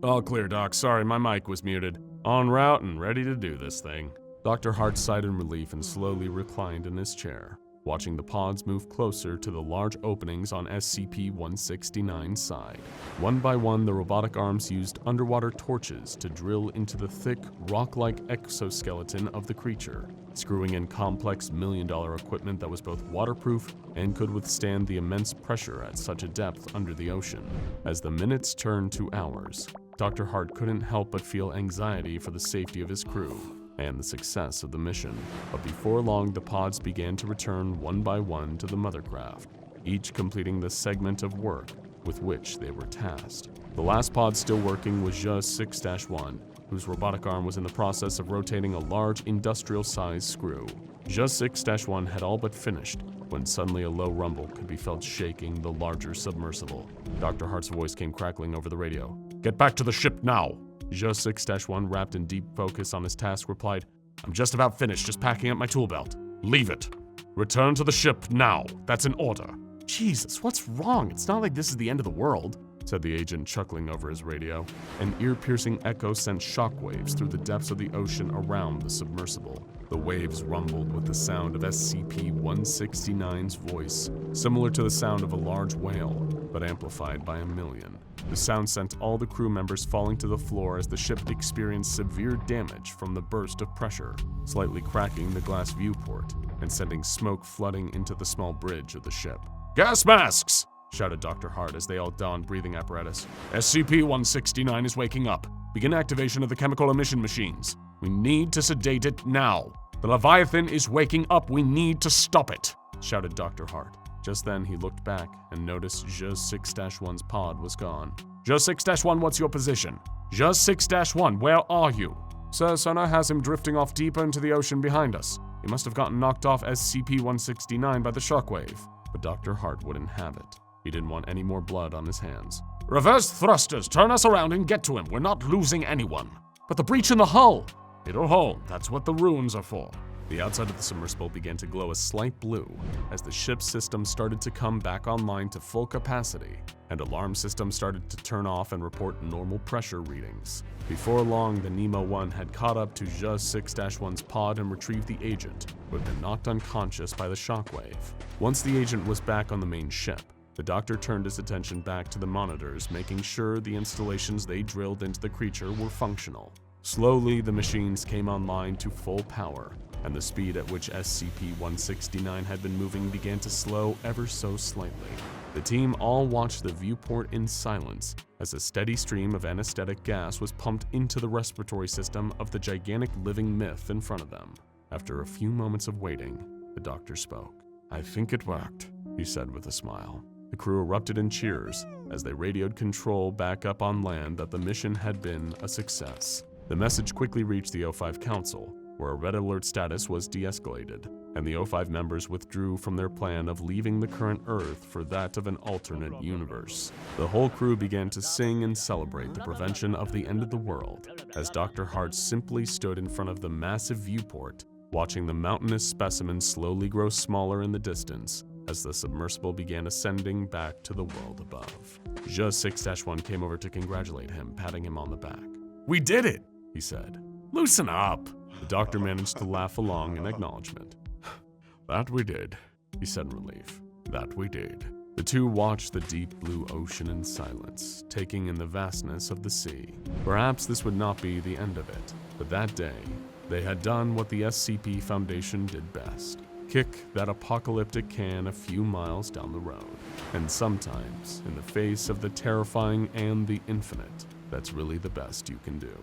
All clear, Doc. Sorry, my mic was muted. En route and ready to do this thing. Dr. Hart sighed in relief and slowly reclined in his chair, watching the pods move closer to the large openings on SCP-169's side. One by one, the robotic arms used underwater torches to drill into the thick, rock-like exoskeleton of the creature, screwing in complex million-dollar equipment that was both waterproof and could withstand the immense pressure at such a depth under the ocean. As the minutes turned to hours, Dr. Hart couldn't help but feel anxiety for the safety of his crew and the success of the mission. But before long, the pods began to return one by one to the mothercraft, each completing the segment of work with which they were tasked. The last pod still working was Zhe 6-1, whose robotic arm was in the process of rotating a large industrial-sized screw. Zhe 6-1 had all but finished when suddenly a low rumble could be felt shaking the larger submersible. Dr. Hart's voice came crackling over the radio. Get back to the ship now! Zhe 6-1, wrapped in deep focus on his task, replied, I'm just about finished, just packing up my tool belt. Leave it. Return to the ship now. That's an order. Jesus, what's wrong? It's not like this is the end of the world, said the agent, chuckling over his radio. An ear-piercing echo sent shockwaves through the depths of the ocean around the submersible. The waves rumbled with the sound of SCP-169's voice, similar to the sound of a large whale, but amplified by a million. The sound sent all the crew members falling to the floor as the ship experienced severe damage from the burst of pressure, slightly cracking the glass viewport and sending smoke flooding into the small bridge of the ship. "Gas masks!" shouted Dr. Hart as they all donned breathing apparatus. "SCP-169 is waking up. Begin activation of the chemical emission machines. We need to sedate it now. The Leviathan is waking up. We need to stop it," shouted Dr. Hart. Just then, he looked back and noticed Zhuz 6-1's pod was gone. "Zhuz 6-1, what's your position? Zhuz 6-1, where are you?" "Sir, sonar has him drifting off deeper into the ocean behind us. He must have gotten knocked off SCP-169 by the shockwave." But Dr. Hart wouldn't have it. He didn't want any more blood on his hands. "Reverse thrusters, turn us around and get to him. We're not losing anyone." "But the breach in the hull!" "It'll hold. That's what the runes are for." The outside of the submersible began to glow a slight blue as the ship's system started to come back online to full capacity, and alarm systems started to turn off and report normal pressure readings. Before long, the Nemo 1 had caught up to Zhuz 6-1's pod and retrieved the agent, who had been knocked unconscious by the shockwave. Once the agent was back on the main ship, the doctor turned his attention back to the monitors, making sure the installations they drilled into the creature were functional. Slowly, the machines came online to full power, and the speed at which SCP-169 had been moving began to slow ever so slightly. The team all watched the viewport in silence as a steady stream of anesthetic gas was pumped into the respiratory system of the gigantic living myth in front of them. After a few moments of waiting, the doctor spoke. "I think it worked," he said with a smile. The crew erupted in cheers as they radioed control back up on land that the mission had been a success. The message quickly reached the O5 Council, where a red alert status was de-escalated, and the O5 members withdrew from their plan of leaving the current Earth for that of an alternate universe. The whole crew began to sing and celebrate the prevention of the end of the world, as Dr. Hart simply stood in front of the massive viewport, watching the mountainous specimen slowly grow smaller in the distance as the submersible began ascending back to the world above. Zhuz 6-1 came over to congratulate him, patting him on the back. "We did it," he said. "Loosen up." The doctor managed to laugh along in acknowledgement. "That we did," he said in relief. "That we did." The two watched the deep blue ocean in silence, taking in the vastness of the sea. Perhaps this would not be the end of it, but that day, they had done what the SCP Foundation did best: kick that apocalyptic can a few miles down the road. And sometimes, in the face of the terrifying and the infinite, that's really the best you can do.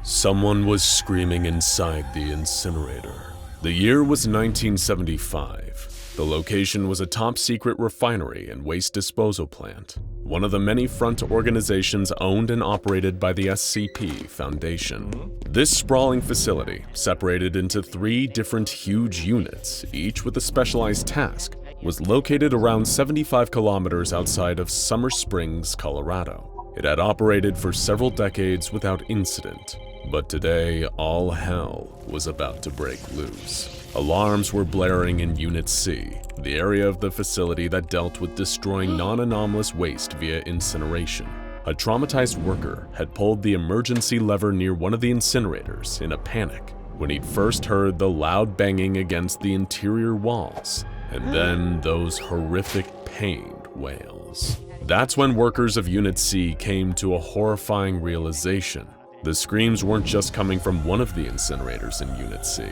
Someone was screaming inside the incinerator. The year was 1975. The location was a top-secret refinery and waste disposal plant, one of the many front organizations owned and operated by the SCP Foundation. This sprawling facility, separated into 3 different huge units, each with a specialized task, was located around 75 kilometers outside of Summer Springs, Colorado. It had operated for several decades without incident, but today all hell was about to break loose. Alarms were blaring in Unit C, the area of the facility that dealt with destroying non-anomalous waste via incineration. A traumatized worker had pulled the emergency lever near one of the incinerators in a panic when he'd first heard the loud banging against the interior walls, and then those horrific pained wails. That's when workers of Unit C came to a horrifying realization. The screams weren't just coming from one of the incinerators in Unit C.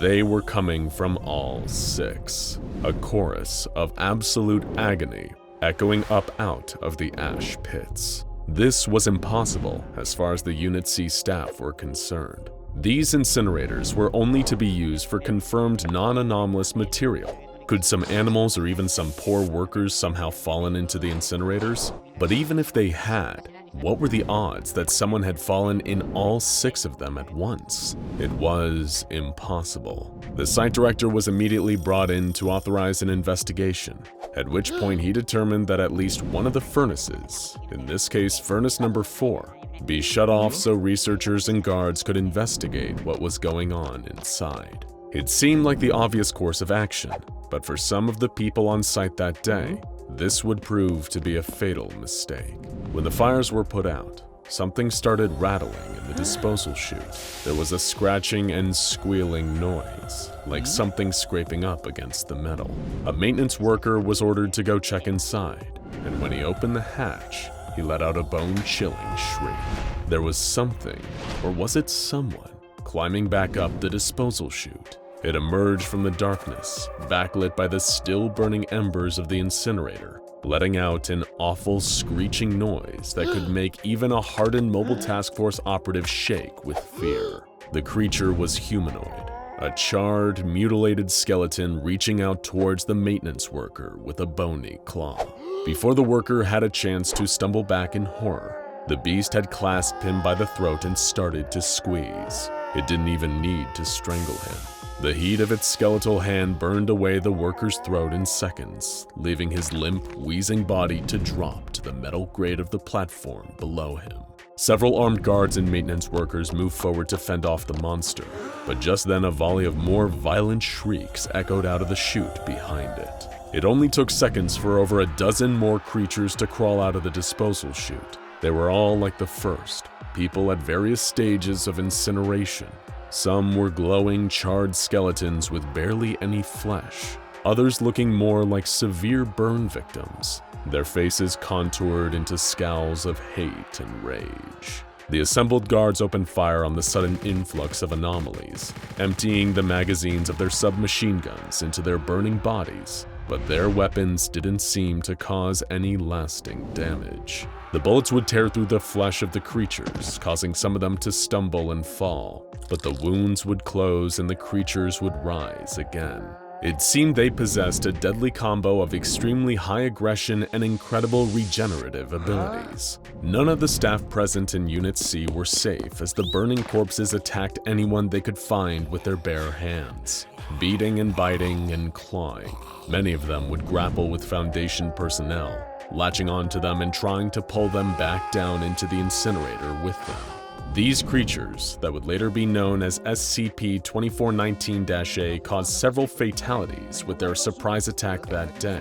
They were coming from all 6, a chorus of absolute agony echoing up out of the ash pits. This was impossible as far as the Unit C staff were concerned. These incinerators were only to be used for confirmed non-anomalous material. Could some animals or even some poor workers somehow fallen into the incinerators? But even if they had, what were the odds that someone had fallen in all 6 of them at once? It was impossible. The site director was immediately brought in to authorize an investigation, at which point he determined that at least one of the furnaces, in this case furnace number 4, be shut off so researchers and guards could investigate what was going on inside. It seemed like the obvious course of action, but for some of the people on site that day, This would prove to be a fatal mistake. When the fires were put out, something started rattling in the disposal chute. There was a scratching and squealing noise, like something scraping up against the metal. A maintenance worker was ordered to go check inside, and when he opened the hatch, he let out a bone-chilling shriek. There was something, or was it someone, climbing back up the disposal chute. It emerged from the darkness, backlit by the still-burning embers of the incinerator, letting out an awful screeching noise that could make even a hardened Mobile Task Force operative shake with fear. The creature was humanoid, a charred, mutilated skeleton reaching out towards the maintenance worker with a bony claw. Before the worker had a chance to stumble back in horror, the beast had clasped him by the throat and started to squeeze. It didn't even need to strangle him. The heat of its skeletal hand burned away the worker's throat in seconds, leaving his limp, wheezing body to drop to the metal grate of the platform below him. Several armed guards and maintenance workers moved forward to fend off the monster, but just then a volley of more violent shrieks echoed out of the chute behind it. It only took seconds for over a dozen more creatures to crawl out of the disposal chute. They were all like the first, people at various stages of incineration. Some were glowing, charred skeletons with barely any flesh, others looking more like severe burn victims, their faces contoured into scowls of hate and rage. The assembled guards opened fire on the sudden influx of anomalies, emptying the magazines of their submachine guns into their burning bodies, but their weapons didn't seem to cause any lasting damage. The bullets would tear through the flesh of the creatures, causing some of them to stumble and fall, but the wounds would close and the creatures would rise again. It seemed they possessed a deadly combo of extremely high aggression and incredible regenerative abilities. None of the staff present in Unit C were safe as the burning corpses attacked anyone they could find with their bare hands, beating and biting and clawing. Many of them would grapple with Foundation personnel, latching onto them and trying to pull them back down into the incinerator with them. These creatures, that would later be known as SCP-2419-A, caused several fatalities with their surprise attack that day,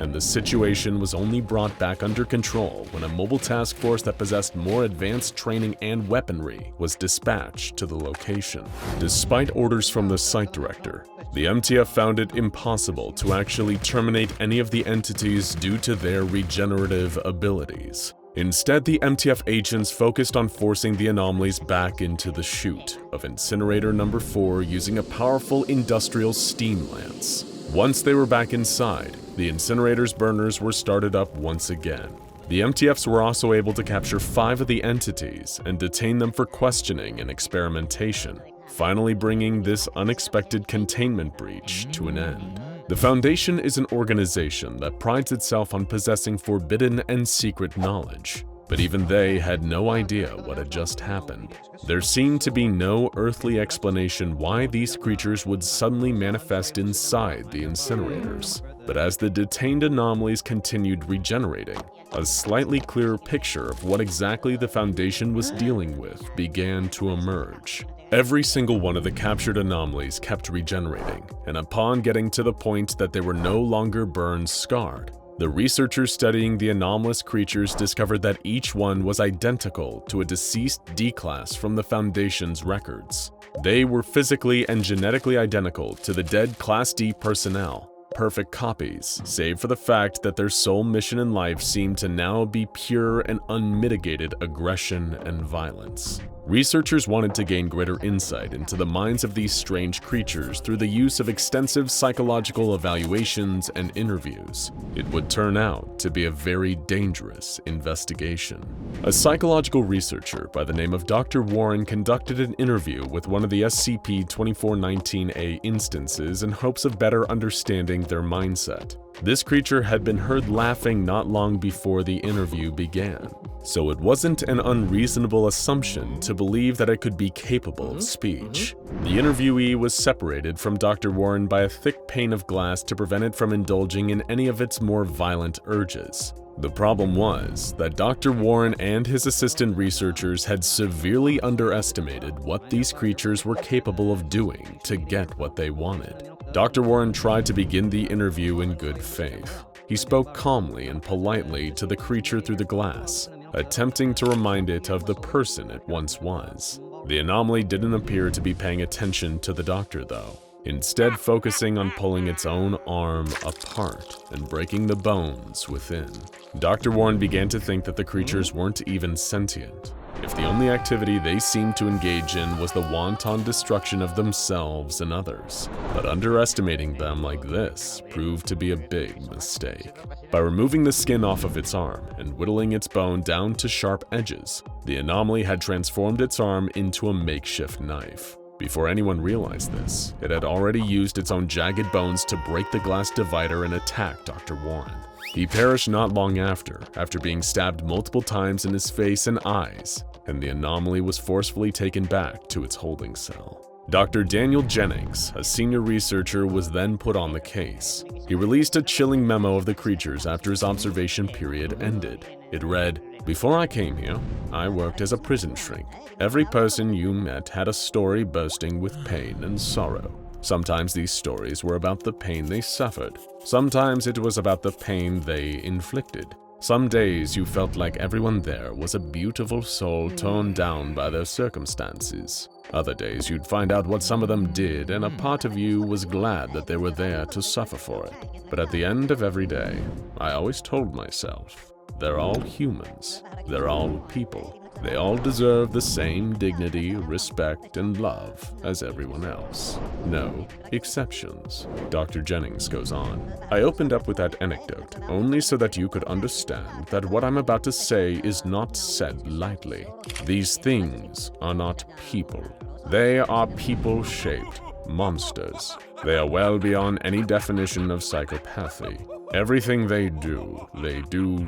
and the situation was only brought back under control when a mobile task force that possessed more advanced training and weaponry was dispatched to the location. Despite orders from the site director, the MTF found it impossible to actually terminate any of the entities due to their regenerative abilities. Instead, the MTF agents focused on forcing the anomalies back into the chute of Incinerator Number 4 using a powerful industrial steam lance. Once they were back inside, the incinerator's burners were started up once again. The MTFs were also able to capture 5 of the entities and detain them for questioning and experimentation, finally bringing this unexpected containment breach to an end. The Foundation is an organization that prides itself on possessing forbidden and secret knowledge, but even they had no idea what had just happened. There seemed to be no earthly explanation why these creatures would suddenly manifest inside the incinerators. But as the detained anomalies continued regenerating, a slightly clearer picture of what exactly the Foundation was dealing with began to emerge. Every single one of the captured anomalies kept regenerating, and upon getting to the point that they were no longer burn-scarred, the researchers studying the anomalous creatures discovered that each one was identical to a deceased D-class from the Foundation's records. They were physically and genetically identical to the dead Class D personnel, perfect copies, save for the fact that their sole mission in life seemed to now be pure and unmitigated aggression and violence. Researchers wanted to gain greater insight into the minds of these strange creatures through the use of extensive psychological evaluations and interviews. It would turn out to be a very dangerous investigation. A psychological researcher by the name of Dr. Warren conducted an interview with one of the SCP-2419-A instances in hopes of better understanding their mindset. This creature had been heard laughing not long before the interview began, so it wasn't an unreasonable assumption to believe that it could be capable of speech. The interviewee was separated from Dr. Warren by a thick pane of glass to prevent it from indulging in any of its more violent urges. The problem was that Dr. Warren and his assistant researchers had severely underestimated what these creatures were capable of doing to get what they wanted. Dr. Warren tried to begin the interview in good faith. He spoke calmly and politely to the creature through the glass, attempting to remind it of the person it once was. The anomaly didn't appear to be paying attention to the doctor though, instead focusing on pulling its own arm apart and breaking the bones within. Dr. Warren began to think that the creatures weren't even sentient, if the only activity they seemed to engage in was the wanton destruction of themselves and others. But underestimating them like this proved to be a big mistake. By removing the skin off of its arm and whittling its bone down to sharp edges, the anomaly had transformed its arm into a makeshift knife. Before anyone realized this, it had already used its own jagged bones to break the glass divider and attack Dr. Warren. He perished not long after being stabbed multiple times in his face and eyes, and the anomaly was forcefully taken back to its holding cell. Dr. Daniel Jennings, a senior researcher, was then put on the case. He released a chilling memo of the creatures after his observation period ended. It read, "Before I came here, I worked as a prison shrink. Every person you met had a story bursting with pain and sorrow. Sometimes these stories were about the pain they suffered. Sometimes it was about the pain they inflicted. Some days you felt like everyone there was a beautiful soul torn down by their circumstances. Other days you'd find out what some of them did, and a part of you was glad that they were there to suffer for it. But at the end of every day, I always told myself, they're all humans. They're all people. They all deserve the same dignity, respect, and love as everyone else. No exceptions." Dr. Jennings goes on, "I opened up with that anecdote only so that you could understand that what I'm about to say is not said lightly. These things are not people. They are people-shaped monsters. They are well beyond any definition of psychopathy. Everything they do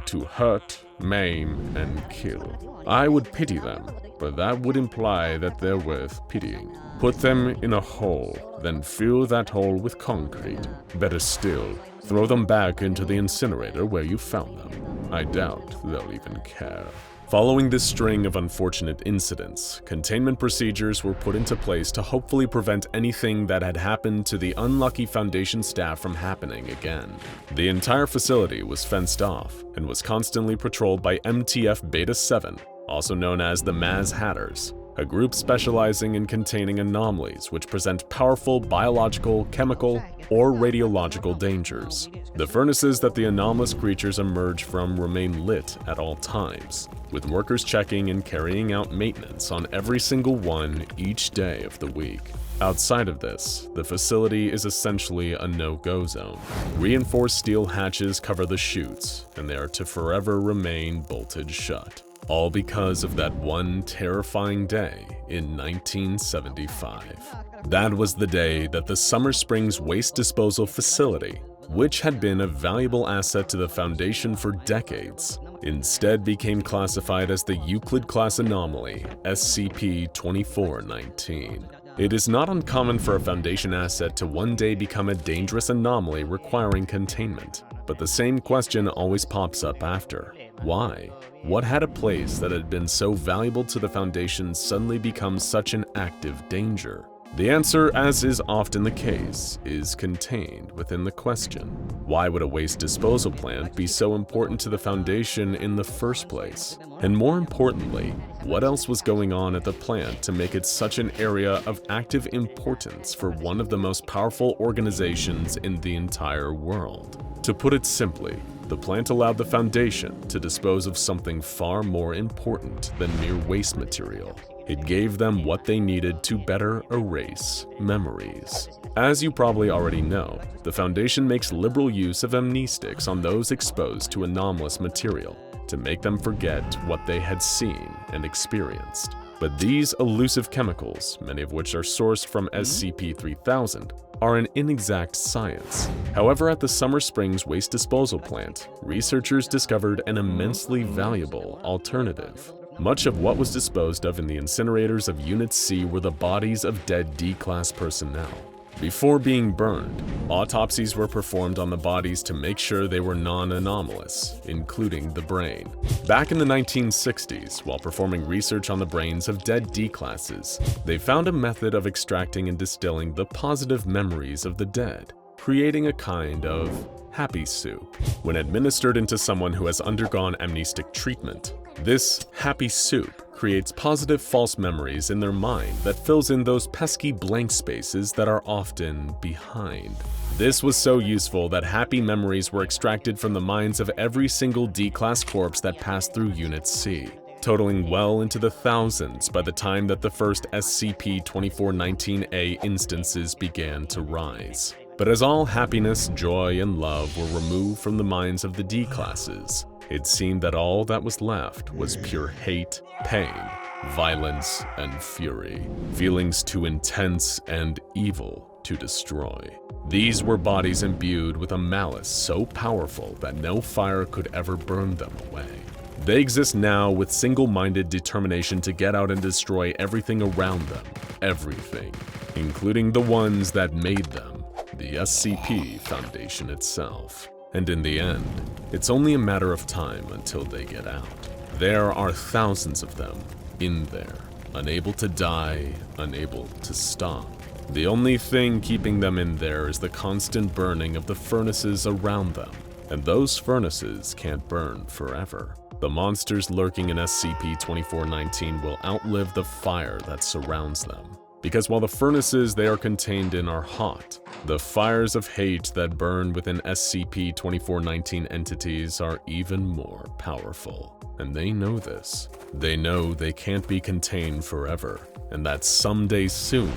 to hurt, maim, and kill. I would pity them, but that would imply that they're worth pitying. Put them in a hole, then fill that hole with concrete. Better still, throw them back into the incinerator where you found them. I doubt they'll even care." Following this string of unfortunate incidents, containment procedures were put into place to hopefully prevent anything that had happened to the unlucky Foundation staff from happening again. The entire facility was fenced off and was constantly patrolled by MTF Beta 7, also known as the Maz Hatters, a group specializing in containing anomalies which present powerful biological, chemical, or radiological dangers. The furnaces that the anomalous creatures emerge from remain lit at all times, with workers checking and carrying out maintenance on every single one each day of the week. Outside of this, the facility is essentially a no-go zone. Reinforced steel hatches cover the chutes, and they are to forever remain bolted shut. All because of that one terrifying day in 1975. That was the day that the Summer Springs Waste Disposal Facility, which had been a valuable asset to the Foundation for decades, instead became classified as the Euclid-class anomaly, SCP-2419. It is not uncommon for a Foundation asset to one day become a dangerous anomaly requiring containment, but the same question always pops up after. Why? What had a place that had been so valuable to the Foundation suddenly become such an active danger? The answer, as is often the case, is contained within the question. Why would a waste disposal plant be so important to the Foundation in the first place? And more importantly, what else was going on at the plant to make it such an area of active importance for one of the most powerful organizations in the entire world? To put it simply, the plant allowed the Foundation to dispose of something far more important than mere waste material. It gave them what they needed to better erase memories. As you probably already know, the Foundation makes liberal use of amnestics on those exposed to anomalous material to make them forget what they had seen and experienced. But these elusive chemicals, many of which are sourced from SCP-3000, are an inexact science. However, at the Summer Springs Waste Disposal Plant, researchers discovered an immensely valuable alternative. Much of what was disposed of in the incinerators of Unit C were the bodies of dead D-Class personnel. Before being burned, autopsies were performed on the bodies to make sure they were non-anomalous, including the brain. Back in the 1960s, while performing research on the brains of dead D-Classes, they found a method of extracting and distilling the positive memories of the dead. creating a kind of happy soup. When administered into someone who has undergone amnestic treatment, this happy soup creates positive false memories in their mind that fills in those pesky blank spaces that are often behind. This was so useful that happy memories were extracted from the minds of every single D-class corpse that passed through Unit C, totaling well into the thousands by the time that the first SCP-2419-A instances began to rise. But as all happiness, joy, and love were removed from the minds of the D-classes, it seemed that all that was left was pure hate, pain, violence, and fury, feelings too intense and evil to destroy. These were bodies imbued with a malice so powerful that no fire could ever burn them away. They exist now with single-minded determination to get out and destroy everything around them, everything, including the ones that made them, the SCP Foundation itself. And in the end, it's only a matter of time until they get out. There are thousands of them in there, unable to die, unable to stop. The only thing keeping them in there is the constant burning of the furnaces around them, and those furnaces can't burn forever. The monsters lurking in SCP-2419 will outlive the fire that surrounds them, because while the furnaces they are contained in are hot, the fires of hate that burn within SCP-2419 entities are even more powerful. And they know this. They know they can't be contained forever, and that someday soon,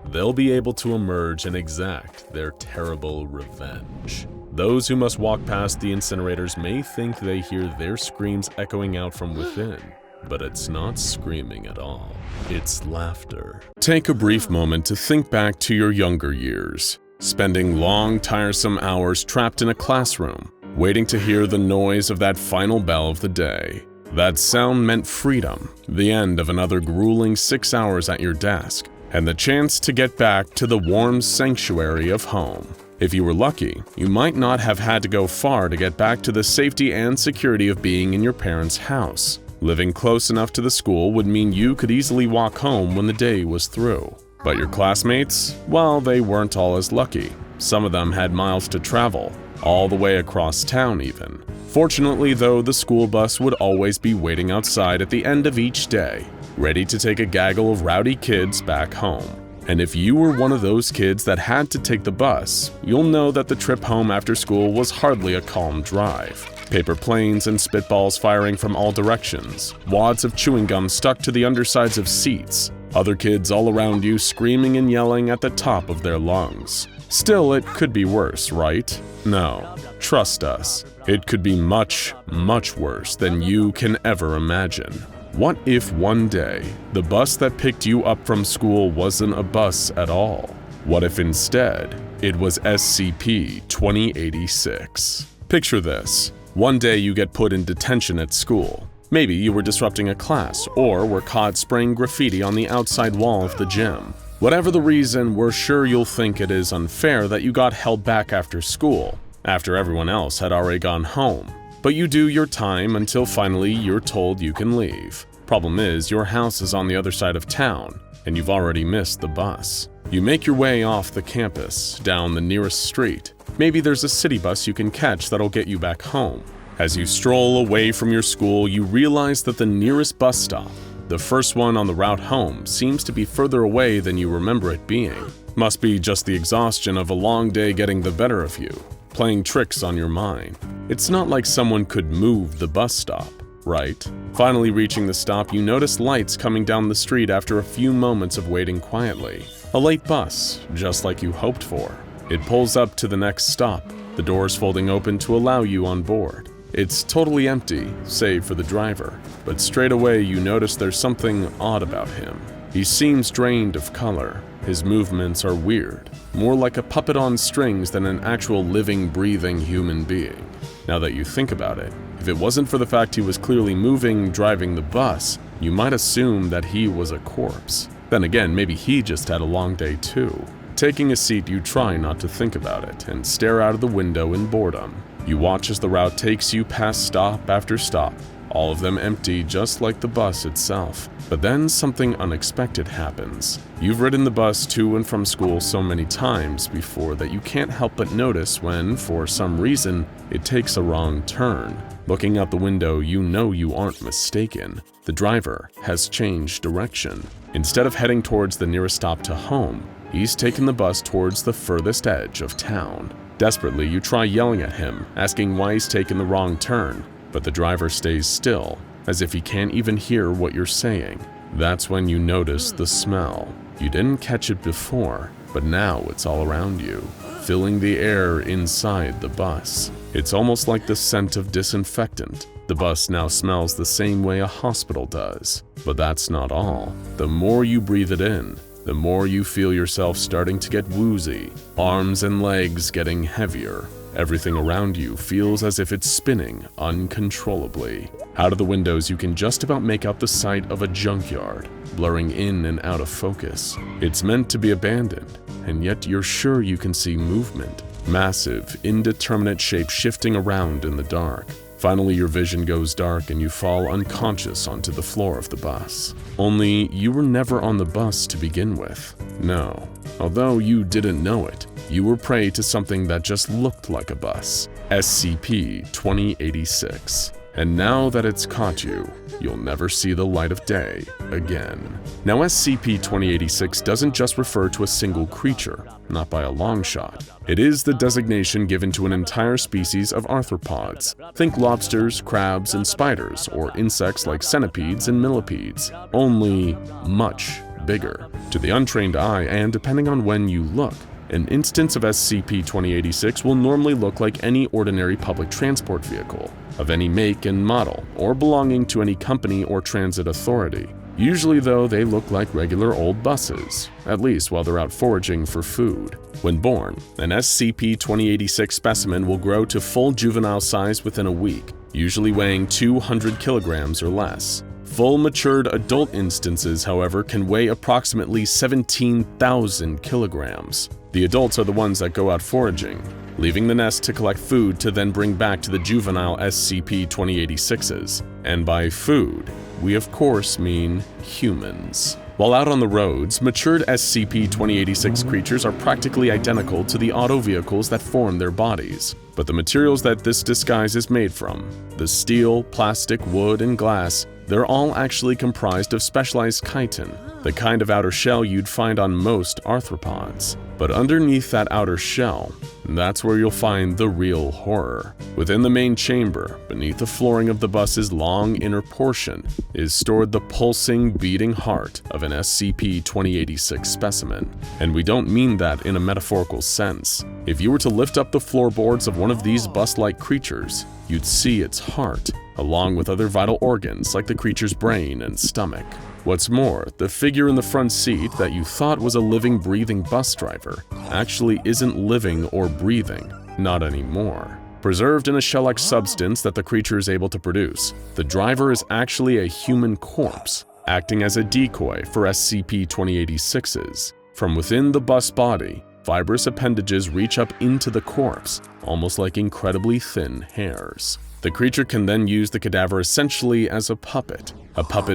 they'll be able to emerge and exact their terrible revenge. Those who must walk past the incinerators may think they hear their screams echoing out from within, but it's not screaming at all. It's laughter. Take a brief moment to think back to your younger years, spending long, tiresome hours trapped in a classroom, waiting to hear the noise of that final bell of the day. That sound meant freedom, the end of another grueling 6 hours at your desk, and the chance to get back to the warm sanctuary of home. If you were lucky, you might not have had to go far to get back to the safety and security of being in your parents' house. Living close enough to the school would mean you could easily walk home when the day was through. But your classmates? Well, they weren't all as lucky. Some of them had miles to travel, all the way across town even. Fortunately though, the school bus would always be waiting outside at the end of each day, ready to take a gaggle of rowdy kids back home. And if you were one of those kids that had to take the bus, you'll know that the trip home after school was hardly a calm drive. Paper planes and spitballs firing from all directions, wads of chewing gum stuck to the undersides of seats, other kids all around you screaming and yelling at the top of their lungs. Still, it could be worse, right? No, trust us, it could be much, much worse than you can ever imagine. What if one day, the bus that picked you up from school wasn't a bus at all? What if instead, it was SCP-2086? Picture this. One day you get put in detention at school. Maybe you were disrupting a class, or were caught spraying graffiti on the outside wall of the gym. Whatever the reason, we're sure you'll think it is unfair that you got held back after school, after everyone else had already gone home. But you do your time until finally you're told you can leave. Problem is, your house is on the other side of town, and you've already missed the bus. You make your way off the campus, down the nearest street. Maybe there's a city bus you can catch that'll get you back home. As you stroll away from your school, you realize that the nearest bus stop, the first one on the route home, seems to be further away than you remember it being. Must be just the exhaustion of a long day getting the better of you, playing tricks on your mind. It's not like someone could move the bus stop, right? Finally reaching the stop, you notice lights coming down the street after a few moments of waiting quietly. A late bus, just like you hoped for. It pulls up to the next stop, the doors folding open to allow you on board. It's totally empty, save for the driver, but straight away you notice there's something odd about him. He seems drained of color. His movements are weird, more like a puppet on strings than an actual living, breathing human being. Now that you think about it, if it wasn't for the fact he was clearly moving, driving the bus, you might assume that he was a corpse. Then again, maybe he just had a long day too. Taking a seat, you try not to think about it and stare out of the window in boredom. You watch as the route takes you past stop after stop, all of them empty just like the bus itself. But then something unexpected happens. You've ridden the bus to and from school so many times before that you can't help but notice when, for some reason, it takes a wrong turn. Looking out the window, you know you aren't mistaken. The driver has changed direction. Instead of heading towards the nearest stop to home, he's taken the bus towards the furthest edge of town. Desperately, you try yelling at him, asking why he's taken the wrong turn, but the driver stays still, as if he can't even hear what you're saying. That's when you notice the smell. You didn't catch it before, but now it's all around you, filling the air inside the bus. It's almost like the scent of disinfectant. The bus now smells the same way a hospital does. But that's not all. The more you breathe it in, the more you feel yourself starting to get woozy, arms and legs getting heavier. Everything around you feels as if it's spinning uncontrollably. Out of the windows, you can just about make out the site of a junkyard, blurring in and out of focus. It's meant to be abandoned, and yet you're sure you can see movement. Massive, indeterminate shapes shifting around in the dark. Finally, your vision goes dark and you fall unconscious onto the floor of the bus. Only, you were never on the bus to begin with. No. Although you didn't know it, you were prey to something that just looked like a bus. SCP-2086. And now that it's caught you, you'll never see the light of day again. Now, SCP-2086 doesn't just refer to a single creature, not by a long shot. It is the designation given to an entire species of arthropods. Think lobsters, crabs, and spiders, or insects like centipedes and millipedes, only much bigger. To the untrained eye, and depending on when you look, an instance of SCP-2086 will normally look like any ordinary public transport vehicle, of any make and model, or belonging to any company or transit authority. Usually, though, they look like regular old buses, at least while they're out foraging for food. When born, an SCP-2086 specimen will grow to full juvenile size within a week, usually weighing 200 kilograms or less. Full matured adult instances, however, can weigh approximately 17,000 kilograms. The adults are the ones that go out foraging, leaving the nest to collect food to then bring back to the juvenile SCP-2086s. And by food, we of course mean humans. While out on the roads, matured SCP-2086 creatures are practically identical to the auto vehicles that form their bodies. But the materials that this disguise is made from, the steel, plastic, wood, and glass, they're all actually comprised of specialized chitin, the kind of outer shell you'd find on most arthropods. But underneath that outer shell, that's where you'll find the real horror. Within the main chamber, beneath the flooring of the bus's long inner portion, is stored the pulsing, beating heart of an SCP-2086 specimen. And we don't mean that in a metaphorical sense. If you were to lift up the floorboards of one of these bus-like creatures, you'd see its heart, along with other vital organs like the creature's brain and stomach. What's more, the figure in the front seat that you thought was a living, breathing bus driver actually isn't living or breathing, not anymore. Preserved in a shell-like substance that the creature is able to produce, the driver is actually a human corpse, acting as a decoy for SCP-2086s. From within the bus body, fibrous appendages reach up into the corpse, almost like incredibly thin hairs. The creature can then use the cadaver essentially as a puppet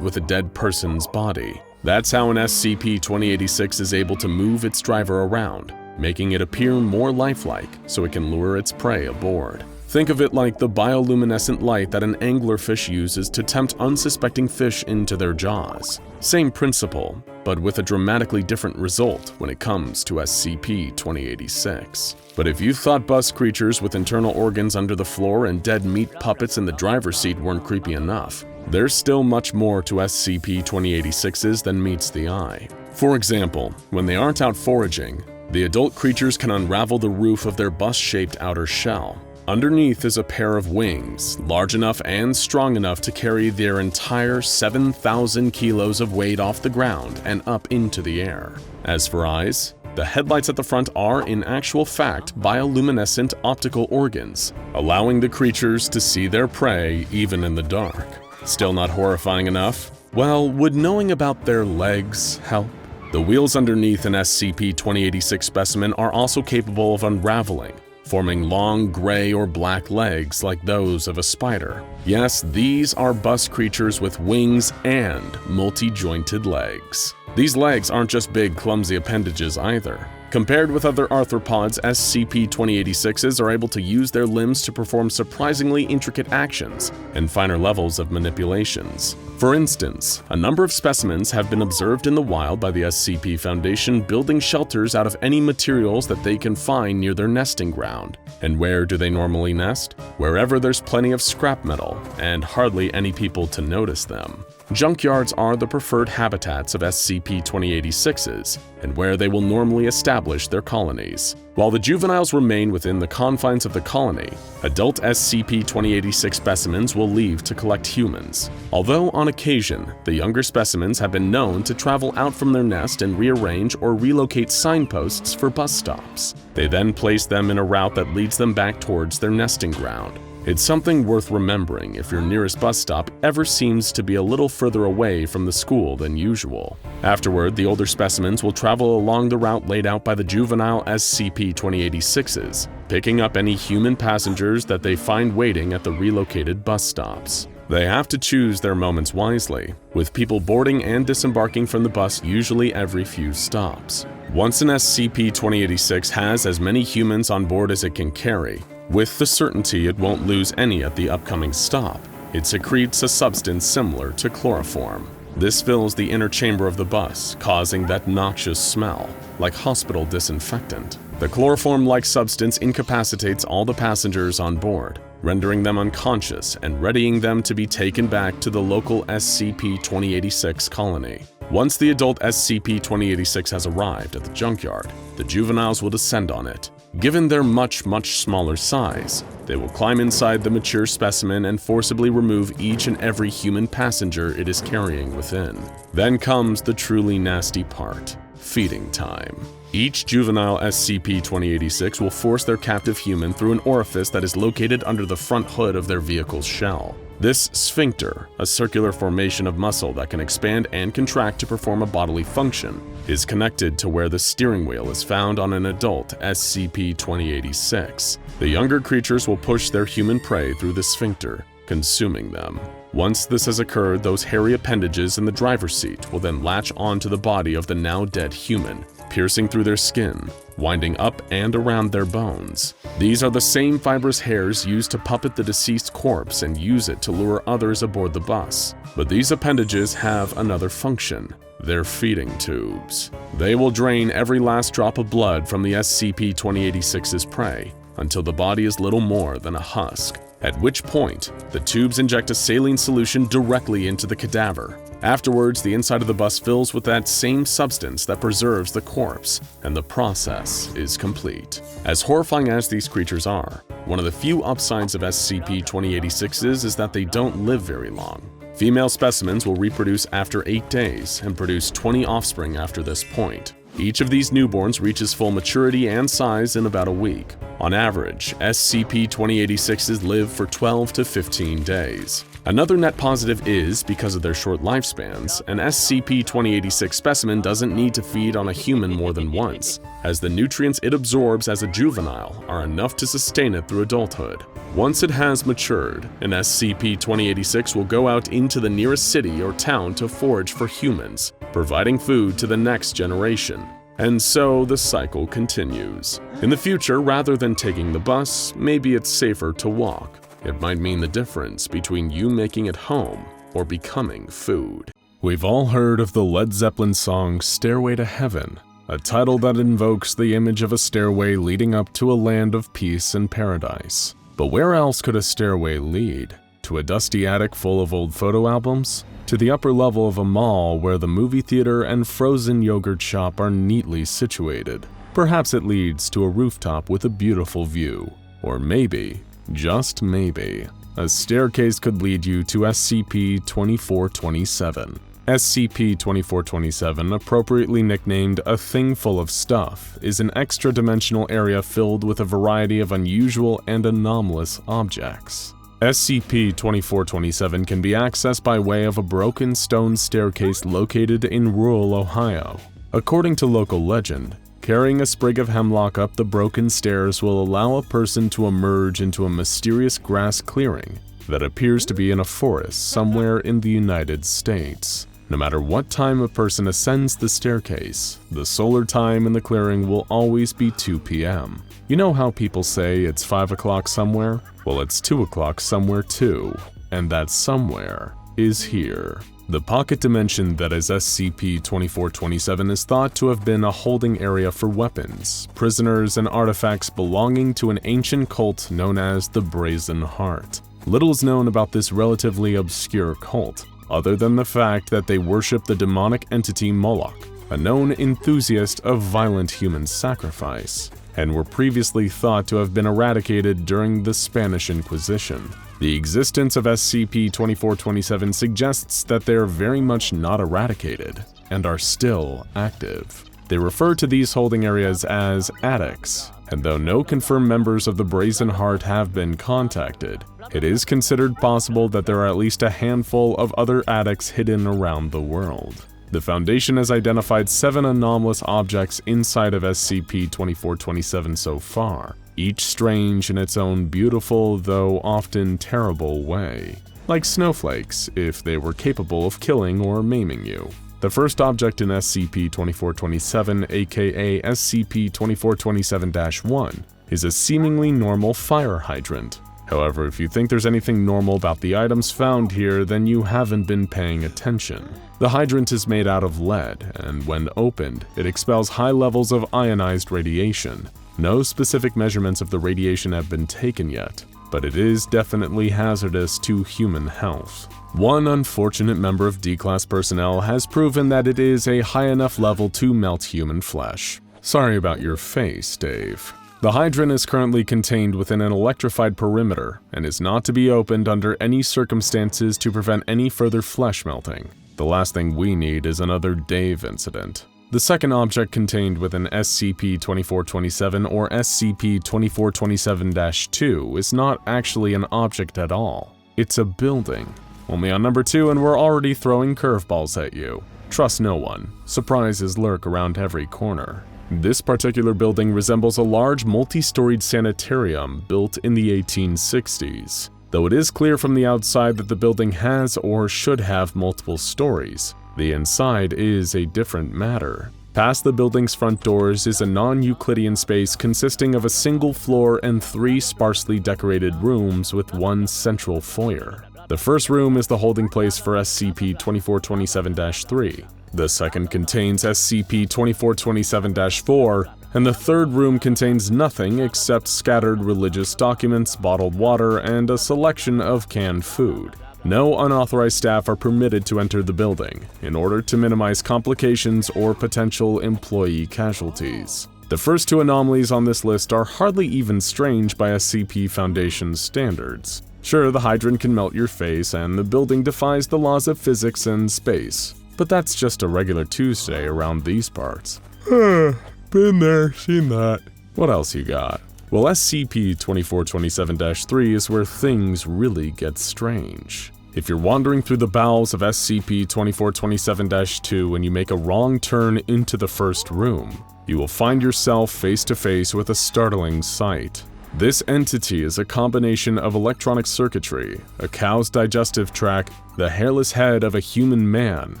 with a dead person's body. That's how an SCP-2086 is able to move its driver around, making it appear more lifelike so it can lure its prey aboard. Think of it like the bioluminescent light that an anglerfish uses to tempt unsuspecting fish into their jaws. Same principle, but with a dramatically different result when it comes to SCP-2086. But if you thought bus creatures with internal organs under the floor and dead meat puppets in the driver's seat weren't creepy enough, there's still much more to SCP-2086s than meets the eye. For example, when they aren't out foraging, the adult creatures can unravel the roof of their bus-shaped outer shell. Underneath is a pair of wings, large enough and strong enough to carry their entire 7,000 kilos of weight off the ground and up into the air. As for eyes, the headlights at the front are, in actual fact, bioluminescent optical organs, allowing the creatures to see their prey even in the dark. Still not horrifying enough? Well, would knowing about their legs help? The wheels underneath an SCP-2086 specimen are also capable of unraveling, forming long gray or black legs like those of a spider. Yes, these are bus creatures with wings and multi-jointed legs. These legs aren't just big, clumsy appendages either. Compared with other arthropods, SCP-2086s are able to use their limbs to perform surprisingly intricate actions and finer levels of manipulations. For instance, a number of specimens have been observed in the wild by the SCP Foundation building shelters out of any materials that they can find near their nesting ground. And where do they normally nest? Wherever there's plenty of scrap metal and hardly any people to notice them. Junkyards are the preferred habitats of SCP-2086s, and where they will normally establish their colonies. While the juveniles remain within the confines of the colony, adult SCP-2086 specimens will leave to collect humans. Although on occasion, the younger specimens have been known to travel out from their nest and rearrange or relocate signposts for bus stops. They then place them in a route that leads them back towards their nesting ground. It's something worth remembering if your nearest bus stop ever seems to be a little further away from the school than usual. Afterward, the older specimens will travel along the route laid out by the juvenile SCP-2086s, picking up any human passengers that they find waiting at the relocated bus stops. They have to choose their moments wisely, with people boarding and disembarking from the bus usually every few stops. Once an SCP-2086 has as many humans on board as it can carry, with the certainty it won't lose any at the upcoming stop, it secretes a substance similar to chloroform. This fills the inner chamber of the bus, causing that noxious smell, like hospital disinfectant. The chloroform-like substance incapacitates all the passengers on board, rendering them unconscious and readying them to be taken back to the local SCP-2086 colony. Once the adult SCP-2086 has arrived at the junkyard, the juveniles will descend on it. Given their much smaller size, they will climb inside the mature specimen and forcibly remove each and every human passenger it is carrying within. Then comes the truly nasty part: feeding time. Each juvenile SCP-2086 will force their captive human through an orifice that is located under the front hood of their vehicle's shell. This sphincter, a circular formation of muscle that can expand and contract to perform a bodily function, is connected to where the steering wheel is found on an adult SCP-2086. The younger creatures will push their human prey through the sphincter, consuming them. Once this has occurred, those hairy appendages in the driver's seat will then latch onto the body of the now dead human, piercing through their skin, winding up and around their bones. These are the same fibrous hairs used to puppet the deceased corpse and use it to lure others aboard the bus. But these appendages have another function: their feeding tubes. They will drain every last drop of blood from the SCP-2086's prey until the body is little more than a husk, at which point the tubes inject a saline solution directly into the cadaver. Afterwards, the inside of the bus fills with that same substance that preserves the corpse, and the process is complete. As horrifying as these creatures are, one of the few upsides of SCP-2086s is that they don't live very long. Female specimens will reproduce after 8 days and produce 20 offspring after this point. Each of these newborns reaches full maturity and size in about a week. On average, SCP-2086s live for 12 to 15 days. Another net positive is, because of their short lifespans, an SCP-2086 specimen doesn't need to feed on a human more than once, as the nutrients it absorbs as a juvenile are enough to sustain it through adulthood. Once it has matured, an SCP-2086 will go out into the nearest city or town to forage for humans, providing food to the next generation. And so the cycle continues. In the future, rather than taking the bus, maybe it's safer to walk. It might mean the difference between you making it home or becoming food. We've all heard of the Led Zeppelin song Stairway to Heaven, a title that invokes the image of a stairway leading up to a land of peace and paradise. But where else could a stairway lead? To a dusty attic full of old photo albums? To the upper level of a mall where the movie theater and frozen yogurt shop are neatly situated? Perhaps it leads to a rooftop with a beautiful view. Or maybe, just maybe, a staircase could lead you to SCP-2427. SCP-2427, appropriately nicknamed A Thing Full of Stuff, is an extra-dimensional area filled with a variety of unusual and anomalous objects. SCP-2427 can be accessed by way of a broken stone staircase located in rural Ohio. According to local legend, Carrying a sprig of hemlock up the broken stairs will allow a person to emerge into a mysterious grass clearing that appears to be in a forest somewhere in the United States. No matter what time a person ascends the staircase, the solar time in the clearing will always be 2 p.m. You know how people say it's 5 o'clock somewhere? Well, it's 2 o'clock somewhere too, and that somewhere is here. The pocket dimension that is SCP-2427 is thought to have been a holding area for weapons, prisoners, and artifacts belonging to an ancient cult known as the Brazen Heart. Little is known about this relatively obscure cult, other than the fact that they worship the demonic entity Moloch, a known enthusiast of violent human sacrifice, and were previously thought to have been eradicated during the Spanish Inquisition. The existence of SCP-2427 suggests that they are very much not eradicated, and are still active. They refer to these holding areas as attics, and though no confirmed members of the Brazen Heart have been contacted, it is considered possible that there are at least a handful of other attics hidden around the world. The Foundation has identified 7 anomalous objects inside of SCP-2427 so far, each strange in its own beautiful, though often terrible way. Like snowflakes, if they were capable of killing or maiming you. The first object in SCP-2427, aka SCP-2427-1, is a seemingly normal fire hydrant. However, if you think there's anything normal about the items found here, then you haven't been paying attention. The hydrant is made out of lead, and when opened, it expels high levels of ionized radiation. No specific measurements of the radiation have been taken yet, but it is definitely hazardous to human health. One unfortunate member of D-Class personnel has proven that it is a high enough level to melt human flesh. Sorry about your face, Dave. The hydrant is currently contained within an electrified perimeter and is not to be opened under any circumstances to prevent any further flesh melting. The last thing we need is another Dave incident. The second object contained within SCP-2427 or SCP-2427-2 is not actually an object at all. It's a building. Only on number 2 and we're already throwing curveballs at you. Trust no one. Surprises lurk around every corner. This particular building resembles a large multi-storied sanitarium built in the 1860s. Though it is clear from the outside that the building has or should have multiple stories, the inside is a different matter. Past the building's front doors is a non-Euclidean space consisting of a single floor and 3 sparsely decorated rooms with one central foyer. The first room is the holding place for SCP-2427-3. The second contains SCP-2427-4, and the third room contains nothing except scattered religious documents, bottled water, and a selection of canned food. No unauthorized staff are permitted to enter the building, in order to minimize complications or potential employee casualties. The first 2 anomalies on this list are hardly even strange by SCP Foundation's standards. Sure, the hydrant can melt your face, and the building defies the laws of physics and space. But that's just a regular Tuesday around these parts. Been there, seen that. What else you got? Well, SCP-2427-3 is where things really get strange. If you're wandering through the bowels of SCP-2427-2 and you make a wrong turn into the first room, you will find yourself face to face with a startling sight. This entity is a combination of electronic circuitry, a cow's digestive tract, the hairless head of a human man,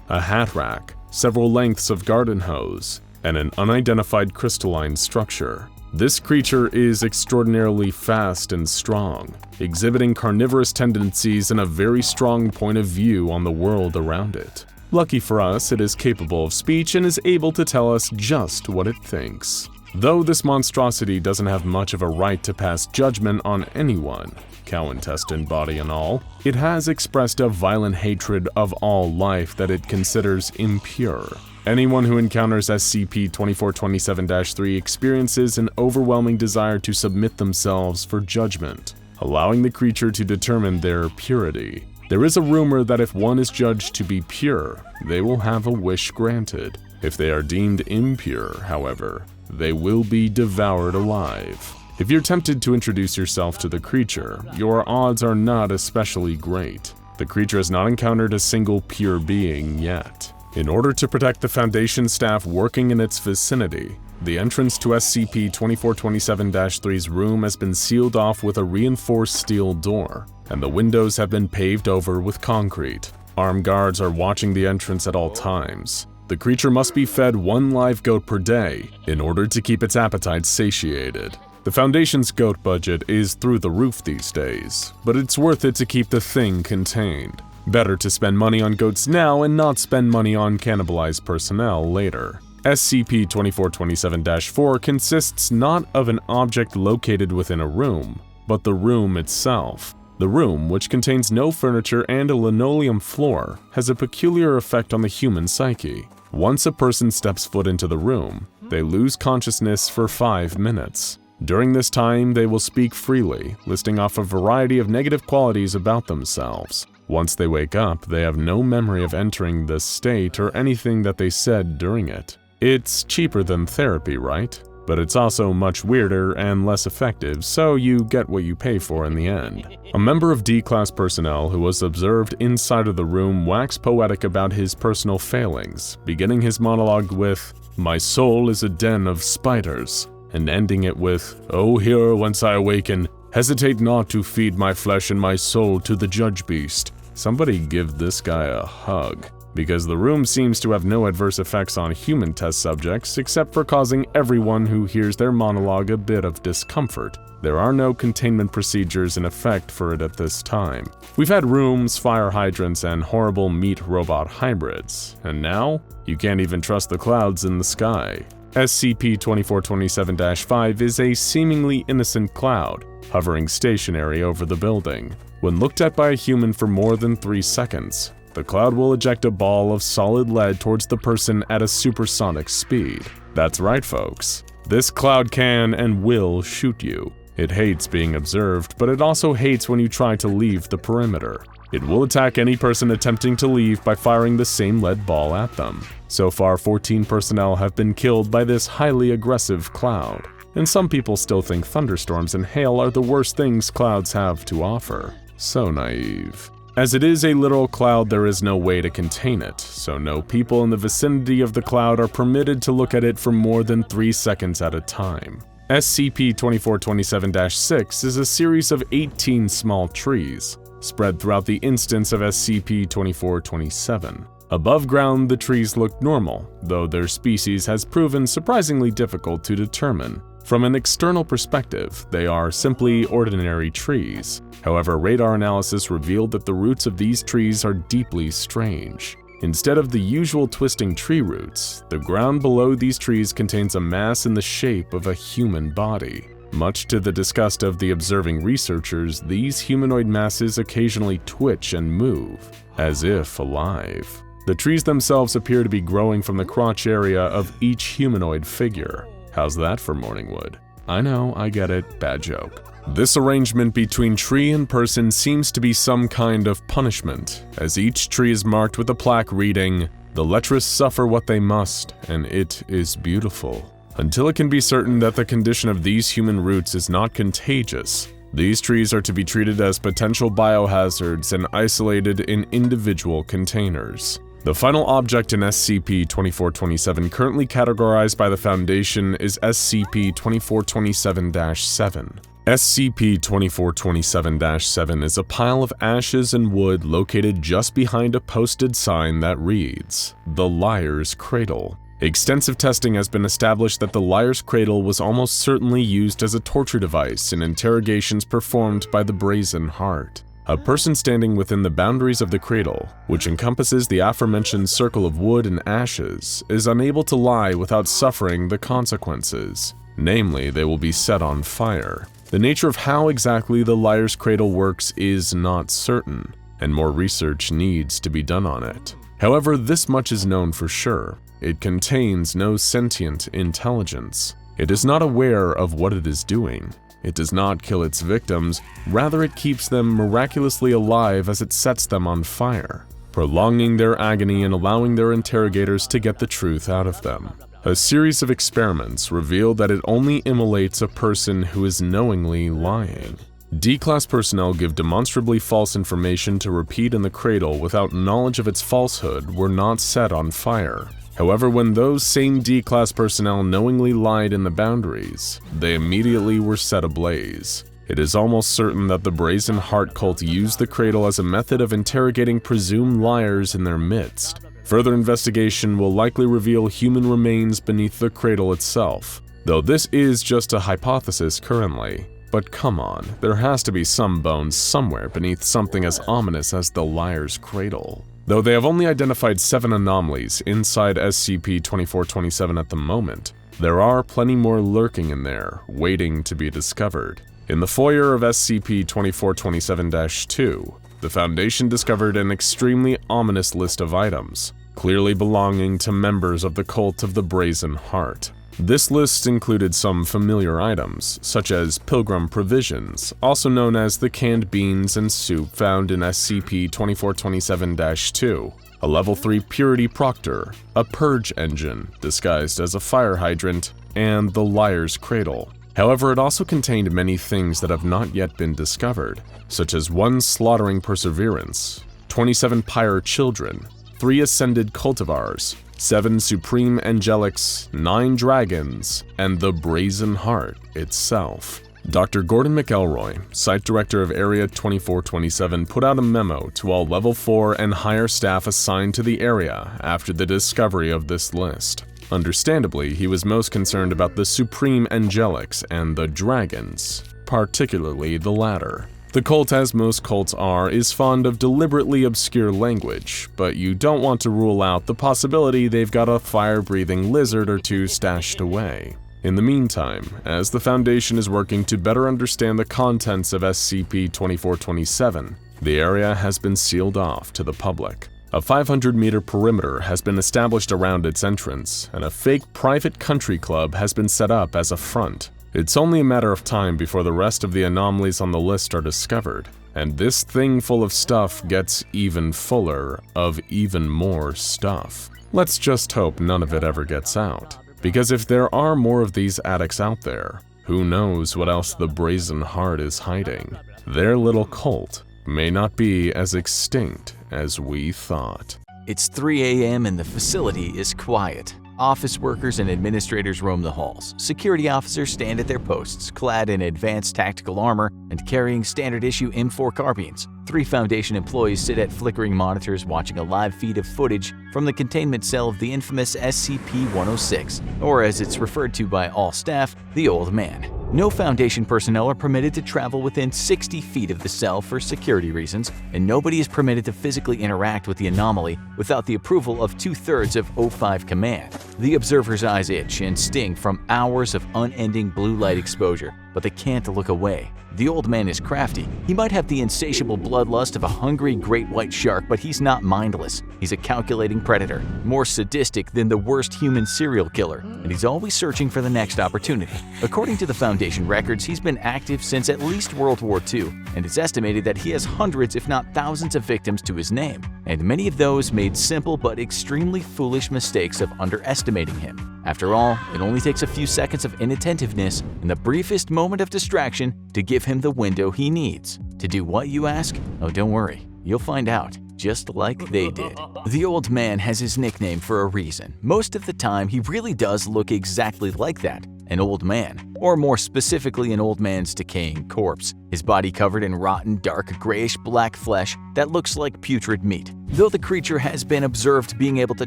a hat rack, several lengths of garden hose, and an unidentified crystalline structure. This creature is extraordinarily fast and strong, exhibiting carnivorous tendencies and a very strong point of view on the world around it. Lucky for us, it is capable of speech and is able to tell us just what it thinks. Though this monstrosity doesn't have much of a right to pass judgment on anyone, cow intestine body and all, it has expressed a violent hatred of all life that it considers impure. Anyone who encounters SCP-2427-3 experiences an overwhelming desire to submit themselves for judgment, allowing the creature to determine their purity. There is a rumor that if one is judged to be pure, they will have a wish granted. If they are deemed impure, however, they will be devoured alive. If you're tempted to introduce yourself to the creature, your odds are not especially great. The creature has not encountered a single pure being yet. In order to protect the Foundation staff working in its vicinity, The entrance to SCP-2427-3's room has been sealed off with a reinforced steel door, and the windows have been paved over with concrete. Armed guards are watching the entrance at all times. The creature must be fed 1 live goat per day in order to keep its appetite satiated. The Foundation's goat budget is through the roof these days, but it's worth it to keep the thing contained. Better to spend money on goats now and not spend money on cannibalized personnel later. SCP-2427-4 consists not of an object located within a room, but the room itself. The room, which contains no furniture and a linoleum floor, has a peculiar effect on the human psyche. Once a person steps foot into the room, they lose consciousness for 5 minutes. During this time, they will speak freely, listing off a variety of negative qualities about themselves. Once they wake up, they have no memory of entering this state or anything that they said during it. It's cheaper than therapy, right? But it's also much weirder and less effective, so you get what you pay for in the end. A member of D-Class personnel who was observed inside of the room waxed poetic about his personal failings, beginning his monologue with, "My soul is a den of spiders," and ending it with, "Oh, here whence I awaken, hesitate not to feed my flesh and my soul to the judge beast." Somebody give this guy a hug. Because the room seems to have no adverse effects on human test subjects except for causing everyone who hears their monologue a bit of discomfort. There are no containment procedures in effect for it at this time. We've had rooms, fire hydrants, and horrible meat-robot hybrids, and now you can't even trust the clouds in the sky. SCP-2427-5 is a seemingly innocent cloud, hovering stationary over the building. When looked at by a human for more than 3 seconds, the cloud will eject a ball of solid lead towards the person at a supersonic speed. That's right, folks. This cloud can and will shoot you. It hates being observed, but it also hates when you try to leave the perimeter. It will attack any person attempting to leave by firing the same lead ball at them. So far, 14 personnel have been killed by this highly aggressive cloud. And some people still think thunderstorms and hail are the worst things clouds have to offer. So naive. As it is a literal cloud, there is no way to contain it, so no people in the vicinity of the cloud are permitted to look at it for more than 3 seconds at a time. SCP-2427-6 is a series of 18 small trees, spread throughout the instance of SCP-2427. Above ground, the trees look normal, though their species has proven surprisingly difficult to determine. From an external perspective, they are simply ordinary trees. However, radar analysis revealed that the roots of these trees are deeply strange. Instead of the usual twisting tree roots, the ground below these trees contains a mass in the shape of a human body. Much to the disgust of the observing researchers, these humanoid masses occasionally twitch and move, as if alive. The trees themselves appear to be growing from the crotch area of each humanoid figure. How's that for Morningwood? I know, I get it, bad joke. This arrangement between tree and person seems to be some kind of punishment, as each tree is marked with a plaque reading, "The lecherous suffer what they must, and it is beautiful." Until it can be certain that the condition of these human roots is not contagious, these trees are to be treated as potential biohazards and isolated in individual containers. The final object in SCP-2427 currently categorized by the Foundation is SCP-2427-7. SCP-2427-7 is a pile of ashes and wood located just behind a posted sign that reads, "The Liar's Cradle." Extensive testing has been established that the Liar's Cradle was almost certainly used as a torture device in interrogations performed by the Brazen Heart. A person standing within the boundaries of the cradle, which encompasses the aforementioned circle of wood and ashes, is unable to lie without suffering the consequences. Namely, they will be set on fire. The nature of how exactly the Liar's Cradle works is not certain, and more research needs to be done on it. However, this much is known for sure. It contains no sentient intelligence. It is not aware of what it is doing. It does not kill its victims, rather it keeps them miraculously alive as it sets them on fire, prolonging their agony and allowing their interrogators to get the truth out of them. A series of experiments reveal that it only immolates a person who is knowingly lying. D-Class personnel give demonstrably false information to repeat in the cradle without knowledge of its falsehood were not set on fire. However, when those same D-Class personnel knowingly lied in the boundaries, they immediately were set ablaze. It is almost certain that the Brazen Heart cult used the cradle as a method of interrogating presumed liars in their midst. Further investigation will likely reveal human remains beneath the cradle itself, though this is just a hypothesis currently. But come on, there has to be some bones somewhere beneath something as ominous as the liar's cradle. Though they have only identified 7 anomalies inside SCP-2427 at the moment, there are plenty more lurking in there, waiting to be discovered. In the foyer of SCP-2427-2, the Foundation discovered an extremely ominous list of items, clearly belonging to members of the Cult of the Brazen Heart. This list included some familiar items, such as pilgrim provisions, also known as the canned beans and soup found in SCP-2427-2, a Level 3 Purity Proctor, a purge engine disguised as a fire hydrant, and the Liar's Cradle. However, it also contained many things that have not yet been discovered, such as 1 slaughtering perseverance, 27 pyre children, 3 ascended cultivars, 7 supreme angelics, 9 dragons, and the Brazen Heart itself. Dr. Gordon McElroy, Site Director of Area 2427, put out a memo to all Level 4 and higher staff assigned to the area after the discovery of this list. Understandably, he was most concerned about the Supreme Angelics and the Dragons, particularly the latter. The cult, as most cults are, is fond of deliberately obscure language, but you don't want to rule out the possibility they've got a fire-breathing lizard or 2 stashed away. In the meantime, as the Foundation is working to better understand the contents of SCP-2427, the area has been sealed off to the public. A 500-meter perimeter has been established around its entrance, and a fake private country club has been set up as a front. It's only a matter of time before the rest of the anomalies on the list are discovered, and this thing full of stuff gets even fuller of even more stuff. Let's just hope none of it ever gets out, because if there are more of these addicts out there, who knows what else the Brazen Heart is hiding? Their little cult may not be as extinct as we thought. It's 3 a.m. and the facility is quiet. Office workers and administrators roam the halls. Security officers stand at their posts, clad in advanced tactical armor and carrying standard-issue M4 carbines. 3 Foundation employees sit at flickering monitors watching a live feed of footage from the containment cell of the infamous SCP-106, or as it's referred to by all staff, the Old Man. No Foundation personnel are permitted to travel within 60 feet of the cell for security reasons, and nobody is permitted to physically interact with the anomaly without the approval of 2/3 of O5 Command. The observer's eyes itch and sting from hours of unending blue light exposure, but they can't look away. The Old Man is crafty. He might have the insatiable bloodlust of a hungry great white shark, but he's not mindless. He's a calculating predator, more sadistic than the worst human serial killer, and he's always searching for the next opportunity. According to the Foundation records, he's been active since at least World War II, and it's estimated that he has hundreds if not thousands of victims to his name, and many of those made simple but extremely foolish mistakes of underestimating him. After all, it only takes a few seconds of inattentiveness and the briefest moment of distraction to give him the window he needs. To do what, you ask? Oh, don't worry, you'll find out, just like they did. The Old Man has his nickname for a reason. Most of the time, he really does look exactly like that, an old man, or more specifically an old man's decaying corpse, his body covered in rotten, dark, grayish-black flesh that looks like putrid meat. Though the creature has been observed being able to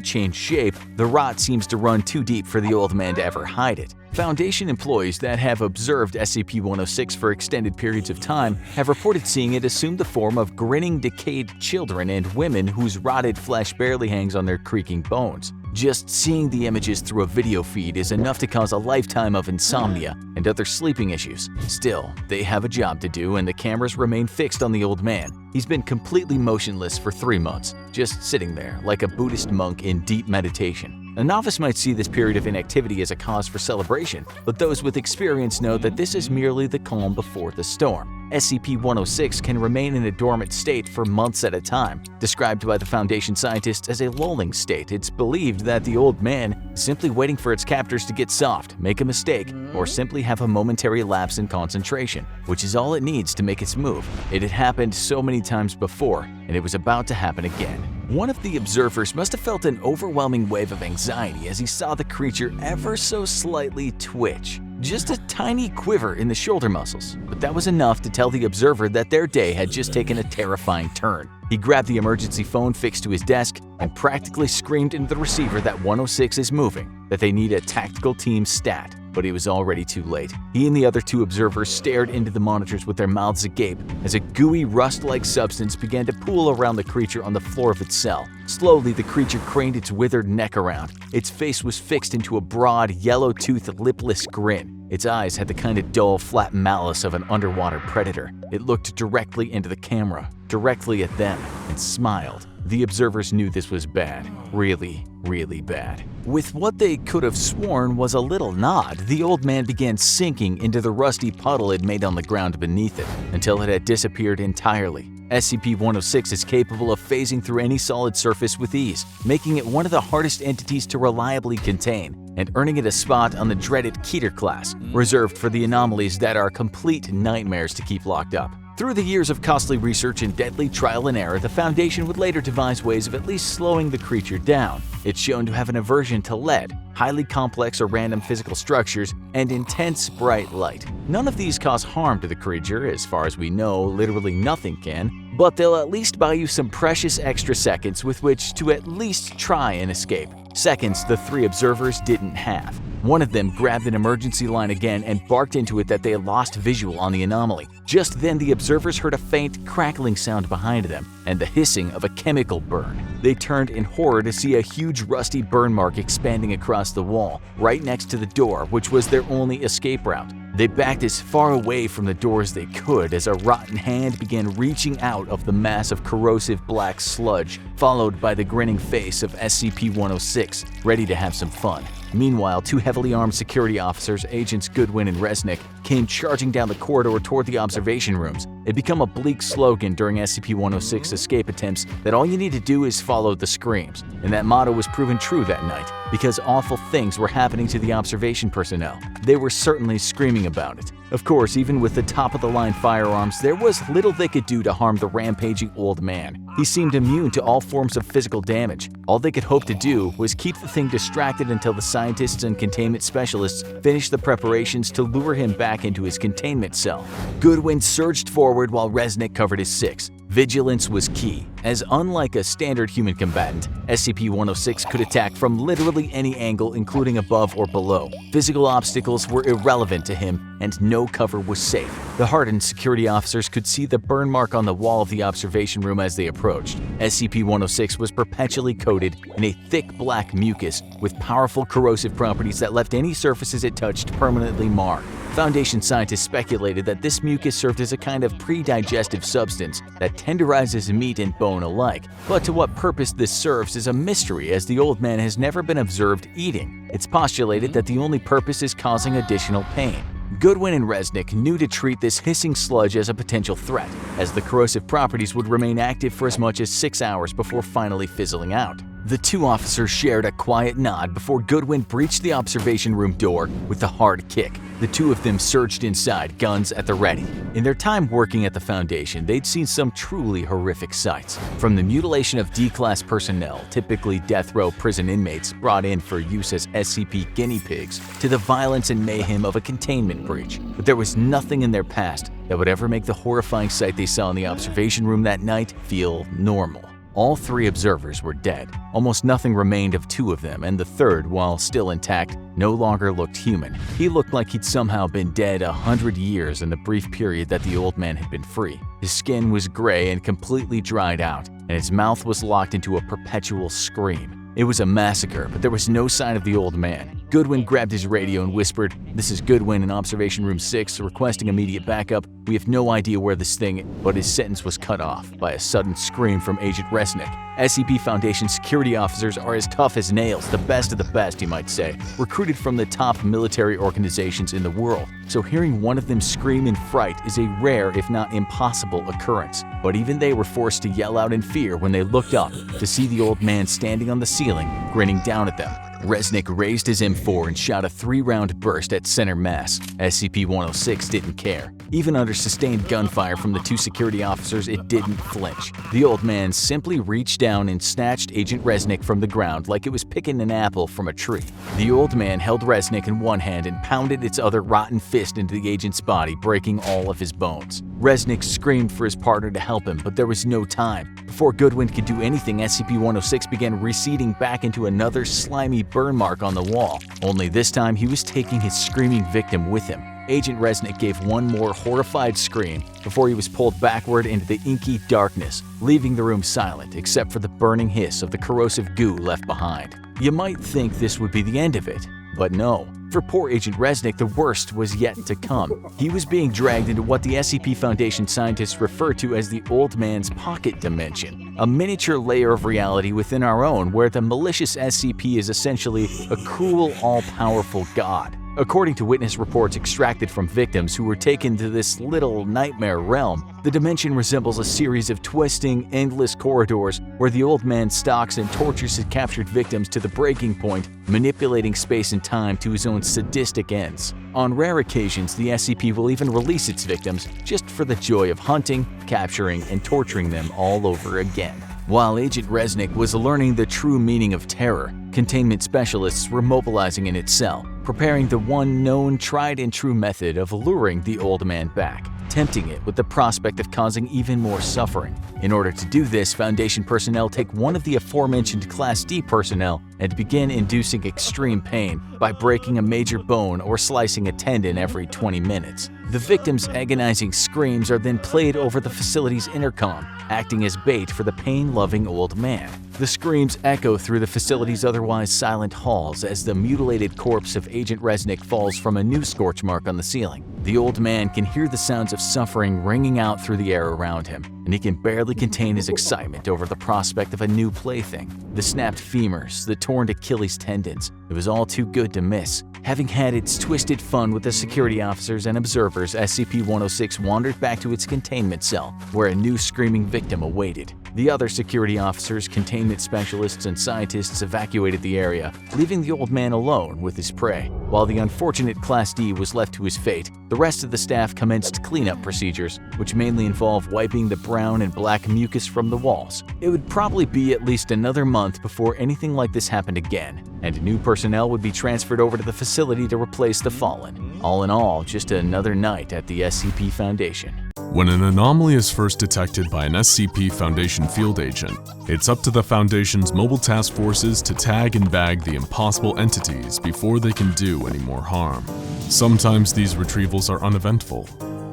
change shape, the rot seems to run too deep for the Old Man to ever hide it. Foundation employees that have observed SCP-106 for extended periods of time have reported seeing it assume the form of grinning, decayed children and women whose rotted flesh barely hangs on their creaking bones. Just seeing the images through a video feed is enough to cause a lifetime of insomnia and other sleeping issues. Still, they have a job to do and the cameras remain fixed on the Old Man. He's been completely motionless for 3 months, just sitting there like a Buddhist monk in deep meditation. A novice might see this period of inactivity as a cause for celebration, but those with experience know that this is merely the calm before the storm. SCP-106 can remain in a dormant state for months at a time. Described by the Foundation scientists as a lulling state, it's believed that the Old Man is simply waiting for its captors to get soft, make a mistake, or simply have a momentary lapse in concentration, which is all it needs to make its move. It had happened so many times before, and it was about to happen again. One of the observers must have felt an overwhelming wave of anxiety as he saw the creature ever so slightly twitch. Just a tiny quiver in the shoulder muscles, but that was enough to tell the observer that their day had just taken a terrifying turn. He grabbed the emergency phone fixed to his desk and practically screamed into the receiver that 106 is moving, that they need a tactical team stat. But it was already too late. He and the other two observers stared into the monitors with their mouths agape as a gooey, rust-like substance began to pool around the creature on the floor of its cell. Slowly, the creature craned its withered neck around. Its face was fixed into a broad, yellow-toothed, lipless grin. Its eyes had the kind of dull, flat malice of an underwater predator. It looked directly into the camera, directly at them, and smiled. The observers knew this was bad. Really, really bad. With what they could have sworn was a little nod, the old man began sinking into the rusty puddle it made on the ground beneath it, until it had disappeared entirely. SCP-106 is capable of phasing through any solid surface with ease, making it one of the hardest entities to reliably contain, and earning it a spot on the dreaded Keter class, reserved for the anomalies that are complete nightmares to keep locked up. Through the years of costly research and deadly trial and error, the Foundation would later devise ways of at least slowing the creature down. It's shown to have an aversion to lead, highly complex or random physical structures, and intense bright light. None of these cause harm to the creature, as far as we know, literally nothing can, but they'll at least buy you some precious extra seconds with which to at least try and escape. Seconds the three observers didn't have. One of them grabbed an emergency line again and barked into it that they had lost visual on the anomaly. Just then, the observers heard a faint, crackling sound behind them and the hissing of a chemical burn. They turned in horror to see a huge rusty burn mark expanding across the wall, right next to the door, which was their only escape route. They backed as far away from the door as they could as a rotten hand began reaching out of the mass of corrosive black sludge, followed by the grinning face of SCP-106, ready to have some fun. Meanwhile, two heavily armed security officers, Agents Goodwin and Resnick, came charging down the corridor toward the observation rooms. It became a bleak slogan during SCP-106 escape attempts that all you need to do is follow the screams, and that motto was proven true that night, because awful things were happening to the observation personnel. They were certainly screaming about it. Of course, even with the top-of-the-line firearms, there was little they could do to harm the rampaging old man. He seemed immune to all forms of physical damage. All they could hope to do was keep the thing distracted until the scientists and containment specialists finished the preparations to lure him back into his containment cell. Goodwin surged forward while Resnick covered his six. Vigilance was key, as unlike a standard human combatant, SCP-106 could attack from literally any angle, including above or below. Physical obstacles were irrelevant to him, and no cover was safe. The hardened security officers could see the burn mark on the wall of the observation room as they approached. SCP-106 was perpetually coated in a thick black mucus with powerful corrosive properties that left any surfaces it touched permanently marred. Foundation scientists speculated that this mucus served as a kind of pre-digestive substance that tenderizes meat and bone alike, but to what purpose this serves is a mystery, as the old man has never been observed eating. It's postulated that the only purpose is causing additional pain. Goodwin and Resnick knew to treat this hissing sludge as a potential threat, as the corrosive properties would remain active for as much as 6 hours before finally fizzling out. The two officers shared a quiet nod before Goodwin breached the observation room door with a hard kick. The two of them surged inside, guns at the ready. In their time working at the Foundation, they'd seen some truly horrific sights. From the mutilation of D-Class personnel, typically death row prison inmates brought in for use as SCP guinea pigs, to the violence and mayhem of a containment breach. But there was nothing in their past that would ever make the horrifying sight they saw in the observation room that night feel normal. All three observers were dead. Almost nothing remained of two of them, and the third, while still intact, no longer looked human. He looked like he'd somehow been dead 100 years in the brief period that the old man had been free. His skin was gray and completely dried out, and his mouth was locked into a perpetual scream. It was a massacre, but there was no sign of the old man. Goodwin grabbed his radio and whispered, "This is Goodwin in Observation Room 6, requesting immediate backup. We have no idea where this thing," but his sentence was cut off by a sudden scream from Agent Resnick. SCP Foundation security officers are as tough as nails, the best of the best, you might say, recruited from the top military organizations in the world. So hearing one of them scream in fright is a rare, if not impossible, occurrence. But even they were forced to yell out in fear when they looked up to see the old man standing on the ceiling, grinning down at them. Resnick raised his M4 and shot a 3-round burst at center mass. SCP-106 didn't care. Even under sustained gunfire from the 2 security officers, it didn't flinch. The old man simply reached down and snatched Agent Resnick from the ground like it was picking an apple from a tree. The old man held Resnick in one hand and pounded its other rotten fist into the agent's body, breaking all of his bones. Resnick screamed for his partner to help him, but there was no time. Before Goodwin could do anything, SCP-106 began receding back into another slimy burn mark on the wall. Only this time, he was taking his screaming victim with him. Agent Resnick gave one more horrified scream before he was pulled backward into the inky darkness, leaving the room silent except for the burning hiss of the corrosive goo left behind. You might think this would be the end of it, but no. For poor Agent Resnick, the worst was yet to come. He was being dragged into what the SCP Foundation scientists refer to as the Old Man's Pocket Dimension, a miniature layer of reality within our own where the malicious SCP is essentially a cruel, all-powerful god. According to witness reports extracted from victims who were taken to this little nightmare realm, the dimension resembles a series of twisting, endless corridors where the old man stalks and tortures his captured victims to the breaking point, manipulating space and time to his own sadistic ends. On rare occasions, the SCP will even release its victims just for the joy of hunting, capturing, and torturing them all over again. While Agent Resnick was learning the true meaning of terror, containment specialists were mobilizing in its cell, preparing the one known tried and true method of luring the old man back, tempting it with the prospect of causing even more suffering. In order to do this, Foundation personnel take one of the aforementioned Class D personnel and begin inducing extreme pain by breaking a major bone or slicing a tendon every 20 minutes. The victim's agonizing screams are then played over the facility's intercom, acting as bait for the pain-loving old man. The screams echo through the facility's otherwise silent halls as the mutilated corpse of Agent Resnick falls from a new scorch mark on the ceiling. The old man can hear the sounds of suffering ringing out through the air around him, and he can barely contain his excitement over the prospect of a new plaything. The snapped femurs, the torn Achilles tendons, it was all too good to miss. Having had its twisted fun with the security officers and observers, SCP-106 wandered back to its containment cell, where a new screaming victim awaited. The other security officers, containment specialists, and scientists evacuated the area, leaving the old man alone with his prey. While the unfortunate Class D was left to his fate, the rest of the staff commenced cleanup procedures, which mainly involve wiping the brown and black mucus from the walls. It would probably be at least another month before anything like this happened again, and new personnel would be transferred over to the facility to replace the fallen. All in all, just another night at the SCP Foundation. When an anomaly is first detected by an SCP Foundation field agent, it's up to the Foundation's mobile task forces to tag and bag the impossible entities before they can do any more harm. Sometimes these retrievals are uneventful,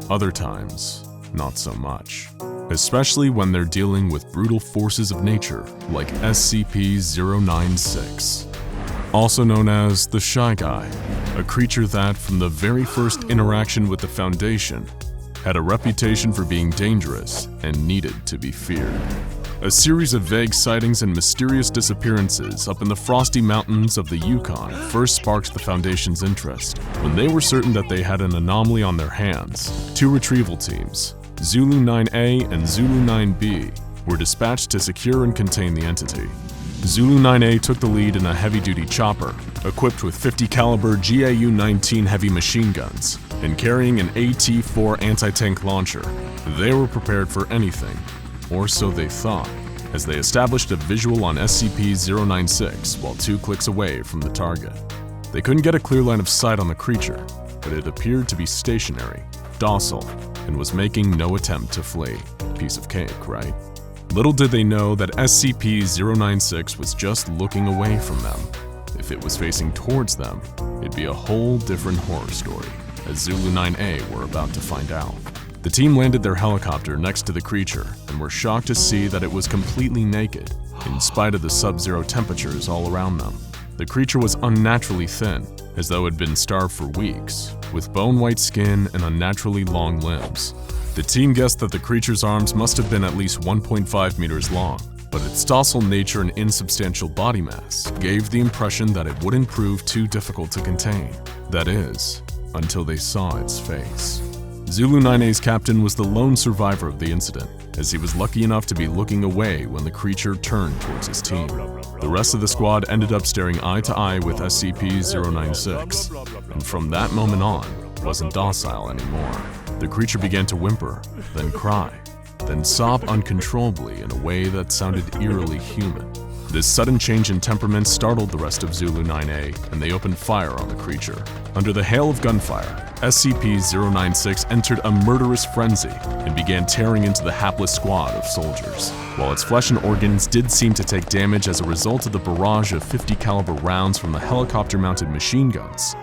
other times, not so much. Especially when they're dealing with brutal forces of nature like SCP-096. Also known as The Shy Guy, a creature that, from the very first interaction with the Foundation, had a reputation for being dangerous and needed to be feared. A series of vague sightings and mysterious disappearances up in the frosty mountains of the Yukon first sparked the Foundation's interest. When they were certain that they had an anomaly on their hands, 2 retrieval teams, Zulu 9A and Zulu 9B, were dispatched to secure and contain the entity. Zulu 9A took the lead in a heavy-duty chopper, equipped with 50 caliber GAU-19 heavy machine guns, and carrying an AT-4 anti-tank launcher. They were prepared for anything, or so they thought, as they established a visual on SCP-096 while 2 clicks away from the target. They couldn't get a clear line of sight on the creature, but it appeared to be stationary, docile, and was making no attempt to flee. Piece of cake, right? Little did they know that SCP-096 was just looking away from them. If it was facing towards them, it'd be a whole different horror story, as Zulu 9A were about to find out. The team landed their helicopter next to the creature and were shocked to see that it was completely naked, in spite of the sub-zero temperatures all around them. The creature was unnaturally thin, as though it had been starved for weeks, with bone-white skin and unnaturally long limbs. The team guessed that the creature's arms must have been at least 1.5 meters long, but its docile nature and insubstantial body mass gave the impression that it wouldn't prove too difficult to contain. That is, until they saw its face. Zulu 9A's captain was the lone survivor of the incident. as he was lucky enough to be looking away when the creature turned towards his team. The rest of the squad ended up staring eye to eye with SCP-096, and from that moment on, wasn't docile anymore. The creature began to whimper, then cry, then sob uncontrollably in a way that sounded eerily human. This sudden change in temperament startled the rest of Zulu 9A, and they opened fire on the creature. Under the hail of gunfire, SCP-096 entered a murderous frenzy and began tearing into the hapless squad of soldiers. While its flesh and organs did seem to take damage as a result of the barrage of 50 caliber rounds from the helicopter-mounted machine guns,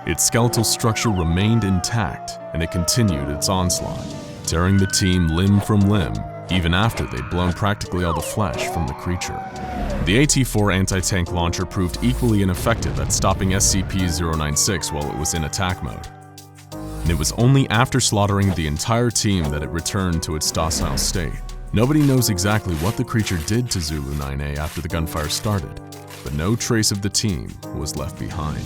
its skeletal structure remained intact, and it continued its onslaught, tearing the team limb from limb, even after they'd blown practically all the flesh from the creature. The AT-4 anti-tank launcher proved equally ineffective at stopping SCP-096 while it was in attack mode. And it was only after slaughtering the entire team that it returned to its docile state. Nobody knows exactly what the creature did to Zulu 9A after the gunfire started, but no trace of the team was left behind.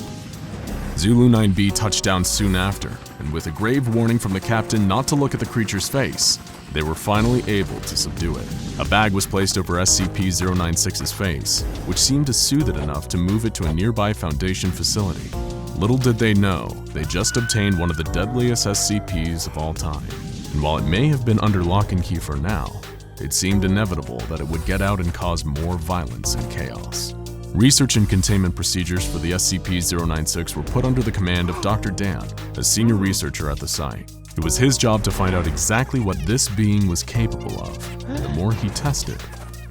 Zulu 9B touched down soon after, and with a grave warning from the captain not to look at the creature's face, they were finally able to subdue it. A bag was placed over SCP-096's face, which seemed to soothe it enough to move it to a nearby Foundation facility. Little did they know, they just obtained one of the deadliest SCPs of all time. And while it may have been under lock and key for now, it seemed inevitable that it would get out and cause more violence and chaos. Research and containment procedures for the SCP-096 were put under the command of Dr. Dan, a senior researcher at the site. It was his job to find out exactly what this being was capable of. And the more he tested,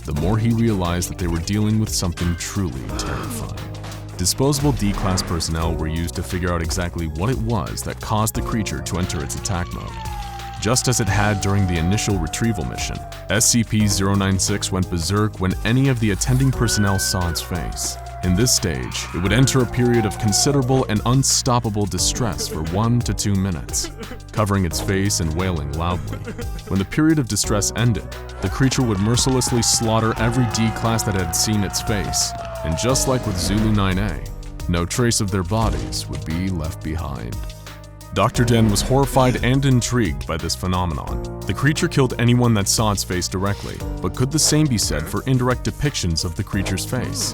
the more he realized that they were dealing with something truly terrifying. Disposable D-Class personnel were used to figure out exactly what it was that caused the creature to enter its attack mode. Just as it had during the initial retrieval mission, SCP-096 went berserk when any of the attending personnel saw its face. In this stage, it would enter a period of considerable and unstoppable distress for 1 to 2 minutes, covering its face and wailing loudly. When the period of distress ended, the creature would mercilessly slaughter every D-Class that had seen its face, and just like with Zulu 9A, no trace of their bodies would be left behind. Dr. Dan was horrified and intrigued by this phenomenon. The creature killed anyone that saw its face directly, but could the same be said for indirect depictions of the creature's face,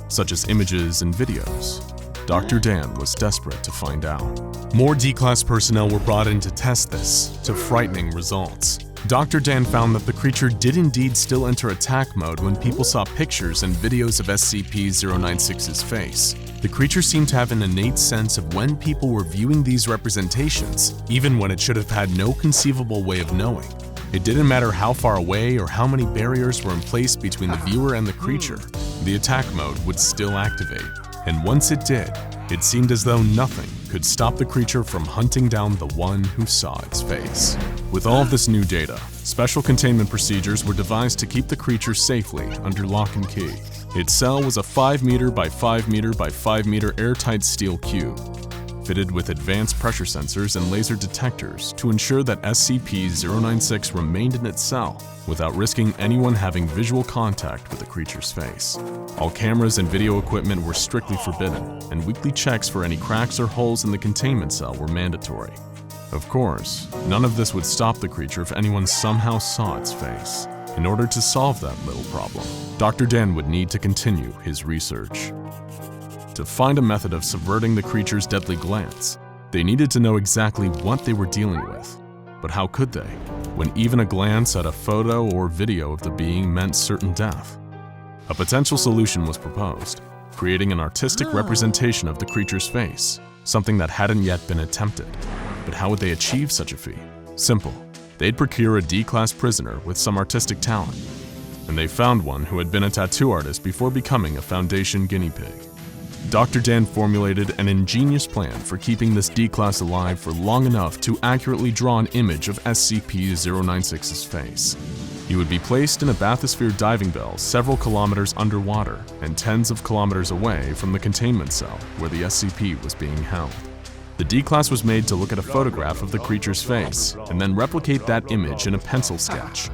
such as images and videos? Dr. Dan was desperate to find out. More D-Class personnel were brought in to test this, to frightening results. Dr. Dan found that the creature did indeed still enter attack mode when people saw pictures and videos of SCP-096's face. The creature seemed to have an innate sense of when people were viewing these representations, even when it should have had no conceivable way of knowing. It didn't matter how far away or how many barriers were in place between the viewer and the creature, the attack mode would still activate. And once it did, it seemed as though nothing could stop the creature from hunting down the one who saw its face. With all of this new data, special containment procedures were devised to keep the creature safely under lock and key. Its cell was a 5 meter by 5 meter by 5 meter airtight steel cube, fitted with advanced pressure sensors and laser detectors to ensure that SCP-096 remained in its cell without risking anyone having visual contact with the creature's face. All cameras and video equipment were strictly forbidden, and weekly checks for any cracks or holes in the containment cell were mandatory. Of course, none of this would stop the creature if anyone somehow saw its face. In order to solve that little problem, Dr. Dan would need to continue his research. To find a method of subverting the creature's deadly glance, they needed to know exactly what they were dealing with. But how could they, when even a glance at a photo or video of the being meant certain death? A potential solution was proposed, creating an artistic representation of the creature's face, something that hadn't yet been attempted. But how would they achieve such a feat? Simple. They'd procure a D-Class prisoner with some artistic talent, and they found one who had been a tattoo artist before becoming a Foundation guinea pig. Dr. Dan formulated an ingenious plan for keeping this D-Class alive for long enough to accurately draw an image of SCP-096's face. He would be placed in a bathysphere diving bell several kilometers underwater and tens of kilometers away from the containment cell where the SCP was being held. The D-Class was made to look at a photograph of the creature's face and then replicate that image in a pencil sketch.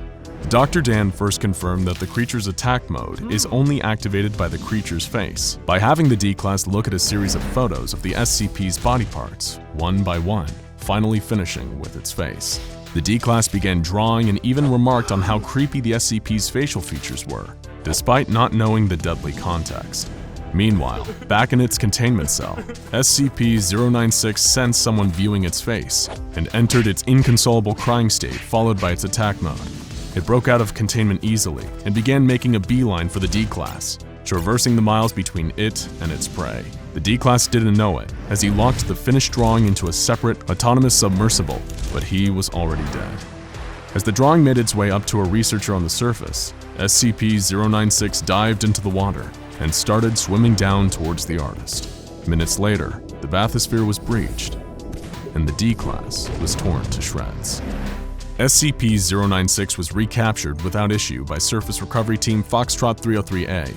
Dr. Dan first confirmed that the creature's attack mode is only activated by the creature's face, by having the D-Class look at a series of photos of the SCP's body parts, one by one, finally finishing with its face. The D-Class began drawing and even remarked on how creepy the SCP's facial features were, despite not knowing the deadly context. Meanwhile, back in its containment cell, SCP-096 sensed someone viewing its face and entered its inconsolable crying state, followed by its attack mode. It broke out of containment easily and began making a beeline for the D-Class, traversing the miles between it and its prey. The D-Class didn't know it, as he locked the finished drawing into a separate, autonomous submersible, but he was already dead. As the drawing made its way up to a researcher on the surface, SCP-096 dived into the water and started swimming down towards the artist. Minutes later, the bathysphere was breached, and the D-Class was torn to shreds. SCP-096 was recaptured without issue by Surface Recovery Team Foxtrot 303A,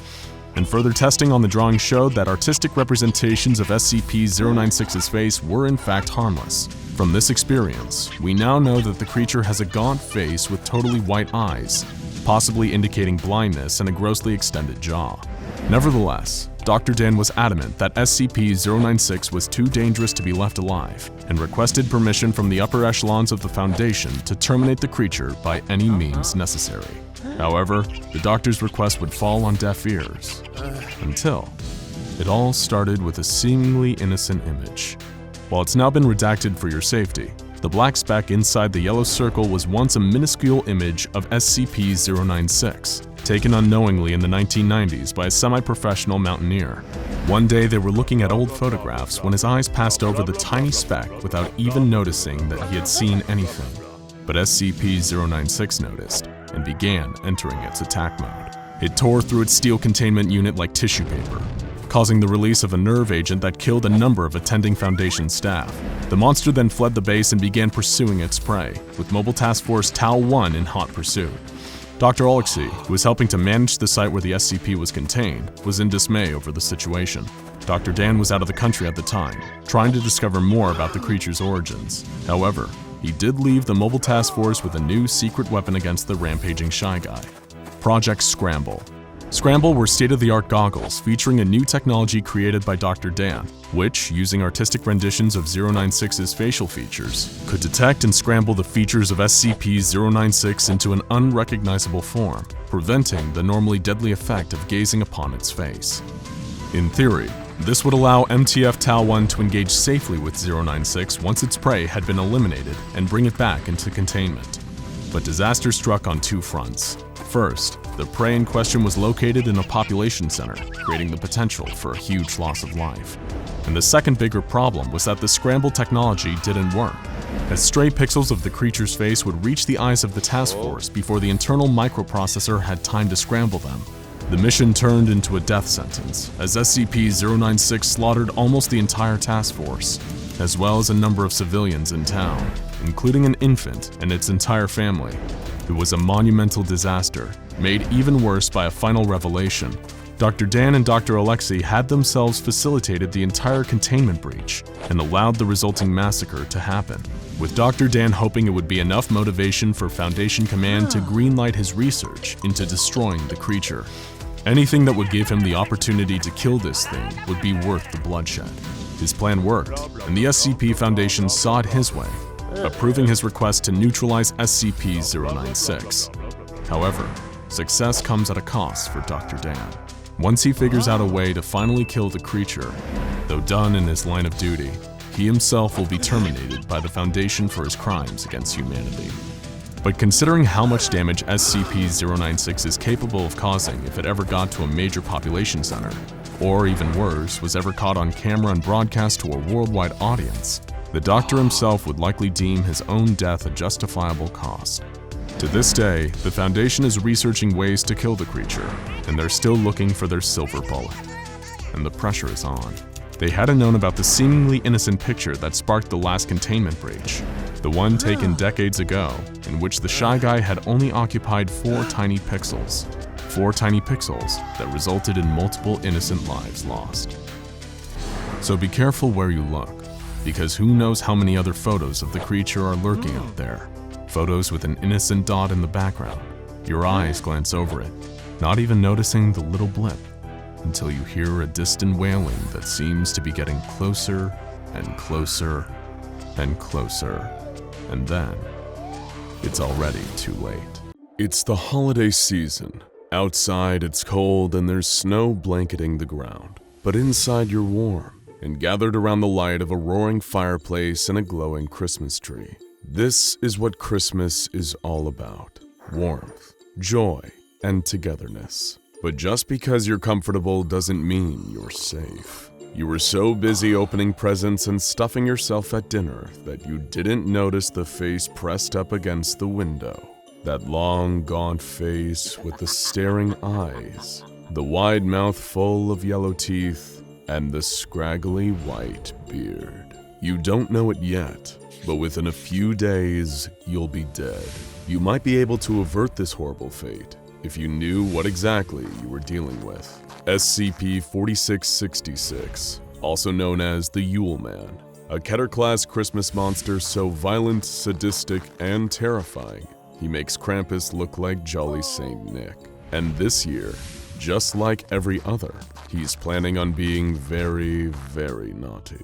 and further testing on the drawing showed that artistic representations of SCP-096's face were in fact harmless. From this experience, we now know that the creature has a gaunt face with totally white eyes, possibly indicating blindness and a grossly extended jaw. Nevertheless, Dr. Dan was adamant that SCP-096 was too dangerous to be left alive, and requested permission from the upper echelons of the Foundation to terminate the creature by any means necessary. However, the doctor's request would fall on deaf ears, until it all started with a seemingly innocent image. While it's now been redacted for your safety, the black speck inside the yellow circle was once a minuscule image of SCP-096, taken unknowingly in the 1990s by a semi-professional mountaineer. One day they were looking at old photographs when his eyes passed over the tiny speck without even noticing that he had seen anything. But SCP-096 noticed and began entering its attack mode. It tore through its steel containment unit like tissue paper, causing the release of a nerve agent that killed a number of attending Foundation staff. The monster then fled the base and began pursuing its prey, with Mobile Task Force Tau-1 in hot pursuit. Dr. Alexei, who was helping to manage the site where the SCP was contained, was in dismay over the situation. Dr. Dan was out of the country at the time, trying to discover more about the creature's origins. However, he did leave the Mobile Task Force with a new secret weapon against the rampaging Shy Guy: Project Scramble. Scramble were state-of-the-art goggles featuring a new technology created by Dr. Dan, which, using artistic renditions of 096's facial features, could detect and scramble the features of SCP-096 into an unrecognizable form, preventing the normally deadly effect of gazing upon its face. In theory, this would allow MTF Tau-1 to engage safely with 096 once its prey had been eliminated and bring it back into containment. But disaster struck on two fronts. First, the prey in question was located in a population center, creating the potential for a huge loss of life. And the second bigger problem was that the scramble technology didn't work, as stray pixels of the creature's face would reach the eyes of the task force before the internal microprocessor had time to scramble them. The mission turned into a death sentence, as SCP-096 slaughtered almost the entire task force, as well as a number of civilians in town, including an infant and its entire family. It was a monumental disaster, made even worse by a final revelation. Dr. Dan and Dr. Alexei had themselves facilitated the entire containment breach and allowed the resulting massacre to happen, with Dr. Dan hoping it would be enough motivation for Foundation Command to greenlight his research into destroying the creature. Anything that would give him the opportunity to kill this thing would be worth the bloodshed. His plan worked, and the SCP Foundation saw it his way, approving his request to neutralize SCP-096. However, success comes at a cost for Dr. Dan. Once he figures out a way to finally kill the creature, though done in his line of duty, he himself will be terminated by the Foundation for his crimes against humanity. But considering how much damage SCP-096 is capable of causing if it ever got to a major population center, or even worse, was ever caught on camera and broadcast to a worldwide audience, the Doctor himself would likely deem his own death a justifiable cost. To this day, the Foundation is researching ways to kill the creature, and they're still looking for their silver bullet. And the pressure is on. They hadn't known about the seemingly innocent picture that sparked the last containment breach, the one taken decades ago, in which the Shy Guy had only occupied 4 tiny pixels. 4 tiny pixels that resulted in multiple innocent lives lost. So be careful where you look, because who knows how many other photos of the creature are lurking out there. Photos with an innocent dot in the background. Your eyes glance over it, not even noticing the little blip, until you hear a distant wailing that seems to be getting closer and closer and closer, and then it's already too late. It's the holiday season. Outside it's cold and there's snow blanketing the ground, but inside you're warm and gathered around the light of a roaring fireplace and a glowing Christmas tree. This is what Christmas is all about: warmth, joy, and togetherness. But just because you're comfortable doesn't mean you're safe. You were so busy opening presents and stuffing yourself at dinner that you didn't notice the face pressed up against the window. That long, gaunt face with the staring eyes, the wide mouth full of yellow teeth, and the scraggly white beard. You don't know it yet, but within a few days, you'll be dead. You might be able to avert this horrible fate if you knew what exactly you were dealing with. SCP-2086, also known as the Yule Man, a Keter-class Christmas monster so violent, sadistic, and terrifying, he makes Krampus look like Jolly Saint Nick. And this year, just like every other, he's planning on being very, very naughty.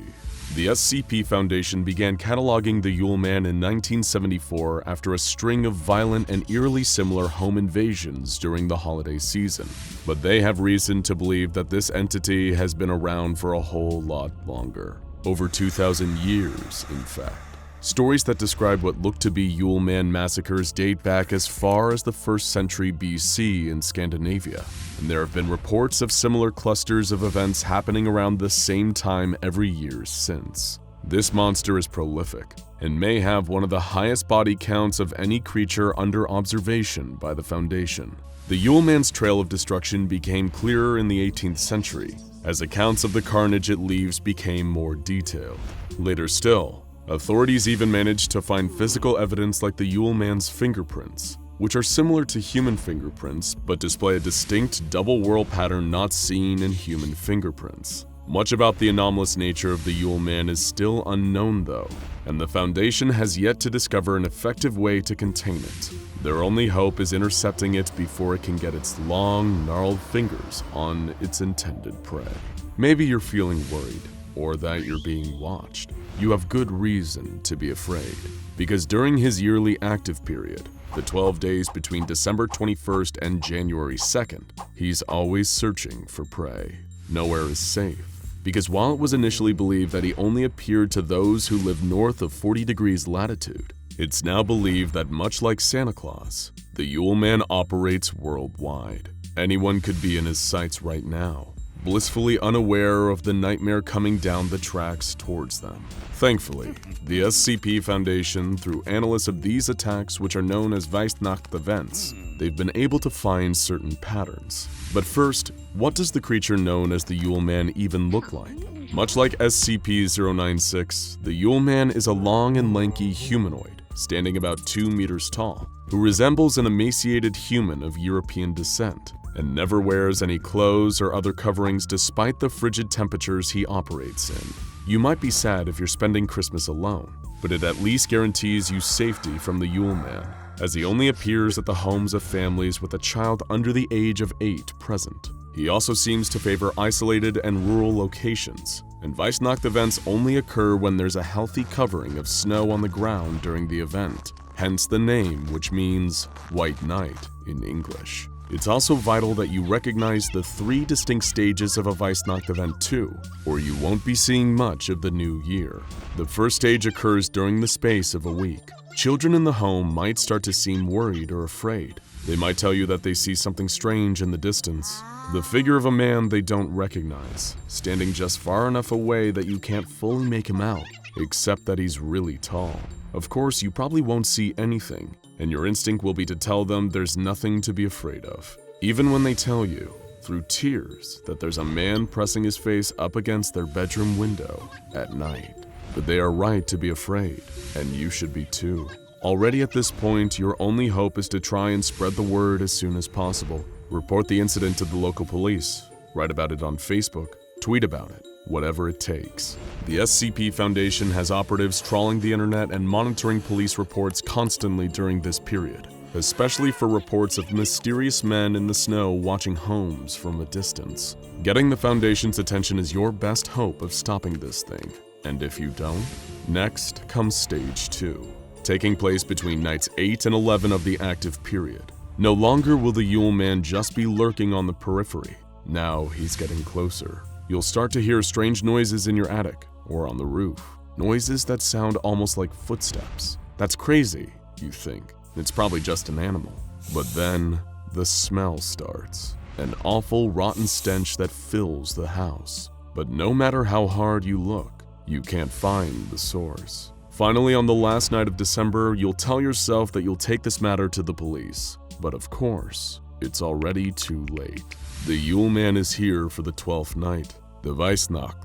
The SCP Foundation began cataloging the Yule Man in 1974 after a string of violent and eerily similar home invasions during the holiday season. But they have reason to believe that this entity has been around for a whole lot longer. Over 2,000 years, in fact. Stories that describe what look to be Yule Man massacres date back as far as the 1st century BC in Scandinavia, and there have been reports of similar clusters of events happening around the same time every year since. This monster is prolific, and may have one of the highest body counts of any creature under observation by the Foundation. The Yule Man's trail of destruction became clearer in the 18th century, as accounts of the carnage it leaves became more detailed. Later still, authorities even managed to find physical evidence like the Yule Man's fingerprints, which are similar to human fingerprints but display a distinct double whorl pattern not seen in human fingerprints. Much about the anomalous nature of the Yule Man is still unknown though, and the Foundation has yet to discover an effective way to contain it. Their only hope is intercepting it before it can get its long, gnarled fingers on its intended prey. Maybe you're feeling worried, or that you're being watched. You have good reason to be afraid, because during his yearly active period, the 12 days between December 21st and January 2nd, he's always searching for prey. Nowhere is safe, because while it was initially believed that he only appeared to those who live north of 40 degrees latitude, it's now believed that much like Santa Claus, the Yule Man operates worldwide. Anyone could be in his sights right now, blissfully unaware of the nightmare coming down the tracks towards them. Thankfully, the SCP Foundation, through analysis of these attacks, which are known as Weihnacht events, they've been able to find certain patterns. But first, what does the creature known as the Yule Man even look like? Much like SCP-096, the Yule Man is a long and lanky humanoid, standing about 2 meters tall, who resembles an emaciated human of European descent, and never wears any clothes or other coverings despite the frigid temperatures he operates in. You might be sad if you're spending Christmas alone, but it at least guarantees you safety from the Yule Man, as he only appears at the homes of families with a child under the age of 8 present. He also seems to favor isolated and rural locations, and Weihnacht events only occur when there's a healthy covering of snow on the ground during the event, hence the name, which means White Night in English. It's also vital that you recognize the 3 distinct stages of a Weihnacht event too, or you won't be seeing much of the new year. The first stage occurs during the space of a week. Children in the home might start to seem worried or afraid. They might tell you that they see something strange in the distance. The figure of a man they don't recognize, standing just far enough away that you can't fully make him out, except that he's really tall. Of course, you probably won't see anything, and your instinct will be to tell them there's nothing to be afraid of. Even when they tell you, through tears, that there's a man pressing his face up against their bedroom window at night. But they are right to be afraid, and you should be too. Already at this point, your only hope is to try and spread the word as soon as possible. Report the incident to the local police, write about it on Facebook, tweet about it, whatever it takes. The SCP Foundation has operatives trawling the internet and monitoring police reports constantly during this period, especially for reports of mysterious men in the snow watching homes from a distance. Getting the Foundation's attention is your best hope of stopping this thing, and if you don't, next comes Stage 2. taking place between nights 8 and 11 of the active period. No longer will the Yule Man just be lurking on the periphery. Now he's getting closer. You'll start to hear strange noises in your attic or on the roof. Noises that sound almost like footsteps. That's crazy, you think. It's probably just an animal. But then the smell starts. An awful rotten stench that fills the house. But no matter how hard you look, you can't find the source. Finally, on the last night of December, you'll tell yourself that you'll take this matter to the police. But of course, it's already too late. The Yule Man is here for the 12th night. The Weihnacht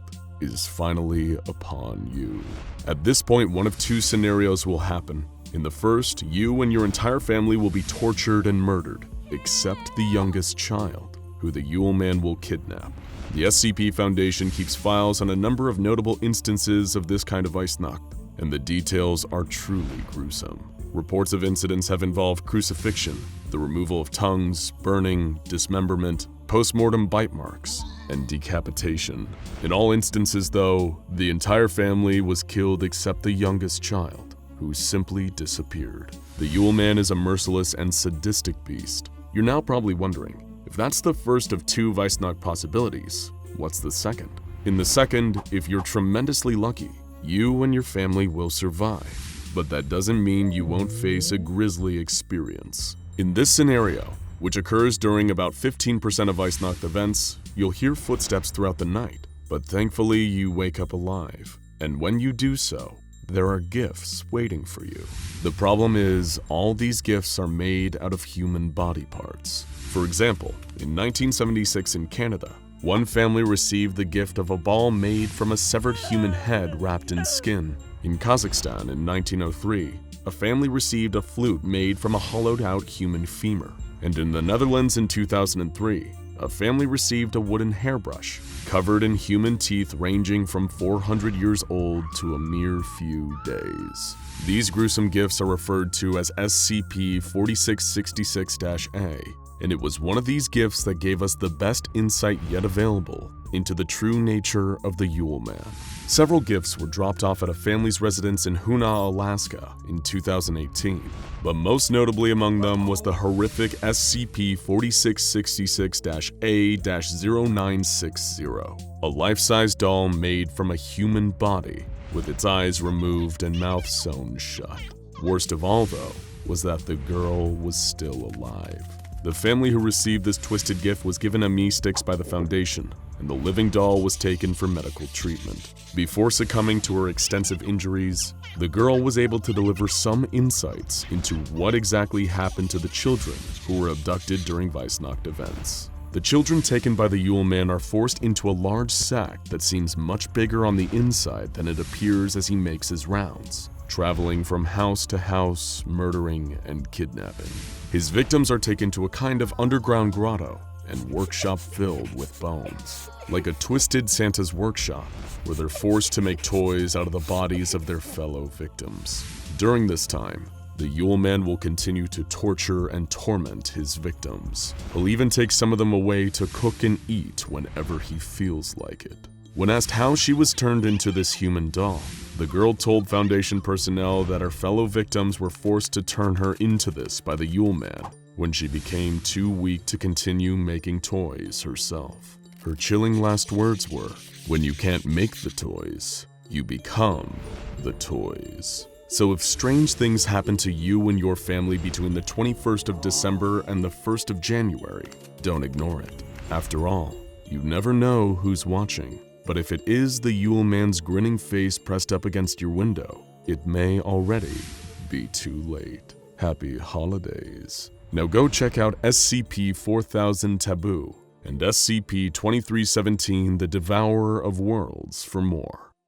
is finally upon you. At this point, one of two scenarios will happen. In the first, you and your entire family will be tortured and murdered, except the youngest child, who the Yule Man will kidnap. The SCP Foundation keeps files on a number of notable instances of this kind of Weihnacht, and the details are truly gruesome. Reports of incidents have involved crucifixion, the removal of tongues, burning, dismemberment, post-mortem bite marks, and decapitation. In all instances, though, the entire family was killed except the youngest child, who simply disappeared. The Yule Man is a merciless and sadistic beast. You're now probably wondering, if that's the first of two Weihnacht possibilities, what's the second? In the second, if you're tremendously lucky, you and your family will survive. But that doesn't mean you won't face a grisly experience. In this scenario, which occurs during about 15% of Weihnacht events, you'll hear footsteps throughout the night, but thankfully you wake up alive. And when you do so, there are gifts waiting for you. The problem is, all these gifts are made out of human body parts. For example, in 1976 in Canada, one family received the gift of a ball made from a severed human head wrapped in skin. In Kazakhstan in 1903, a family received a flute made from a hollowed-out human femur. And in the Netherlands in 2003, a family received a wooden hairbrush covered in human teeth ranging from 400 years old to a mere few days. These gruesome gifts are referred to as SCP-4666-A, and it was one of these gifts that gave us the best insight yet available into the true nature of the Yule Man. Several gifts were dropped off at a family's residence in Hoonah, Alaska in 2018, but most notably among them was the horrific SCP-4666-A-0960, a life-size doll made from a human body with its eyes removed and mouth sewn shut. Worst of all, though, was that the girl was still alive. The family who received this twisted gift was given ME sticks by the Foundation, and the living doll was taken for medical treatment. Before succumbing to her extensive injuries, the girl was able to deliver some insights into what exactly happened to the children who were abducted during Weihnacht events. The children taken by the Yule Man are forced into a large sack that seems much bigger on the inside than it appears as he makes his rounds, traveling from house to house, murdering and kidnapping. His victims are taken to a kind of underground grotto and workshop filled with bones. Like a twisted Santa's workshop, where they're forced to make toys out of the bodies of their fellow victims. During this time, the Yule Man will continue to torture and torment his victims. He'll even take some of them away to cook and eat whenever he feels like it. When asked how she was turned into this human doll, the girl told Foundation personnel that her fellow victims were forced to turn her into this by the Yule Man when she became too weak to continue making toys herself. Her chilling last words were, "When you can't make the toys, you become the toys." So if strange things happen to you and your family between the 21st of December and the 1st of January, don't ignore it. After all, you never know who's watching. But if it is the Yule Man's grinning face pressed up against your window, it may already be too late. Happy holidays. Now go check out SCP-4000 Taboo and SCP-2317 The Devourer of Worlds for more.